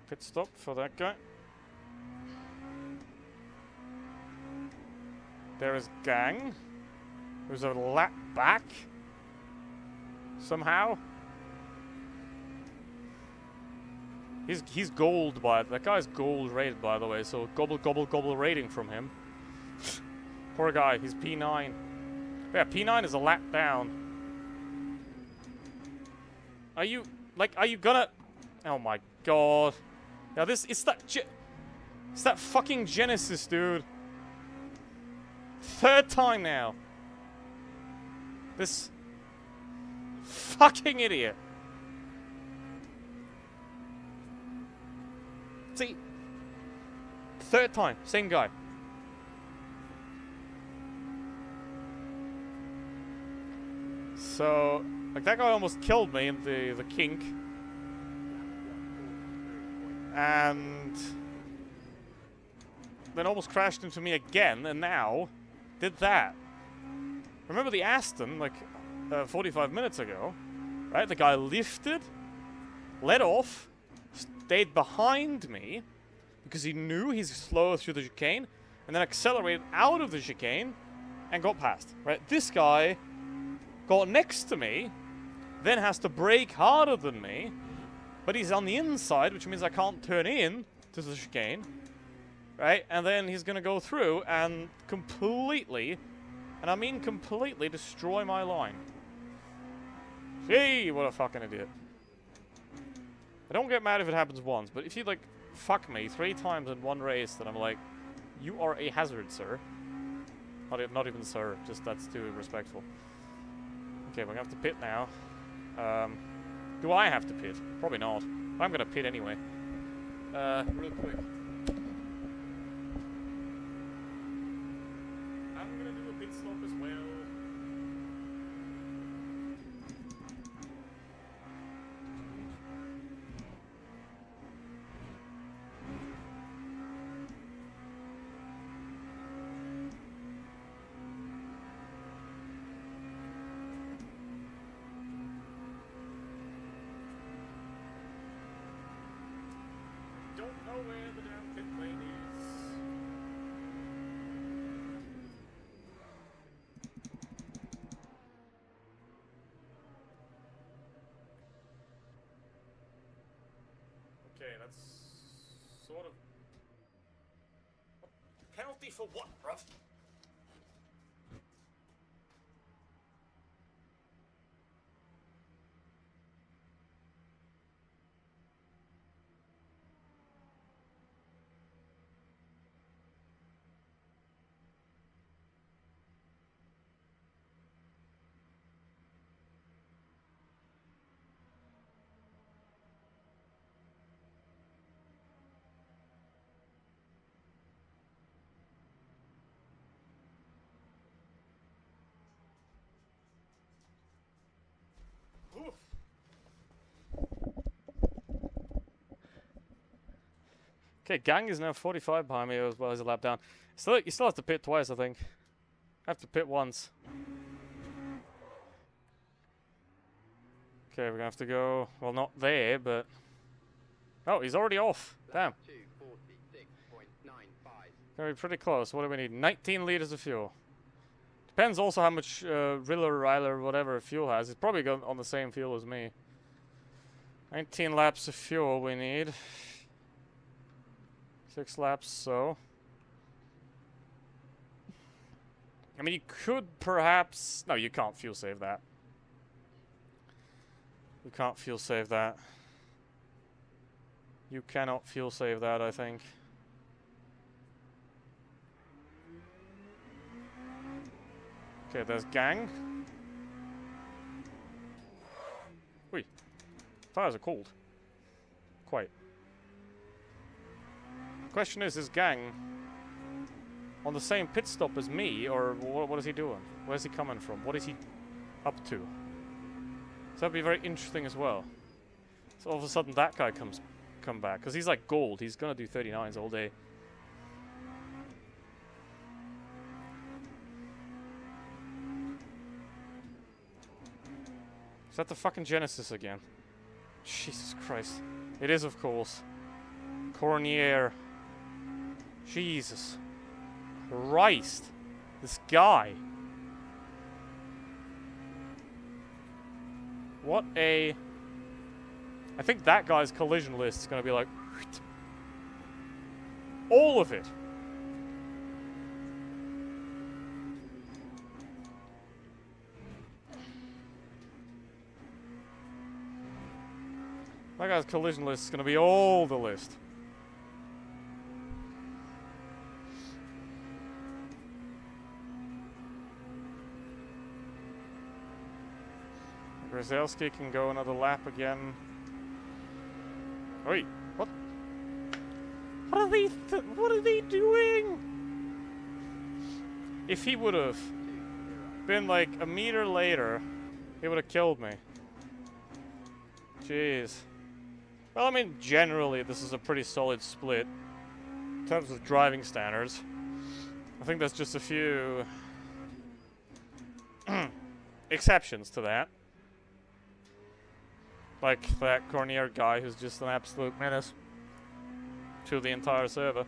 Pit stop for that guy. There is Gang, who's a lap back somehow. He's gold by that guy's gold rated, by the way. So gobble rating from him. Poor guy. He's P9. Yeah, P9 is a lap down. Are you gonna? Oh my god. Yeah, it's that fucking Genesis, dude. 3rd time now. This fucking idiot. See? 3rd time, same guy. So, like, that guy almost killed me in the kink. And then almost crashed into me again, and now did that. Remember the Aston, like, 45 minutes ago, right? The guy lifted, let off, stayed behind me, because he knew he's slower through the chicane, and then accelerated out of the chicane, and got past, right? This guy got next to me, then has to brake harder than me, but he's on the inside, which means I can't turn in to the chicane, right? And then he's going to go through and completely, and I mean completely, destroy my line. Gee, what a fucking idiot. I don't get mad if it happens once, but if you, like, fuck me 3 times in one race, then I'm like, you are a hazard, sir. Not even sir, just that's too respectful. Okay, we're going to have to pit now. Do I have to pit? Probably not. I'm gonna pit anyway. Real quick. I'm gonna do a pit stop as well. Don't know where the damn pit lane is. Okay, that's sort of... Penalty for what, bruv? Okay, Gang is now 45 behind me as well as a lap down. Still, you still have to pit twice, I think. I have to pit once. Okay, we're gonna have to go. Well, not there, but. Oh, he's already off. Damn. Lap 2, 46.95. Gonna be pretty close. What do we need? 19 liters of fuel. Depends also how much Riller, Ryler, whatever fuel has. It's probably got on the same fuel as me. 19 laps of fuel we need. 6 laps, so. I mean, you could perhaps. No, you can't fuel save that. You can't fuel save that. You cannot fuel save that, I think. Okay, there's Gang. Wait. Tires are cold. Quite. Question is Gang on the same pit stop as me, or what is he doing? Where's he coming from? What is he up to? So that'd be very interesting as well. So all of a sudden that guy come back, because he's like gold. He's gonna do 39s all day. Is that the fucking Genesis again? Jesus Christ. It is, of course. Cornier. Jesus Christ. This guy. What a... I think that guy's collision list is going to be like... all of it. That guy's collision list is going to be all the list. Grzelski can go another lap again. Wait, what? What are they doing? If he would have been like a meter later, he would have killed me. Jeez. Well, I mean, generally, this is a pretty solid split in terms of driving standards. I think there's just a few exceptions to that. Like that Cornier guy who's just an absolute menace to the entire server.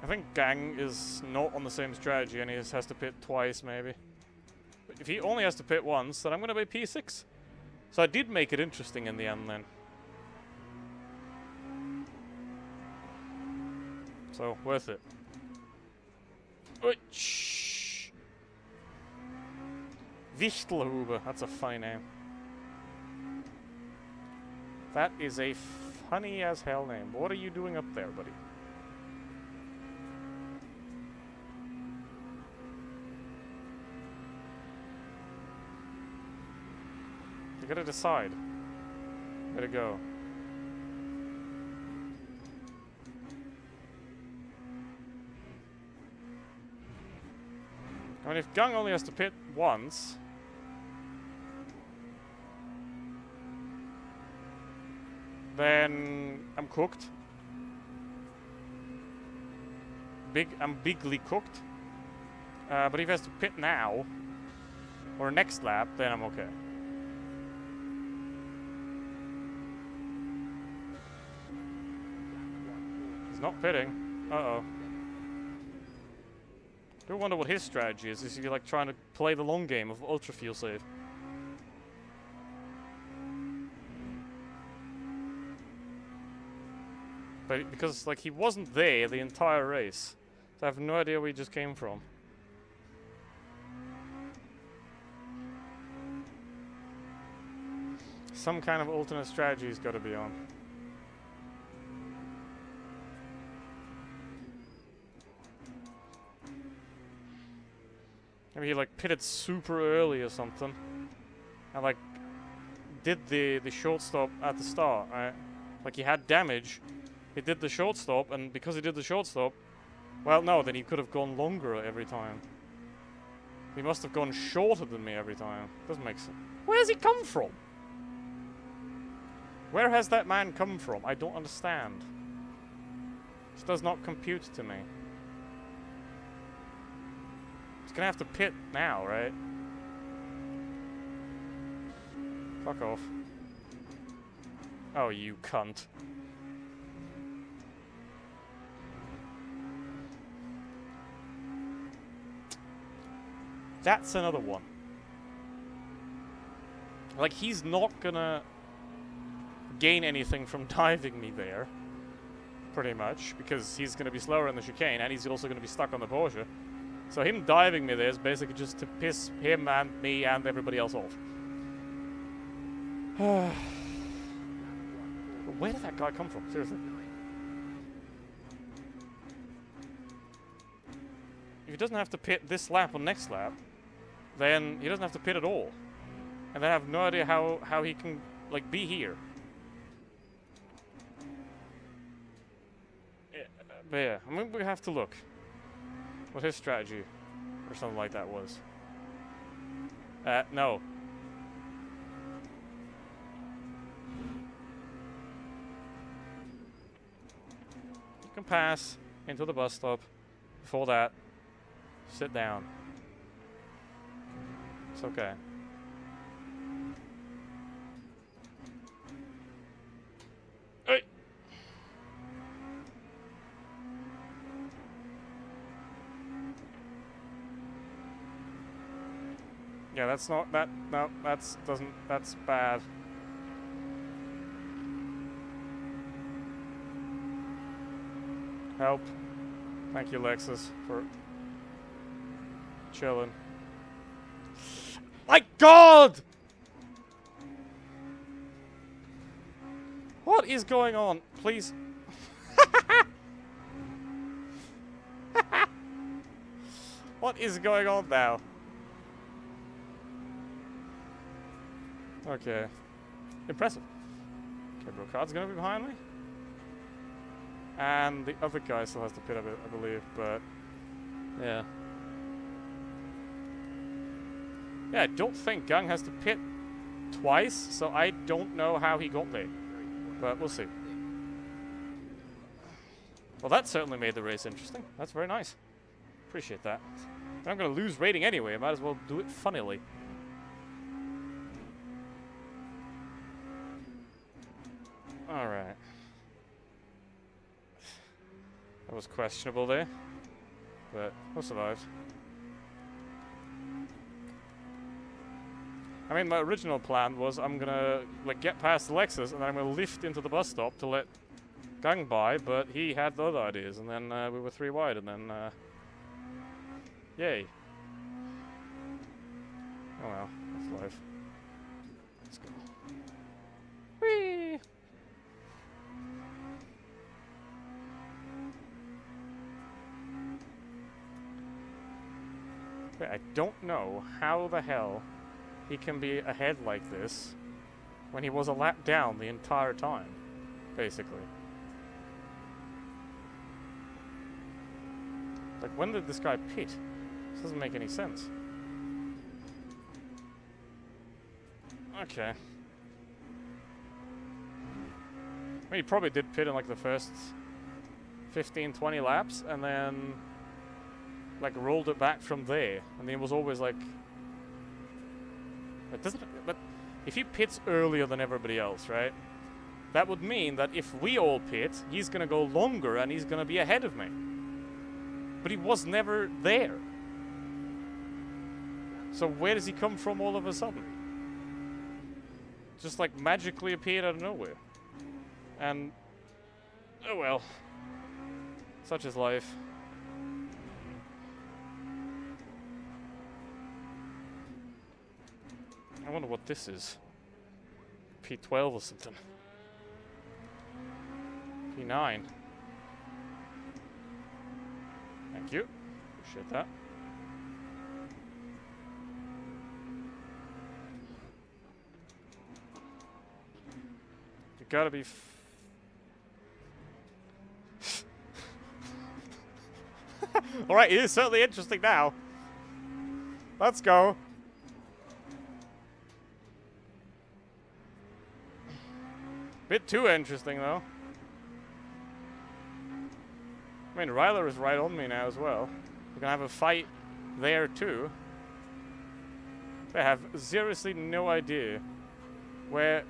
I think Gang is not on the same strategy and he just has to pit twice, maybe. But if he only has to pit once, then I'm going to be P6. So I did make it interesting in the end then. So, worth it. Ouch. Wichtelhuber, that's a funny name. That is a funny as hell name. What are you doing up there, buddy? You gotta decide where to go. I mean, if Gung only has to pit once, then I'm cooked. I'm bigly cooked. But if he has to pit now, or next lap, then I'm okay. He's not pitting. Uh-oh. I do wonder what his strategy is. Is he like trying to play the long game of ultra fuel save? But because like he wasn't there the entire race, so I have no idea where he just came from. Some kind of alternate strategy's got to be on. Maybe he like pitted super early or something, and like did the short stop at the start. Right? Like he had damage, he did the short stop, and because he did the short stop, well, no, then he could have gone longer every time. He must have gone shorter than me every time. Doesn't make sense. Where's he come from? Where has that man come from? I don't understand. This does not compute to me. He's gonna have to pit now, right? Fuck off. Oh, you cunt. That's another one. Like, he's not gonna gain anything from diving me there. Pretty much. Because he's gonna be slower in the chicane, and he's also gonna be stuck on the Porsche. So him diving me there is basically just to piss him and me and everybody else off. Where did that guy come from? Seriously. If he doesn't have to pit this lap or next lap, then he doesn't have to pit at all. And I have no idea how he can, like, be here. Yeah, but yeah, I mean, we have to look what his strategy or something like that was. No. You can pass into the bus stop. Before that, sit down. It's okay. Hey. Yeah, that's not that. No, that's doesn't. That's bad. Help. Thank you, Lexus, for chilling. My God! What is going on? Please. What is going on now? Okay. Impressive. Okay, Brocard's gonna be behind me. And the other guy still has to pit up, I believe, but yeah. Yeah, I don't think Gung has to pit twice, so I don't know how he got there. But we'll see. Well, that certainly made the race interesting. That's very nice. Appreciate that. But I'm going to lose rating anyway. I might as well do it funnily. Alright. That was questionable there. But we'll survive. I mean, my original plan was I'm gonna, like, get past the Lexus and then I'm gonna lift into the bus stop to let Gung by, but he had the other ideas, and then we were 3 wide, and then, yay. Oh well, that's life. Let's go. Whee! Wait, I don't know how the hell he can be ahead like this when he was a lap down the entire time, basically. Like, when did this guy pit? This doesn't make any sense. Okay. I mean, he probably did pit in, like, the first 15, 20 laps, and then, like, rolled it back from there. And then it was always, like... But if he pits earlier than everybody else, right? That would mean that if we all pit, he's gonna go longer and he's gonna be ahead of me. But he was never there. So where does he come from all of a sudden? Just like magically appeared out of nowhere. And oh well. Such is life. I wonder what this is. P12 or something. P9. Thank you. Appreciate that. You gotta be Alright, it is certainly interesting now. Let's go. Bit too interesting, though. I mean, Ryler is right on me now as well. We're gonna have a fight there, too. They have seriously no idea where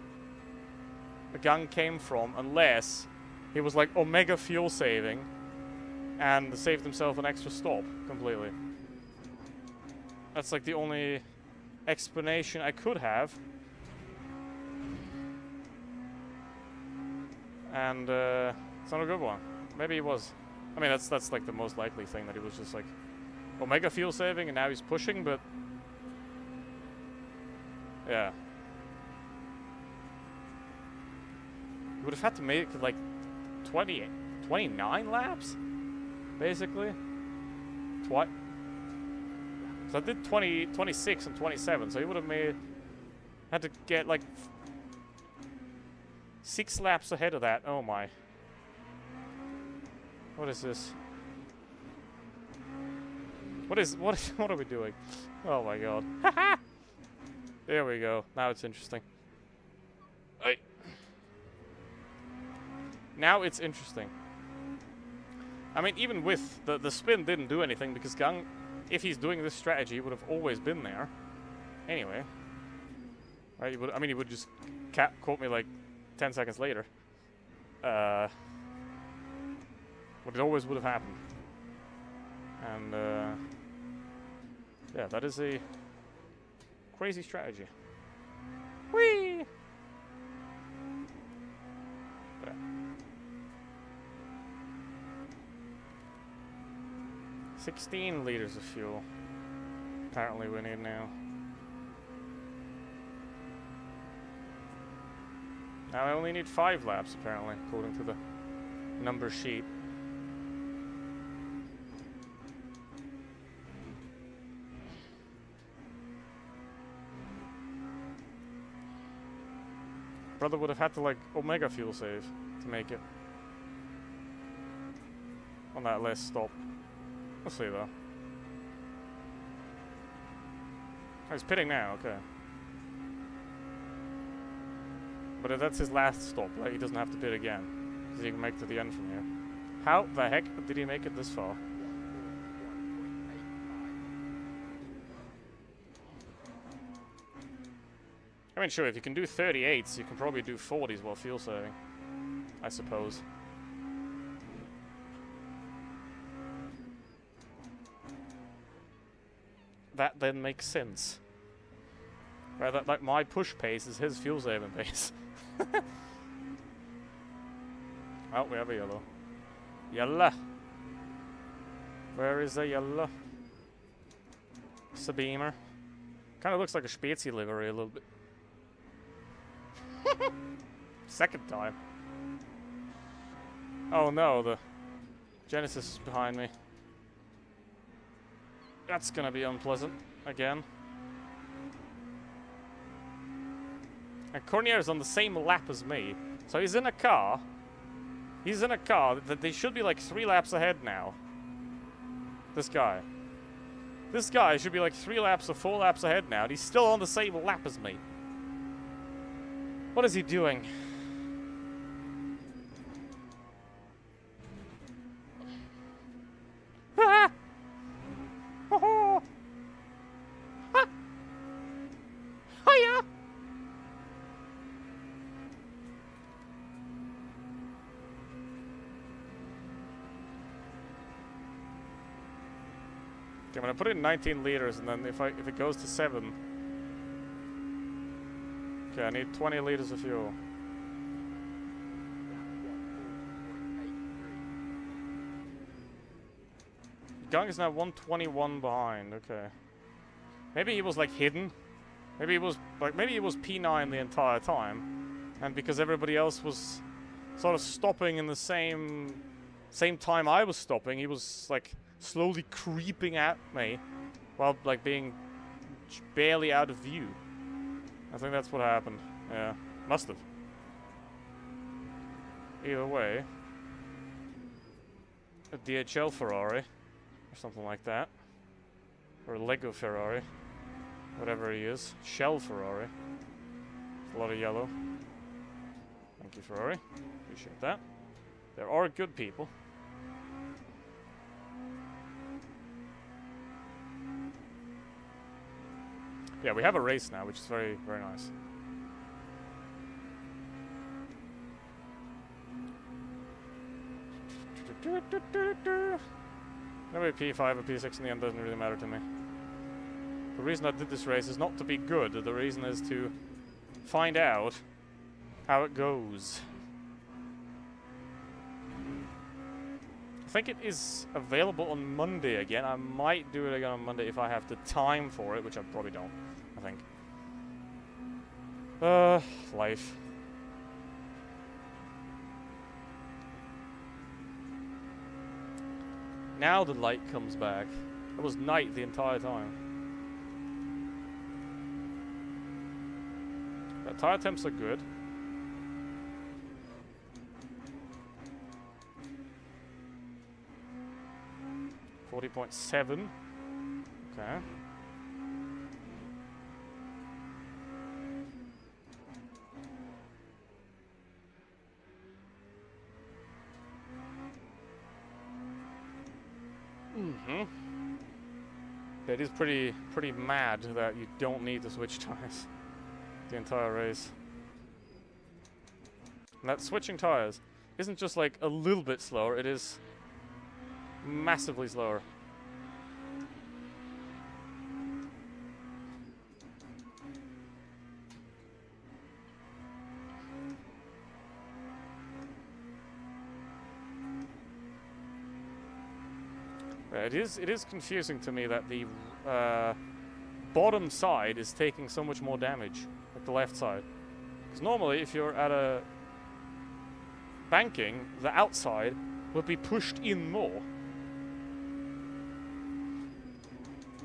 the gun came from, unless he was like Omega fuel saving and saved himself an extra stop completely. That's like the only explanation I could have. And it's not a good one. Maybe he was. I mean, that's like the most likely thing, that he was just like Omega fuel saving and now he's pushing, but yeah. You would have had to make like 29 laps, basically. So I did 26 and 27, so he would have had to get like 6 laps ahead of that. Oh my. What is this? What are we doing? Oh my god. There we go. Now it's interesting. Hey. Now it's interesting. I mean, even with the spin didn't do anything, because Gang, if he's doing this strategy, he would have always been there. Anyway. Right, he would just caught me like 10 seconds later. But it always would have happened. And yeah, that is a crazy strategy. Whee! Yeah. 16 liters of fuel. Apparently we need now. Now I only need 5 laps, apparently, according to the number sheet. Brother would have had to like Omega fuel save to make it on that last stop. We'll see though. Oh, he's pitting now, okay. But if that's his last stop, like, he doesn't have to pit again, because he can make it to the end from here. How the heck did he make it this far? I mean, sure, if you can do 38s, you can probably do 40s while fuel saving, I suppose. That then makes sense. Right, that, like, my push pace is his fuel saving pace. Oh, we have a yellow. Yellow. Where is the yellow? It's a Beamer. Kind of looks like a Spezi livery a little bit. Second time. Oh no, the Genesis is behind me. That's gonna be unpleasant again. And Cornier's on the same lap as me, so he's in a car. He's in a car that they should be like 3 laps ahead now. This guy. This guy should be like 3 laps or 4 laps ahead now, and he's still on the same lap as me. What is he doing? Ah! Oh! Ah! Hiya! Okay, I'm gonna put it in 19 liters, and then if it goes to 7. Okay, I need 20 liters of fuel. Gang is now 121 behind. Okay. Maybe he was like hidden. Maybe he was P9 the entire time, and because everybody else was sort of stopping in the same time I was stopping, he was like slowly creeping at me while like being barely out of view. I think that's what happened. Yeah, must have. Either way, a DHL Ferrari or something like that, or a Lego Ferrari, whatever he is. Shell Ferrari. A lot of yellow. Thank you, Ferrari. Appreciate that. There are good people. Yeah, we have a race now, which is very, very nice. Maybe P5 or P6 in the end doesn't really matter to me. The reason I did this race is not to be good. The reason is to find out how it goes. I think it is available on Monday again. I might do it again on Monday if I have the time for it, which I probably don't, I think. Life. Now the light comes back. It was night the entire time. The tire temps are good. .7. Okay. It is pretty mad that you don't need to switch tires the entire race. And that switching tires isn't just like a little bit slower, it is massively slower. It is confusing to me that the bottom side is taking so much more damage, like the left side. Because normally, if you're at a banking, the outside would be pushed in more.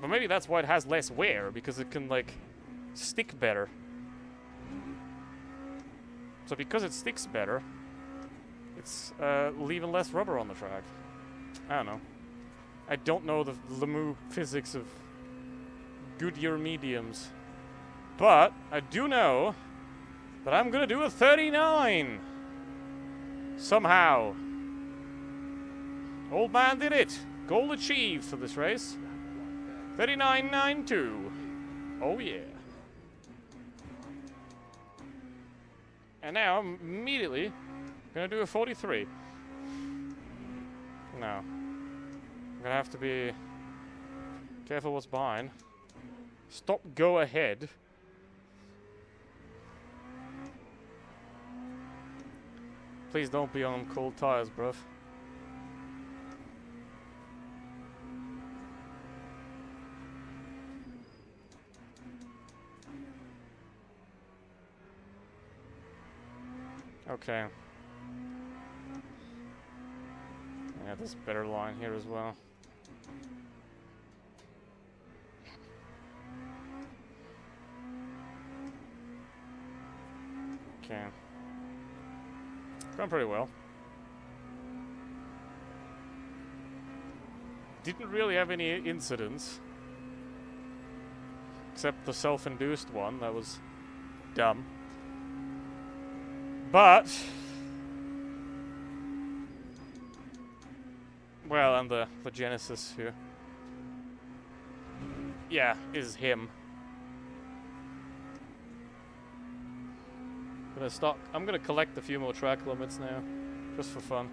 But maybe that's why it has less wear, because it can, like, stick better. So because it sticks better, it's leaving less rubber on the track. I don't know. I don't know the Lemieux physics of Goodyear mediums. But I do know that I'm gonna do a 39! Somehow. Old man did it! Goal achieved for this race. 39.92. Oh yeah. And now I'm immediately gonna do a 43. No. I'm gonna have to be careful what's behind. Stop, go ahead. Please don't be on cold tires, bruv. Okay. Yeah, there's a better line here as well. Okay. Going pretty well. Didn't really have any incidents. Except the self-induced one, that was dumb. But... well, and the Genesis here. Yeah, is him. I'm gonna collect a few more track limits now, just for fun.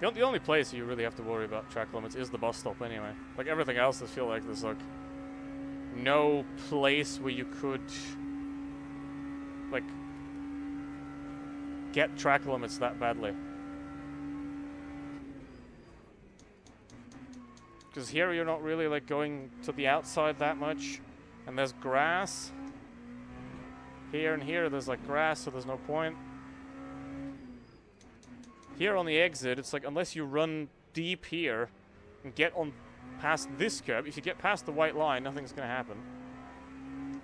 The only place you really have to worry about track limits is the bus stop anyway. Like everything else, I feel like there's like no place where you could like get track limits that badly. Because here you're not really like going to the outside that much, and there's grass. Here and here there's like grass, so there's no point. Here on the exit, it's like unless you run deep here and get on past this curb, if you get past the white line, nothing's gonna happen.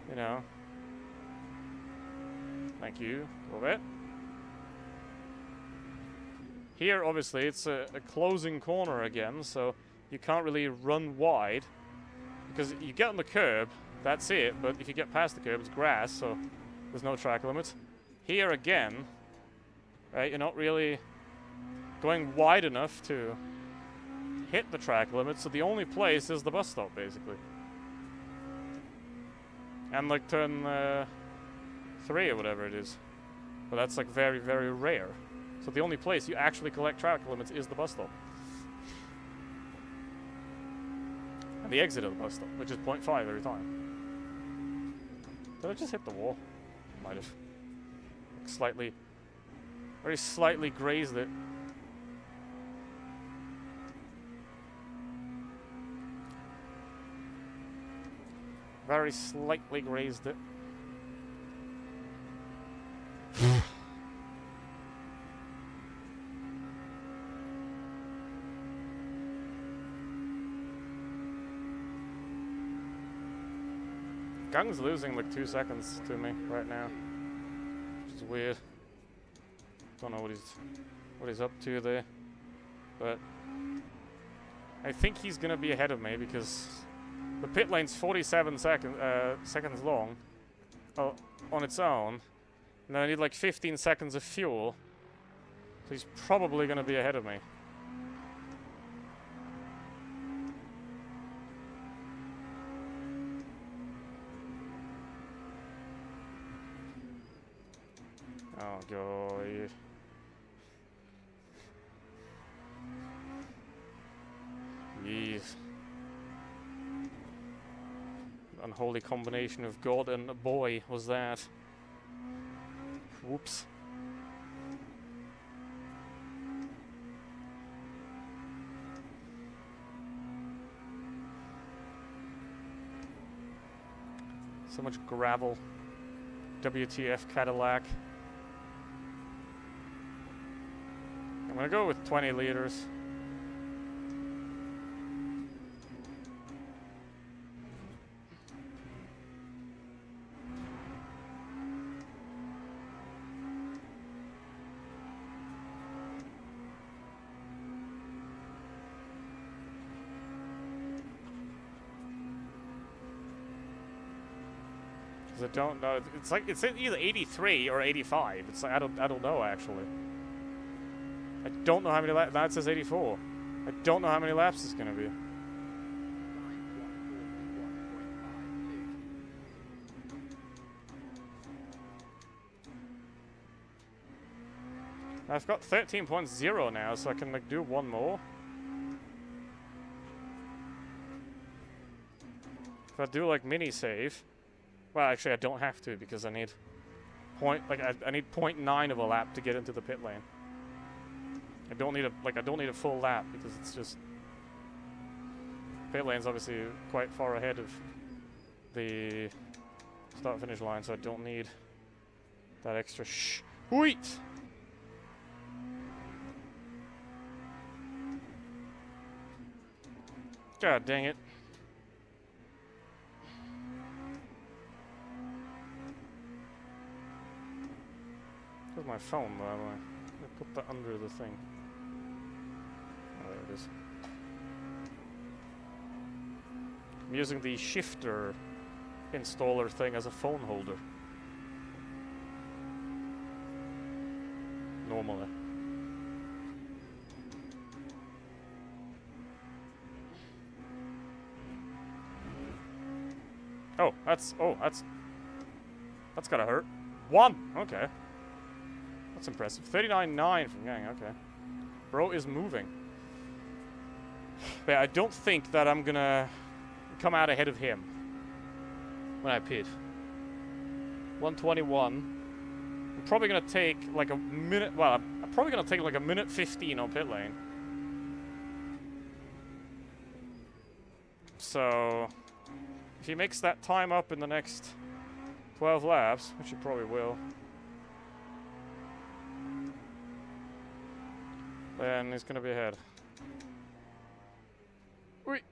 You know. Thank you. A little bit. Here, obviously, it's a closing corner again, so you can't really run wide. Because you get on the curb, that's it, but if you get past the curb, it's grass, so There's no track limit. Here again, right, you're not really going wide enough to hit the track limit, so the only place is the bus stop, basically. And like turn 3 or whatever it is. But that's like very, very rare. So the only place you actually collect track limits is the bus stop. And the exit of the bus stop, which is 0.5 every time. Did I just hit the wall? Might have. Like slightly, very slightly grazed it. Very slightly grazed it. Gung's losing like 2 seconds to me right now, which is weird. Don't know what he's up to there, but I think he's gonna be ahead of me because the pit lane's 47 seconds long on its own, and then I need like 15 seconds of fuel, so he's probably gonna be ahead of me. Oh god. Jeez. Unholy combination of God and a boy was that. Whoops. So much gravel. WTF Cadillac. I'm gonna go with 20 liters. I don't know. It's like it's either 83 or 85. It's like I don't know actually. I don't know how many laps. Now it says 84. I don't know how many laps it's gonna be. I've got 13.0 now, so I can like do one more. If I do like mini save. Well, actually, I don't have to because I need I need 0.9 of a lap to get into the pit lane. I don't need a full lap because it's just pit lane's obviously quite far ahead of the start finish line, so I don't need that extra wheat. God dang it. Where's my phone, by the way? I put that under the thing. Oh, there it is. I'm using the shifter installer thing as a phone holder. Normally. That's gotta hurt. 1! Okay. That's impressive. 39.9 from Gang, okay. Bro is moving. But I don't think that I'm gonna come out ahead of him when I pit. 121. I'm probably gonna take like a minute, well, I'm probably gonna take like a minute 15 on pit lane. So, if he makes that time up in the next 12 laps, which he probably will, then he's gonna be ahead. Wait.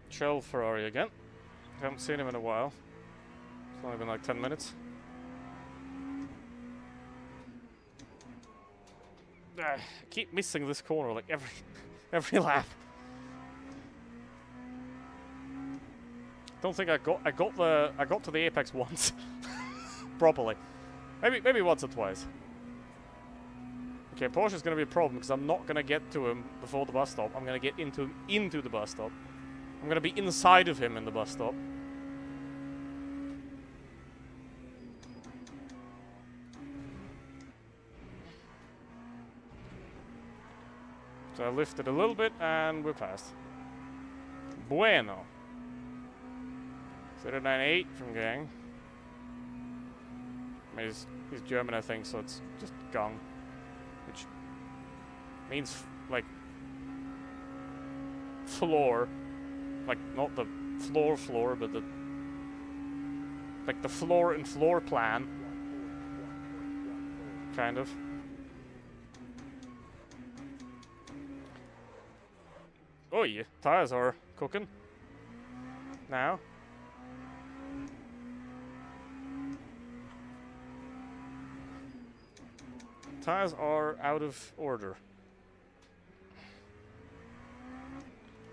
Shell Ferrari again. Haven't seen him in a while. only been like 10 minutes. I keep missing this corner like every lap. Don't think I got to the apex once properly. Maybe once or twice. Okay, Porsche's gonna be a problem because I'm not gonna get to him before the bus stop. I'm gonna get into the bus stop. I'm gonna be inside of him in the bus stop. So I lifted a little bit and we're past. Bueno. 098 from Gang. I mean, he's German, I think, so it's just Gang. Which means, like, floor. Like, not the floor, but the... like, the floor and floor plan. Kind of. Oh yeah, tires are cooking. Now. Tires are out of order.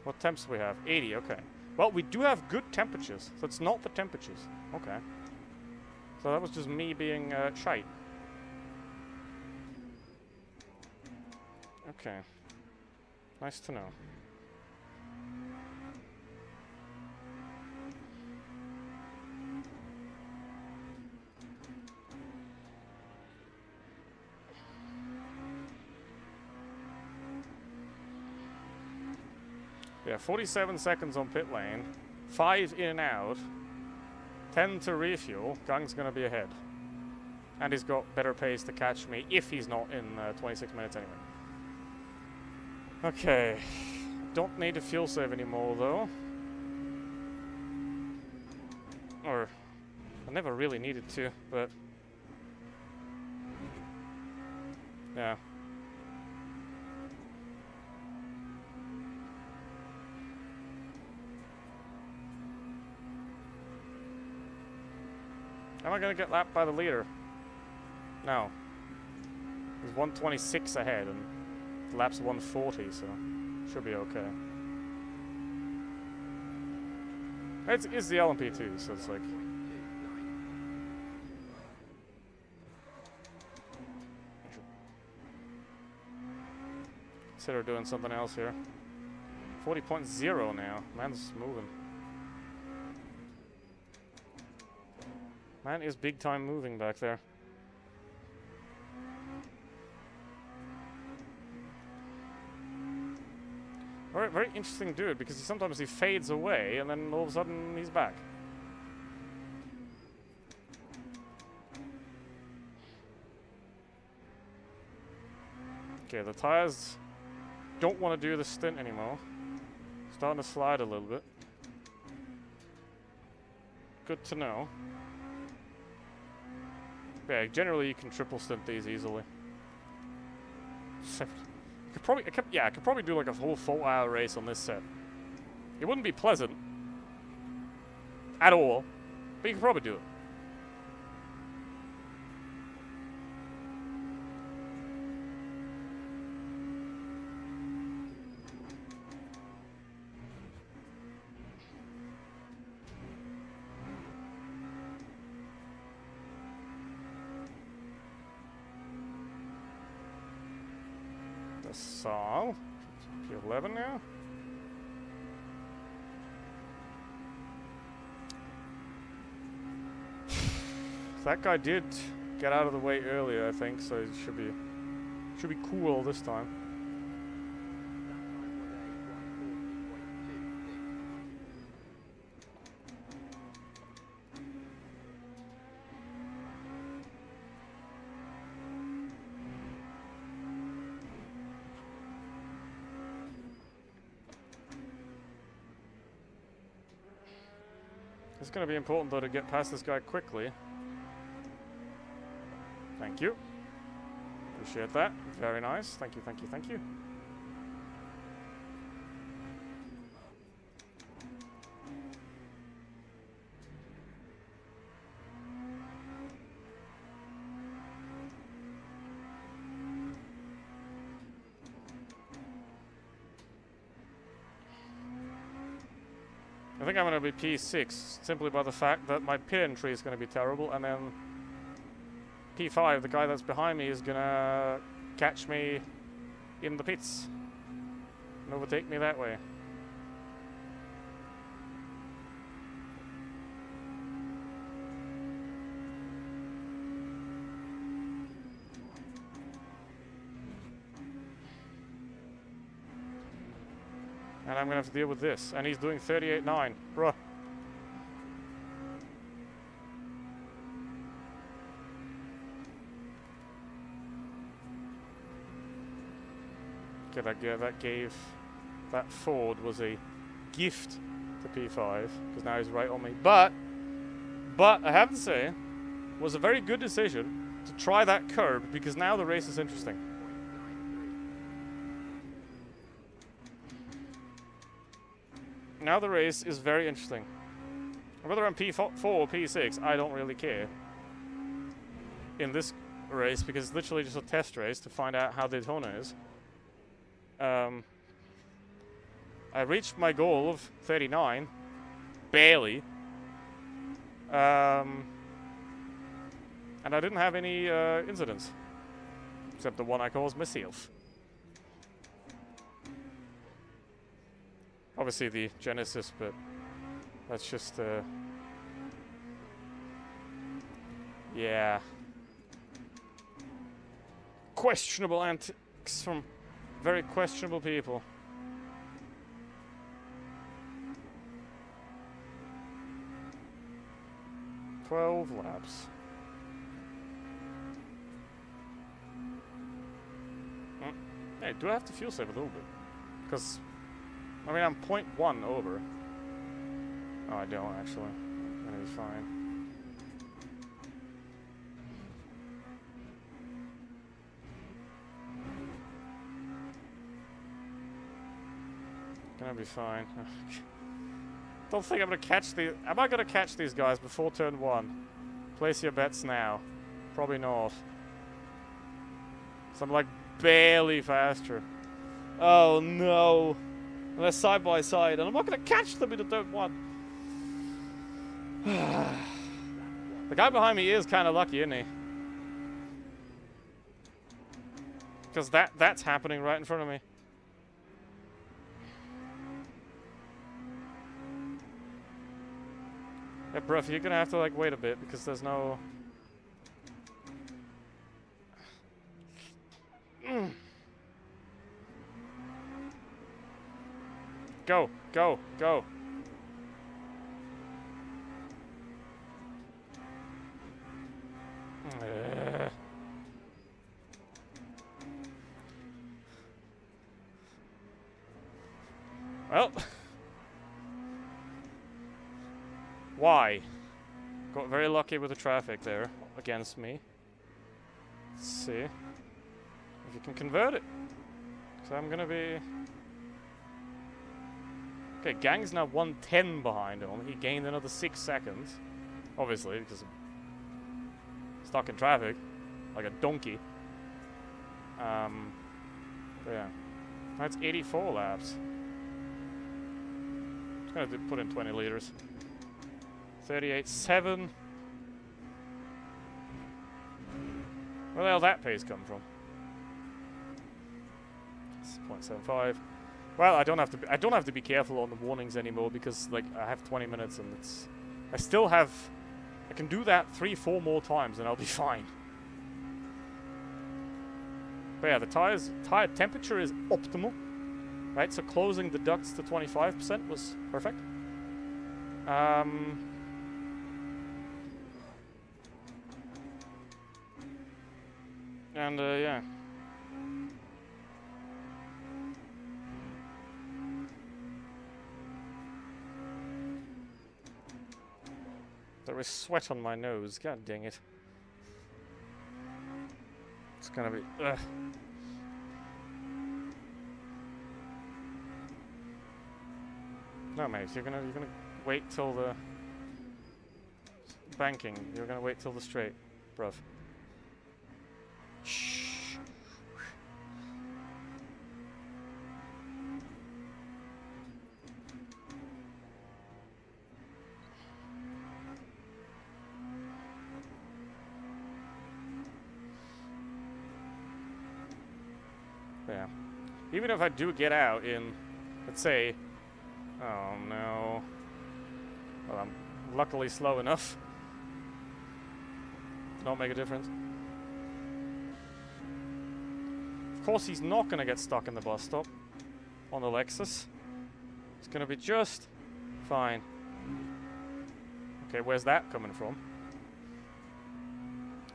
What temps do we have? 80, okay. Well, we do have good temperatures, so it's not the temperatures. Okay. So that was just me being shite. Okay. Nice to know. Yeah, 47 seconds on pit lane, 5 in and out, 10 to refuel. Gang's gonna be ahead. And he's got better pace to catch me if he's not in 26 minutes anyway. Okay, don't need a fuel save anymore though. Or, I never really needed to, but... yeah. Am I gonna get lapped by the leader? No. He's 126 ahead and the lap's 140, so should be okay. It's the LMP2, so it's like... consider doing something else here. 40.0 now. Man's moving. Man is big time moving back there. Very, very interesting dude, because sometimes he fades away and then all of a sudden he's back. Okay, the tires don't want to do the stint anymore. Starting to slide a little bit. Good to know. Yeah, generally you can triple stint these easily. I could probably do like a whole 4-hour race on this set. It wouldn't be pleasant at all, but you could probably do it. Saul, P11 now. That guy did get out of the way earlier, I think, so it should be cool this time. It's going to be important, though, to get past this guy quickly. Thank you. Appreciate that. Very nice. Thank you, thank you, thank you. I think I'm going to be P6 simply by the fact that my pit entry is going to be terrible, and then P5, the guy that's behind me, is going to catch me in the pits and overtake me that way. And I'm gonna have to deal with this. And he's doing 38.9. Bruh. Okay, that gave... That Ford was a gift to P5. Because now he's right on me. But I have to say, it was a very good decision to try that curb. Because now the race is interesting. Now the race is very interesting. Whether I'm P4 or P6, I don't really care in this race because it's literally just a test race to find out how Daytona is. I reached my goal of 39, barely, and I didn't have any incidents, except the one I caused myself. Obviously the Genesis, but that's just, yeah. Questionable antics from very questionable people. "12 laps. Hey, do I have to fuel save a little bit? Because... I mean, I'm 0.1 over. Oh, I don't, actually. I'm gonna be fine. Gonna be fine. Don't think I'm gonna catch the... Am I gonna catch these guys before turn 1? Place your bets now. Probably not. So I'm like barely faster. Oh no! And they're side by side, and I'm not going to catch them in the turn 1. The guy behind me is kind of lucky, isn't he? Because that's happening right in front of me. Yeah, bruv, you're going to have to, like, wait a bit, because there's no... Go, go, go. Well. Why? Got very lucky with the traffic there against me. Let's see if you can convert it. So I'm gonna be... Okay, Gang's now 110 behind him. He gained another 6 seconds. Obviously, because I'm stuck in traffic. Like a donkey. But yeah. That's 84 laps. Just gonna put in 20 liters. 38.7. Where the hell that pace come from? It's 0.75. Well, I don't have to be careful on the warnings anymore because like I have 20 minutes and it's I can do that 3-4 more times and I'll be fine. But yeah, the tire temperature is optimal. Right? So closing the ducts to 25% was perfect. And yeah. There is sweat on my nose. God dang it. It's gonna be... Ugh. No, mate. You're gonna wait till the banking. You're gonna wait till the straight, bruv. Shh. even if I do get out in, let's say, oh no, well, I'm luckily slow enough to not make a difference. Of course, he's not going to get stuck in the bus stop on the Lexus. It's going to be just fine. Okay, where's that coming from?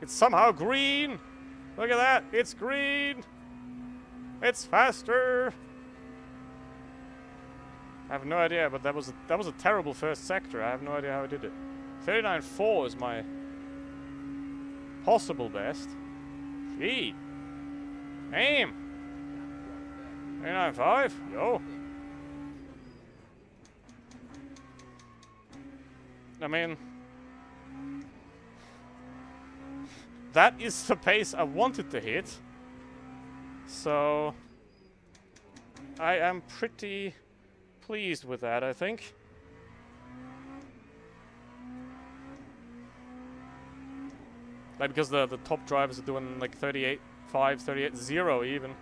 It's somehow green! Look at that! It's green! It's faster! I have no idea, but that was a terrible first sector. I have no idea how I did it. 39.4 is my possible best. Gee. Aim! 39.5? Yo. I mean, that is the pace I wanted to hit. So I am pretty pleased with that, I think. Like, because the top drivers are doing like 38.5, 38.0 even.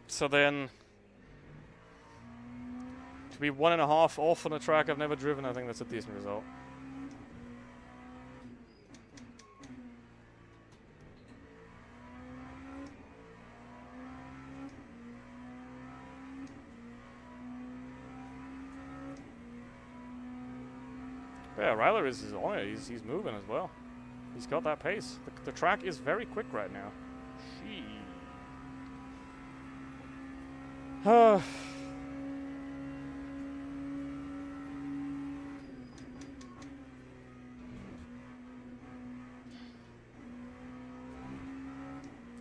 So then, to be 1.5 off on a track I've never driven, I think that's a decent result. Yeah, Ryler is on it. He's moving as well. He's got that pace. The track is very quick right now.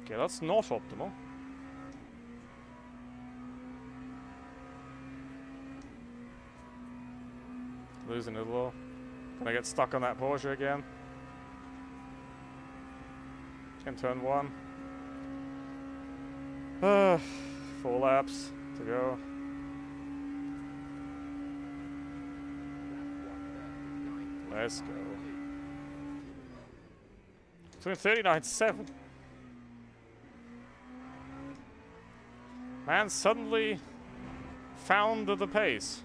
Okay, that's not optimal. Losing it a little. Gonna get stuck on that Porsche again. In turn 1. 4 laps to go. Let's go. Doing 39.7. Man suddenly found the pace.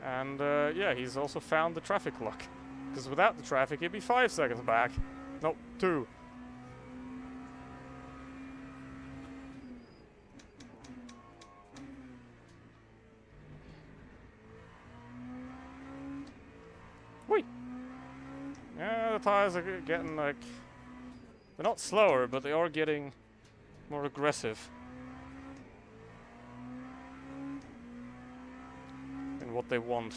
And yeah, he's also found the traffic lock. Because without the traffic, he'd be 5 seconds back. No, 2. Wait. Yeah, the tires are getting like... They're not slower, but they are getting more aggressive. What they want.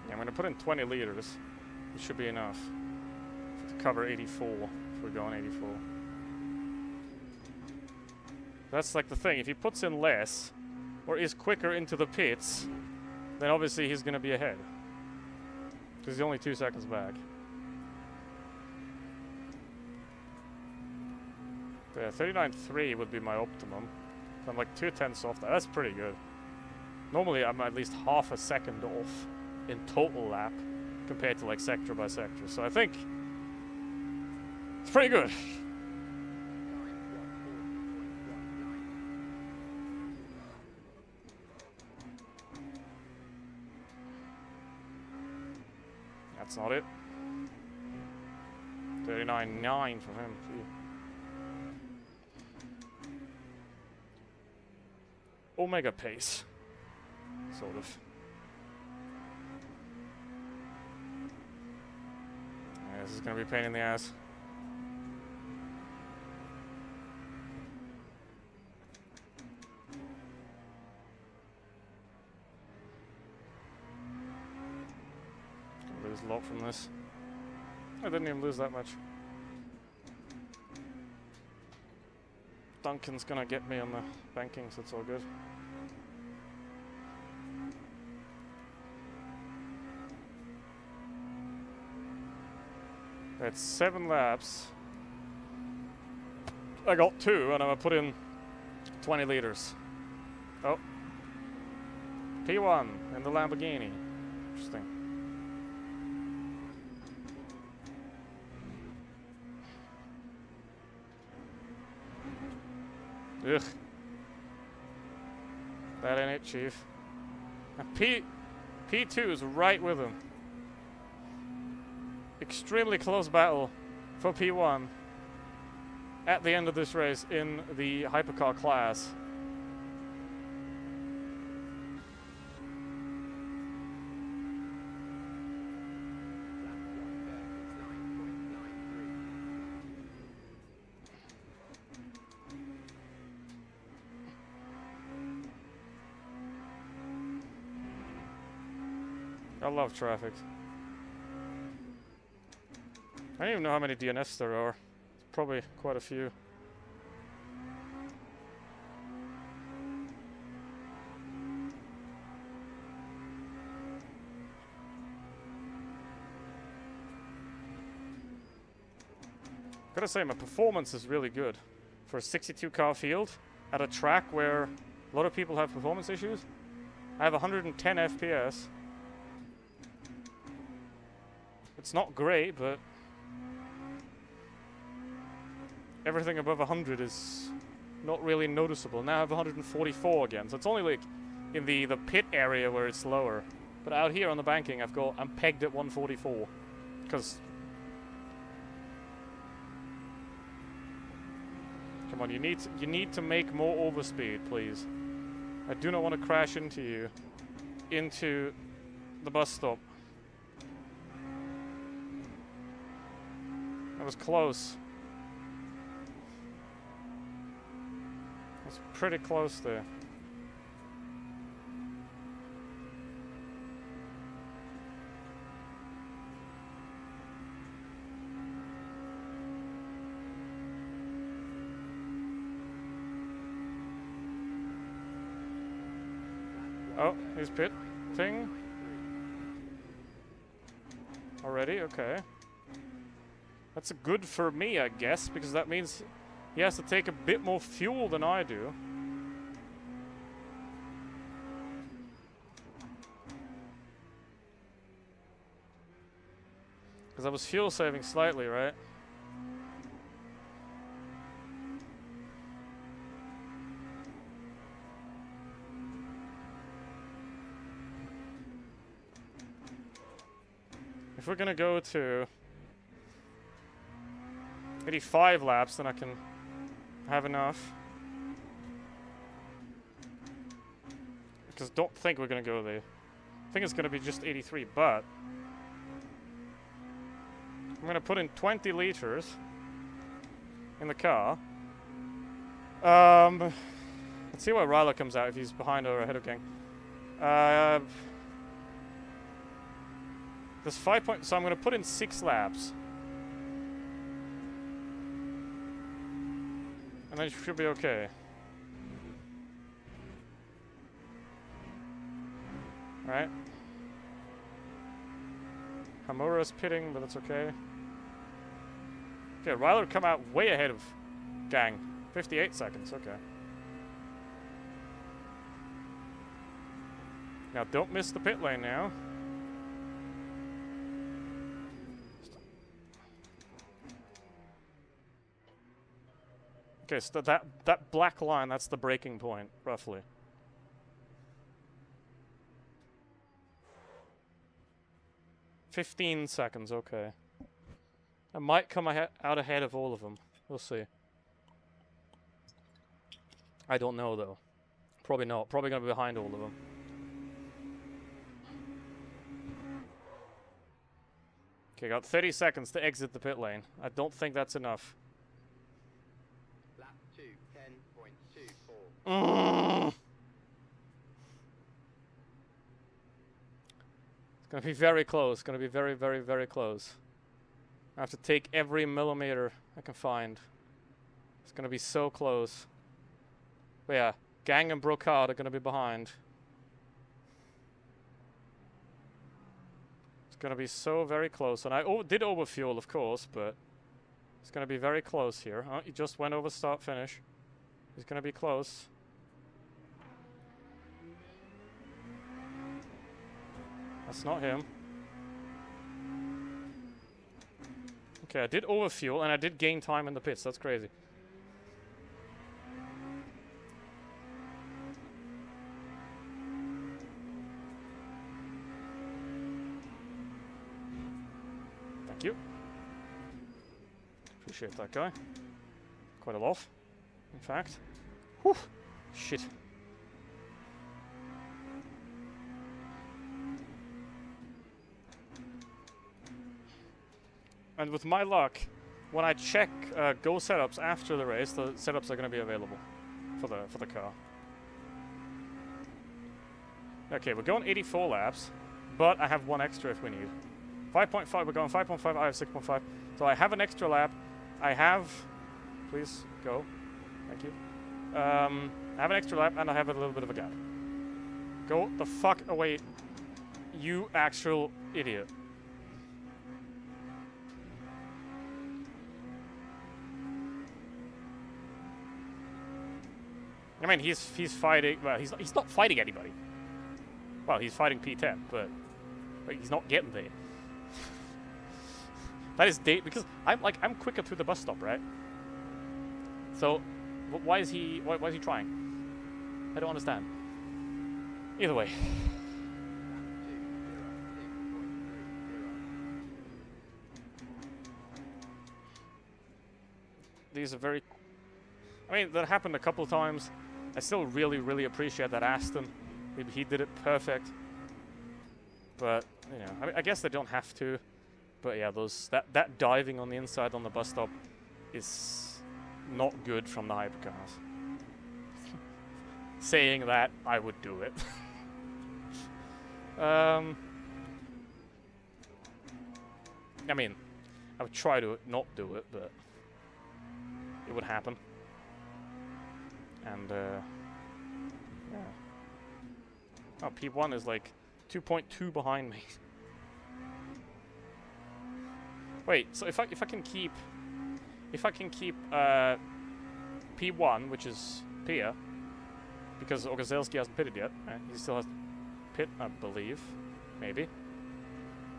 Yeah, I'm gonna put in 20 liters. It should be enough to cover 84 if we're going 84. That's like the thing. If he puts in less or is quicker into the pits, then obviously he's gonna be ahead. Because he's only 2 seconds back. Yeah, 39.3 would be my optimum. I'm like 2/10 off that. That's pretty good. Normally I'm at least half a second off in total lap compared to like sector by sector. So I think it's pretty good. That's not it. 39.9 from him. Gee. Omega pace, sort of. Yeah, this is gonna be a pain in the ass. Gonna lose a lot from this. I didn't even lose that much. Duncan's gonna get me on the banking, so it's all good. It's 7 laps. I got 2, and I'm gonna put in 20 liters. Oh. P1 in the Lamborghini. Interesting. Ugh. That ain't it, Chief. And P2 is right with him. Extremely close battle for P1 at the end of this race in the hypercar class. I love traffic. I don't even know how many DNFs there are. It's probably quite a few. Gotta say, my performance is really good for a 62 car field at a track where a lot of people have performance issues. I have 110 FPS. It's not great, but everything above 100 is not really noticeable. Now I have 144 again, so it's only like in the pit area where it's lower. But out here on the banking, I'm pegged at 144, because come on, you need to make more overspeed, please. I do not want to crash into you, into the bus stop. That was close. That's pretty close there. Oh, he's pitting already. Okay. That's good for me, I guess, because that means he has to take a bit more fuel than I do. Because I was fuel saving slightly, right? If we're gonna go to 85 laps, then I can have enough. Because don't think we're gonna go there. I think it's gonna be just 83, but I'm gonna put in 20 liters in the car. Let's see where Ryler comes out if he's behind or ahead of Gang. There's 5 points, so I'm gonna put in 6 laps. And then it should be okay. Alright. Hamura's pitting, but that's okay. Okay, Ryler come out way ahead of Gang. 58 seconds, okay. Now don't miss the pit lane now. Okay, so that black line, that's the breaking point, roughly. "15 seconds, okay. I might come out ahead of all of them. We'll see. I don't know, though. Probably not. Probably going to be behind all of them. Okay, got 30 seconds to exit the pit lane. I don't think that's enough. Lap 2, 10.24. It's going to be very close. It's going to be very, very, very close. I have to take every millimeter I can find. It's going to be so close. But yeah, Gang and Brocard are going to be behind. It's gonna be so very close. And I did overfuel, of course, but it's gonna be very close here. He just went over start finish. He's gonna be close. That's not him. Okay, I did overfuel and I did gain time in the pits. That's crazy. Thank you. Appreciate that guy. Quite a lot, in fact. Whew. Shit. And with my luck, when I check Go setups after the race, the setups are going to be available for the car. Okay, we're going 84 laps, but I have one extra if we need. 5.5, we're going 5.5, I have 6.5. So I have an extra lap. I have... Please, go. Thank you. I have an extra lap, and I have a little bit of a gap. Go the fuck away, you actual idiot. I mean, he's fighting... Well, he's not fighting anybody. Well, he's fighting P10, but he's not getting there. That is because I'm quicker through the bus stop, right? So, why is he trying? I don't understand. Either way. These are very... I mean, that happened a couple of times. I still really, really appreciate that Aston. Maybe he did it perfect. But, you know, I guess they don't have to. But yeah, that diving on the inside on the bus stop is not good from the hypercars. Saying that, I would do it. I mean, I would try to not do it, but it would happen. And, yeah. Oh, P1 is like 2.2 behind me. Wait, so if I can keep P1, which is Pia, because Ogozelski hasn't pitted yet, he still has to pit, I believe, maybe,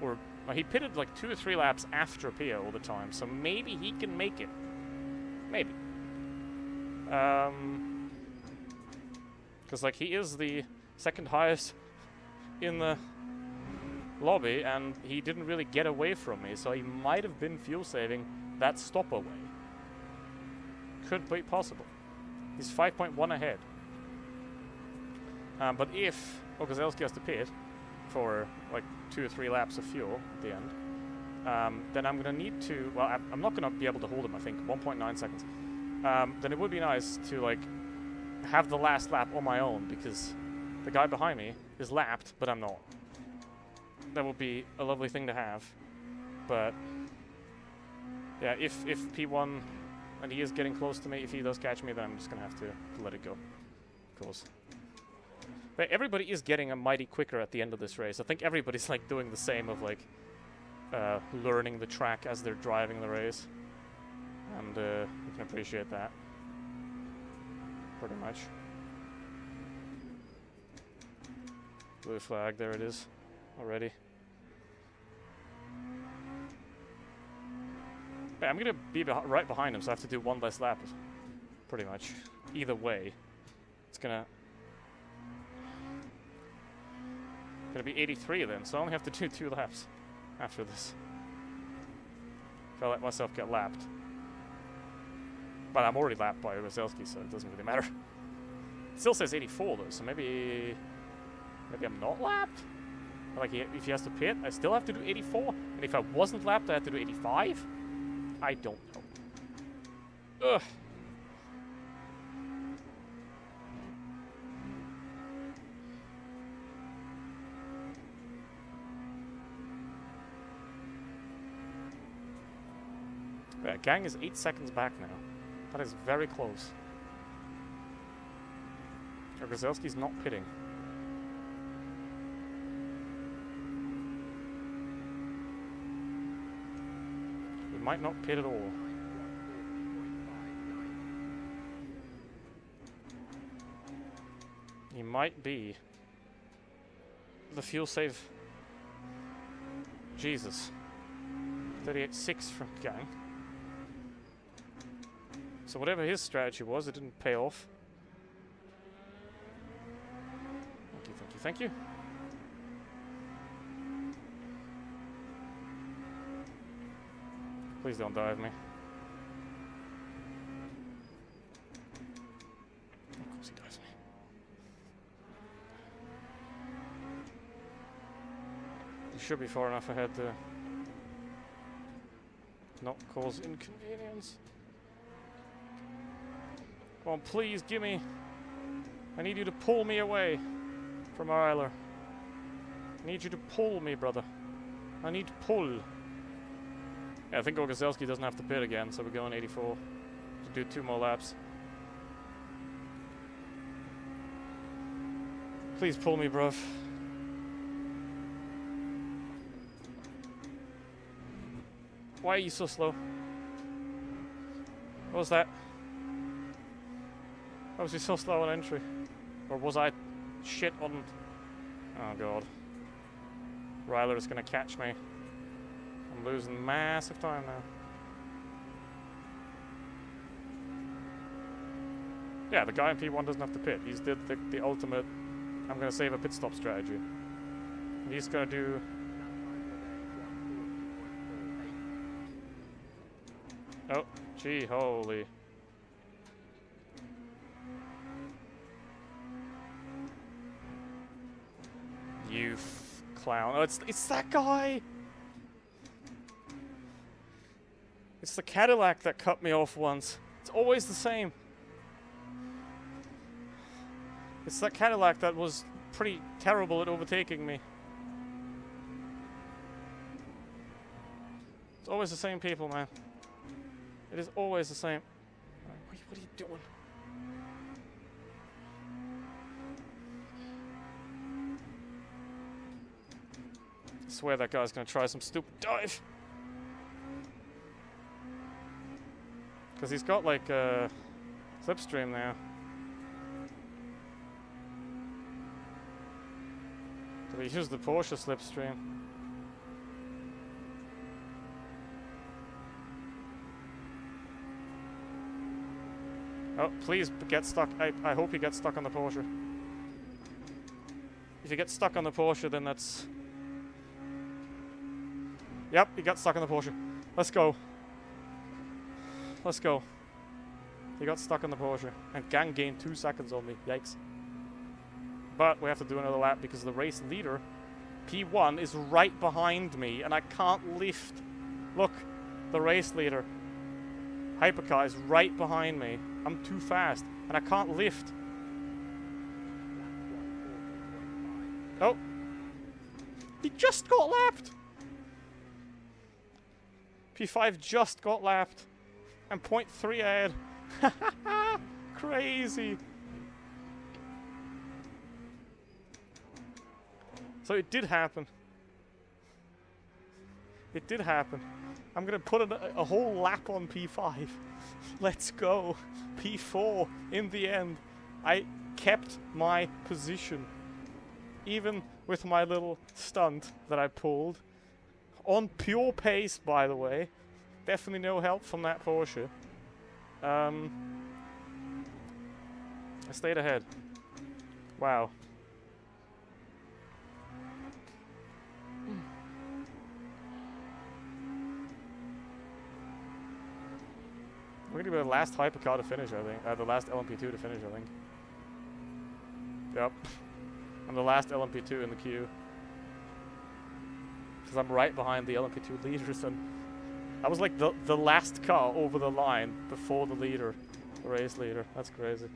or he pitted like 2 or 3 laps after Pia all the time, so maybe he can make it, maybe, because like he is the second highest in the lobby, and he didn't really get away from me, so he might have been fuel saving that stop away. Could be possible. He's 5.1 ahead. But if Ogozelski has to pit for like 2 or 3 laps of fuel at the end, then I'm going to need to... Well, I'm not going to be able to hold him, I think. 1.9 seconds. Then it would be nice to like have the last lap on my own, because the guy behind me is lapped, but I'm not. That would be a lovely thing to have. But yeah, if P1 and he is getting close to me, if he does catch me, then I'm just going to have to let it go. Of course. But everybody is getting a mighty quicker at the end of this race. I think everybody's like doing the same of like learning the track as they're driving the race. And you can appreciate that. Pretty much. Blue flag, there it is. Already. Yeah, I'm gonna be right behind him, so I have to do one less lap. Pretty much. Either way. It's gonna be 83 then, so I only have to do 2 laps after this. If I let myself get lapped. But I'm already lapped by Rozelski, so it doesn't really matter. It still says 84 though, so maybe I'm not lapped? Like, if he has to pit, I still have to do 84? And if I wasn't lapped, I had to do 85? I don't know. Ugh. Yeah, Gang is 8 seconds back now. That is very close. Rozelski's not pitting. might not pit at all. He might be. The fuel save. Jesus. 38.6 from Gang. So whatever his strategy was, it didn't pay off. Thank you, thank you, thank you. Please don't dive me. Of course he dives me. You should be far enough ahead to not cause inconvenience. Come on, please, gimme. I need you to pull me away from Eiler. I need you to pull me, brother. I need to pull. Yeah, I think Orgozelsky doesn't have to pit again, so we're going 84 to do 2 more laps. Please pull me, bruv. Why are you so slow? What was that? Why was he so slow on entry? Or was I shit on... Oh god. Ryler is gonna catch me. I'm losing massive time now. Yeah, the guy in P1 doesn't have to pit. He's did the ultimate, I'm gonna save a pit stop strategy. And he's gonna do... Oh, gee, holy. You clown. Oh, it's that guy! It's the Cadillac that cut me off once. It's always the same. It's that Cadillac that was pretty terrible at overtaking me. It's always the same people, man. It is always the same. What are you doing? I swear that guy's gonna try some stupid dive. Because he's got like a slipstream now. So he used the Porsche slipstream. Oh, please get stuck. I hope he gets stuck on the Porsche. If he gets stuck on the Porsche, then that's... Yep, he got stuck on the Porsche. Let's go. Let's go. He got stuck on the Porsche. And Gang gained 2 seconds on me. Yikes. But we have to do another lap because the race leader, P1, is right behind me and I can't lift. Look, the race leader, Hypercar, is right behind me. I'm too fast and I can't lift. Oh. He just got lapped. P5 just got lapped. And 0.3 ahead. Crazy. So it did happen. It did happen. I'm gonna put a whole lap on P5. Let's go. P4 in the end. I kept my position. Even with my little stunt that I pulled. On pure pace, by the way. Definitely no help from that Porsche. I stayed ahead. Wow. We're gonna be the last Hypercar to finish, I think. The last LMP2 to finish, I think. Yep. I'm the last LMP2 in the queue. Because I'm right behind the LMP2 leaders, and I was like the last car over the line before the leader, the race leader. That's crazy.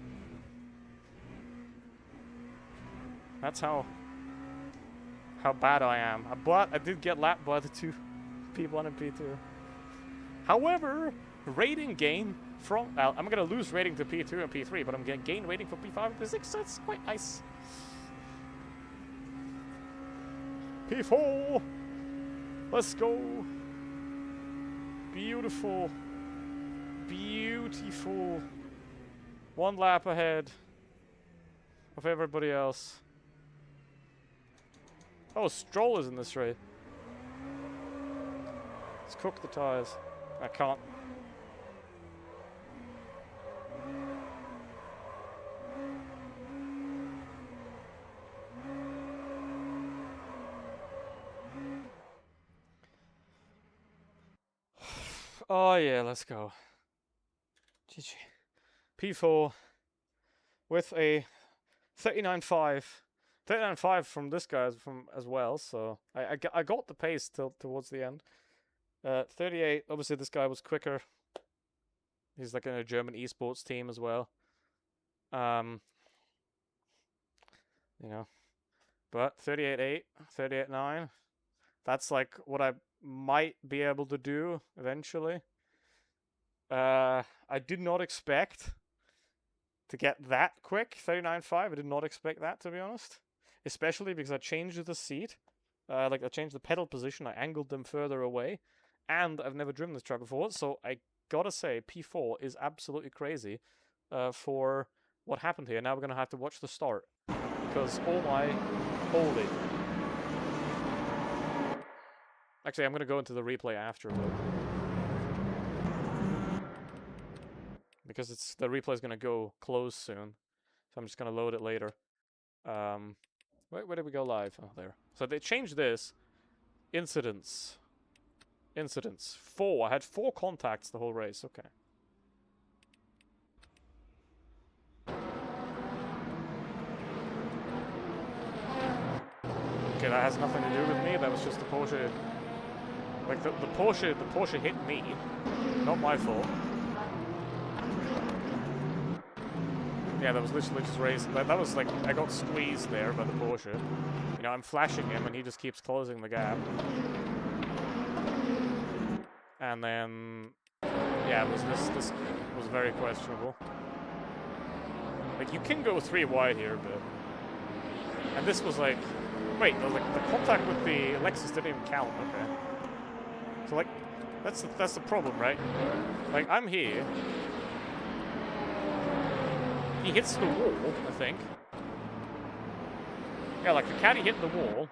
That's how bad I am. But I did get lapped by the 2 P1 and P2. However, rating gain from... I'm going to lose rating to P2 and P3, but I'm going to gain rating for P5 and P6, so it's quite nice. P4! Let's go! Beautiful. Beautiful. One lap ahead of everybody else. Oh, Stroll is in this race. Let's cook the tires. I can't. Oh yeah, let's go. GG. P4 with a 39.5. 39.5 from this guy as well, so I got the pace till towards the end. 38, obviously this guy was quicker. He's like in a German esports team as well. You know. But 38.8, 38.9. That's like what I might be able to do eventually. I did not expect to get that quick, 39.5. I did not expect that, to be honest. Especially because I changed the seat. Like, I changed the pedal position, I angled them further away. And I've never driven this truck before, so I gotta say, P4 is absolutely crazy for what happened here. Now we're gonna have to watch the start. Because, oh my holy. Actually, I'm gonna go into the replay after, though. Because the replay is gonna go close soon. So I'm just gonna load it later. Where did we go live? Oh, there. So they changed this. Incidents. 4. I had 4 contacts the whole race. Okay. Okay, that has nothing to do with me. That was just the Porsche. Like the Porsche hit me. Not my fault. Yeah, that was literally just racing. That was like, I got squeezed there by the Porsche. You know, I'm flashing him and he just keeps closing the gap. And then, yeah, this was very questionable. Like, you can go 3 wide here, but... And this was like... Wait, the contact with the Lexus didn't even count, okay. So, like, that's the problem, right? Like, I'm here. He hits the wall, I think. Yeah, like, the caddy hit the wall.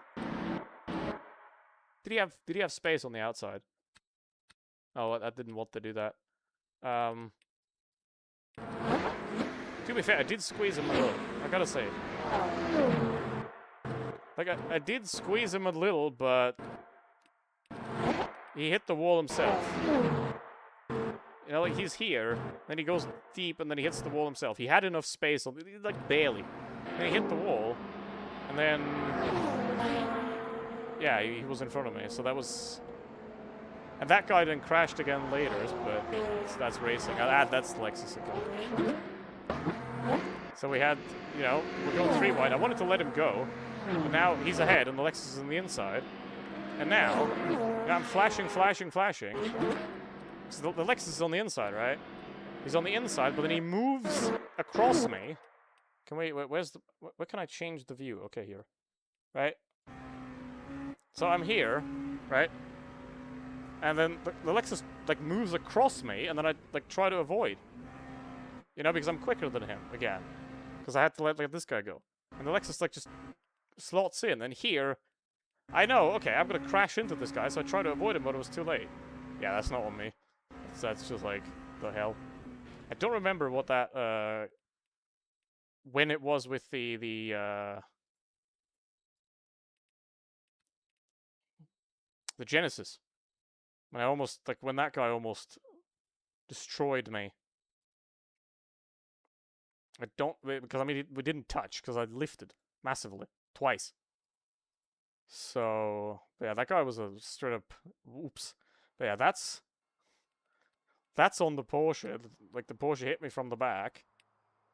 Did he have space on the outside? Oh, I didn't want to do that. To be fair, I did squeeze him a little. I gotta say. Like, I did squeeze him a little, but... He hit the wall himself. You know, like, he's here, then he goes deep, and then he hits the wall himself. He had enough space, like, barely. Then he hit the wall, and then... Yeah, he was in front of me, so that was... And that guy then crashed again later, but that's racing. That's Lexus again. So we had, you know, we're going 3 wide. I wanted to let him go, but now he's ahead and the Lexus is on the inside. And now I'm flashing. So the Lexus is on the inside, right? He's on the inside, but then he moves across me. Can we, where can I change the view? Okay, here. Right? So I'm here, right? And then the Lexus, like, moves across me, and then I, like, try to avoid. You know, because I'm quicker than him, again. Because I had to let this guy go. And the Lexus, like, just slots in. And here, I know, okay, I'm gonna crash into this guy, so I try to avoid him, but it was too late. Yeah, that's not on me. That's just, like, the hell. I don't remember what that, when it was with the Genesis. When I almost, like, when that guy almost destroyed me. I don't, because, I mean, we didn't touch, because I lifted massively, twice. So, yeah, that guy was a straight up, oops. But yeah, that's on the Porsche. Like, the Porsche hit me from the back.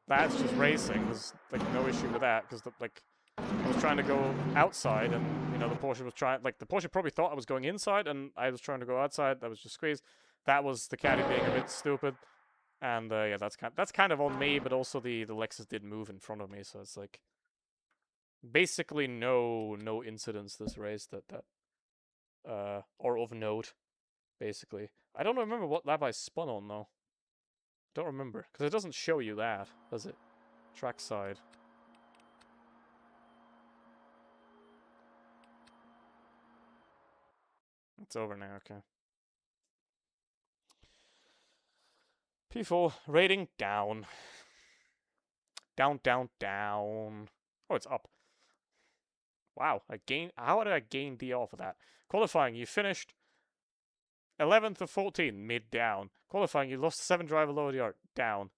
That's just racing. There's, like, no issue with that, because, like, I was trying to go outside, and, you know, the Porsche was trying, like, the Porsche probably thought I was going inside, and I was trying to go outside. That was just squeezed. That was the caddy being a bit stupid. And, yeah, that's kind of on me, but also the Lexus did move in front of me, so it's, like, basically no incidents this race that or of note. basically. I don't remember what lap I spun on, though. Don't remember, because it doesn't show you that, does it? Trackside. It's over now, okay. P4, rating down. Down, down, down. Oh, it's up. Wow, how did I gain D off of that? Qualifying, you finished 11th of 14, mid down. Qualifying, you lost 7 driver lower yard, down.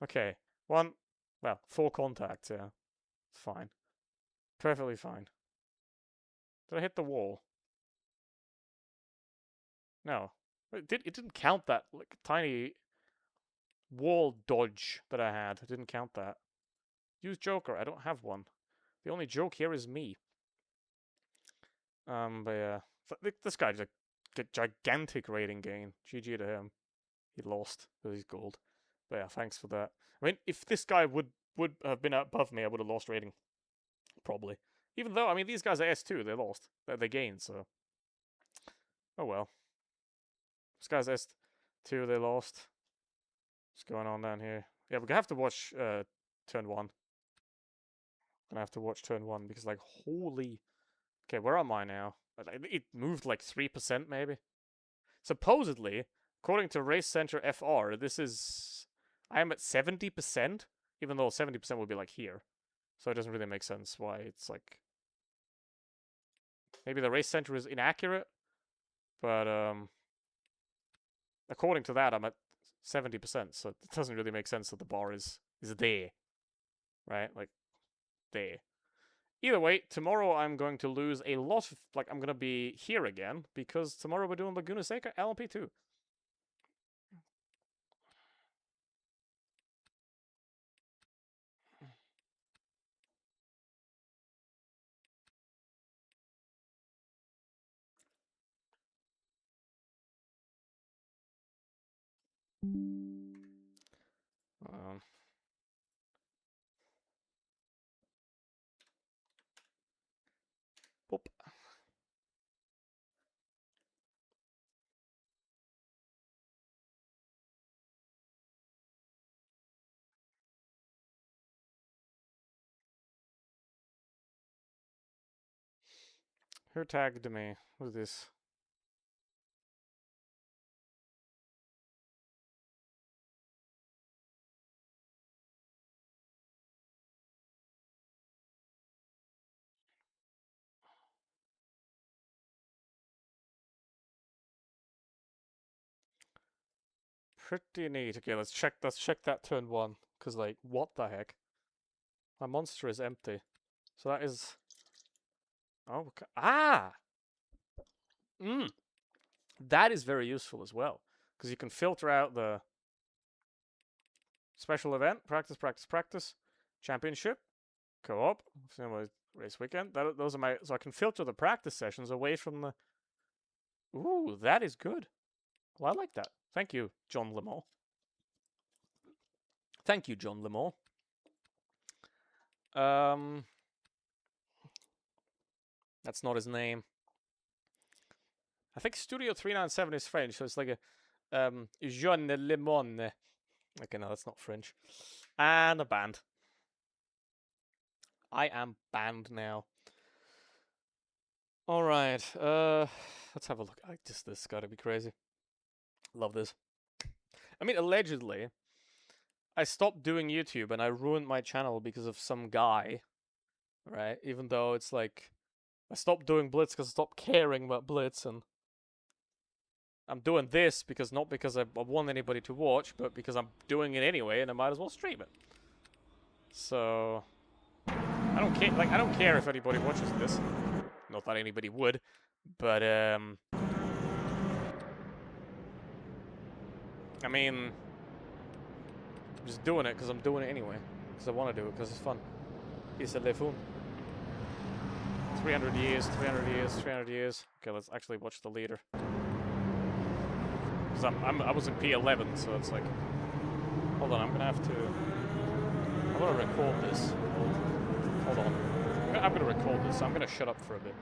Okay, 4 contacts, yeah. It's fine. Perfectly fine. Did I hit the wall? No. It didn't count that like tiny wall dodge that I had. It didn't count that. Use Joker. I don't have one. The only joke here is me. But yeah. This guy's a gigantic rating gain. GG to him. He lost because he's gold. But yeah, thanks for that. I mean, if this guy would have been above me, I would have lost rating. Probably. Even though, I mean, these guys are S2. They lost. They gained, so. Oh well. This guy's S2. They lost. What's going on down here? Yeah, we're gonna have to watch turn 1. Gonna have to watch turn 1 because, like, holy. Okay, where am I now? It moved like 3% maybe. Supposedly, according to Race Center FR, this is. I am at 70%, even though 70% would be like here. So it doesn't really make sense why it's like. Maybe the Race Center is inaccurate, but according to that, I'm at 70%, so it doesn't really make sense that the bar is there. Right? Like, there. Either way, tomorrow I'm going to lose a lot of, like, I'm going to be here again, because tomorrow we're doing Laguna Seca LMP2. Boop. Who tagged me? Who's this? Pretty neat. Okay, let's check that turn 1. Cause like, what the heck? My monster is empty. So that is. Oh, okay. Ah! That is very useful as well. Because you can filter out the special event, practice, championship, co-op, race weekend. Those are my. So I can filter the practice sessions away from the. Ooh, that is good. Well, I like that. Thank you, John Lemore. Thank you, John Lemore. That's not his name. I think Studio 397 is French, so it's like a Jean Lemon. Okay, no, that's not French. And a band. I am banned now. Alright, let's have a look. This gotta be crazy. Love this. I mean, allegedly, I stopped doing YouTube and I ruined my channel because of some guy. Right? Even though it's like, I stopped doing Blitz because I stopped caring about Blitz, and I'm doing this not because I want anybody to watch, but because I'm doing it anyway and I might as well stream it. So, I don't care. Like, I don't care if anybody watches this. Not that anybody would, but I mean, I'm just doing it because I'm doing it anyway. Because I want to do it because it's fun. It's a Lefun. 300 years, 300 years, 300 years. Okay, let's actually watch the leader. Because I was in P11, so it's like, hold on, I'm gonna have to. I want to record this. Hold on. I'm gonna record this. So I'm gonna shut up for a bit.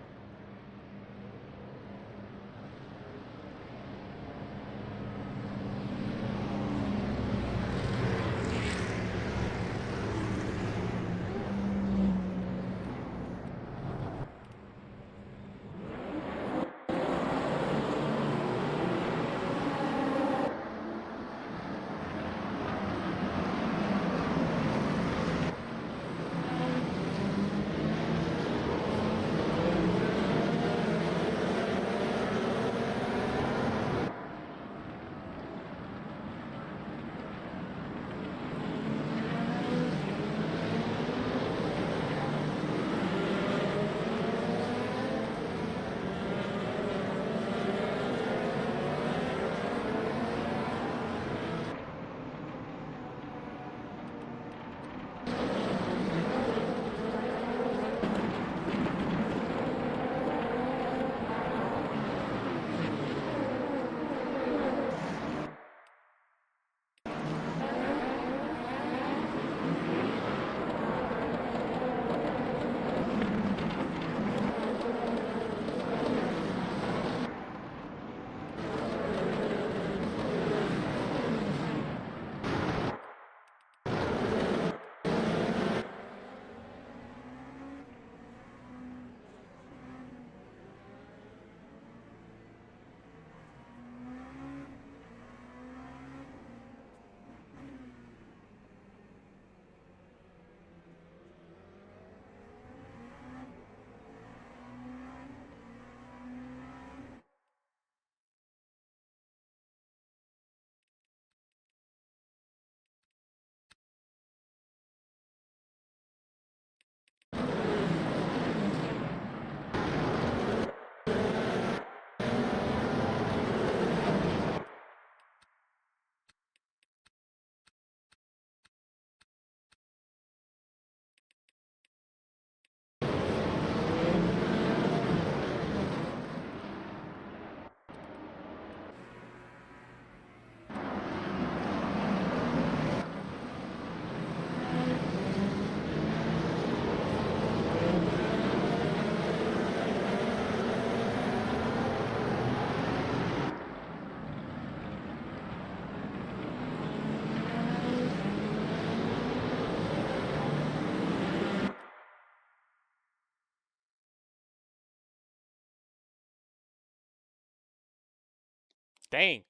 Dang.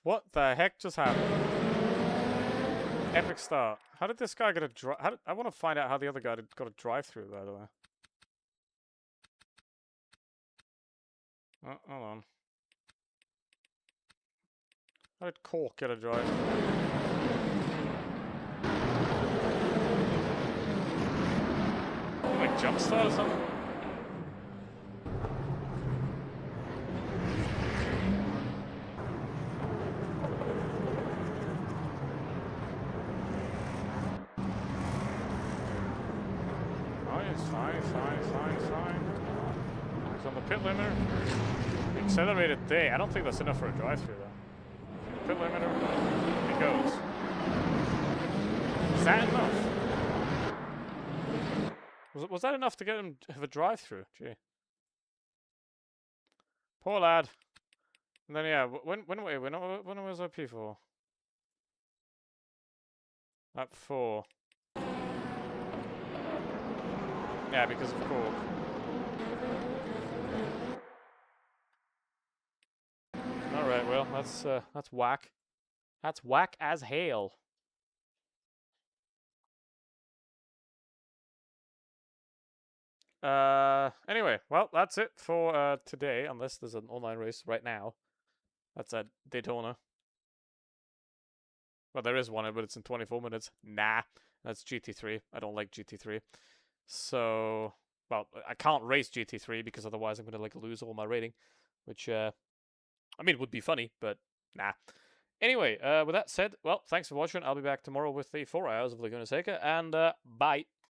What the heck just happened? Epic start. How did this guy get a drive? I want to find out how the other guy got a drive-through, by the way. Oh, hold on. How did Cork get a drive? Like jumpstart or something? Fine. He's on the pit limiter. Accelerated there. I don't think that's enough for a drive-through, though. Pit limiter. It goes. Is that enough? Was that enough to get him to have a drive-through? Gee. Poor lad. And then yeah, when was our P4? At 4. Yeah, because of Cork. Alright, well, that's whack. That's whack as hell. Anyway, well, that's it for today, unless there's an online race right now. That's at Daytona. Well, there is one, but it's in 24 minutes. Nah, that's GT3. I don't like GT3. So, well, I can't race GT3 because otherwise I'm going to like lose all my rating, which, I mean, it would be funny, but nah. Anyway, with that said, well, thanks for watching. I'll be back tomorrow with the 4 hours of Laguna Seca, and bye.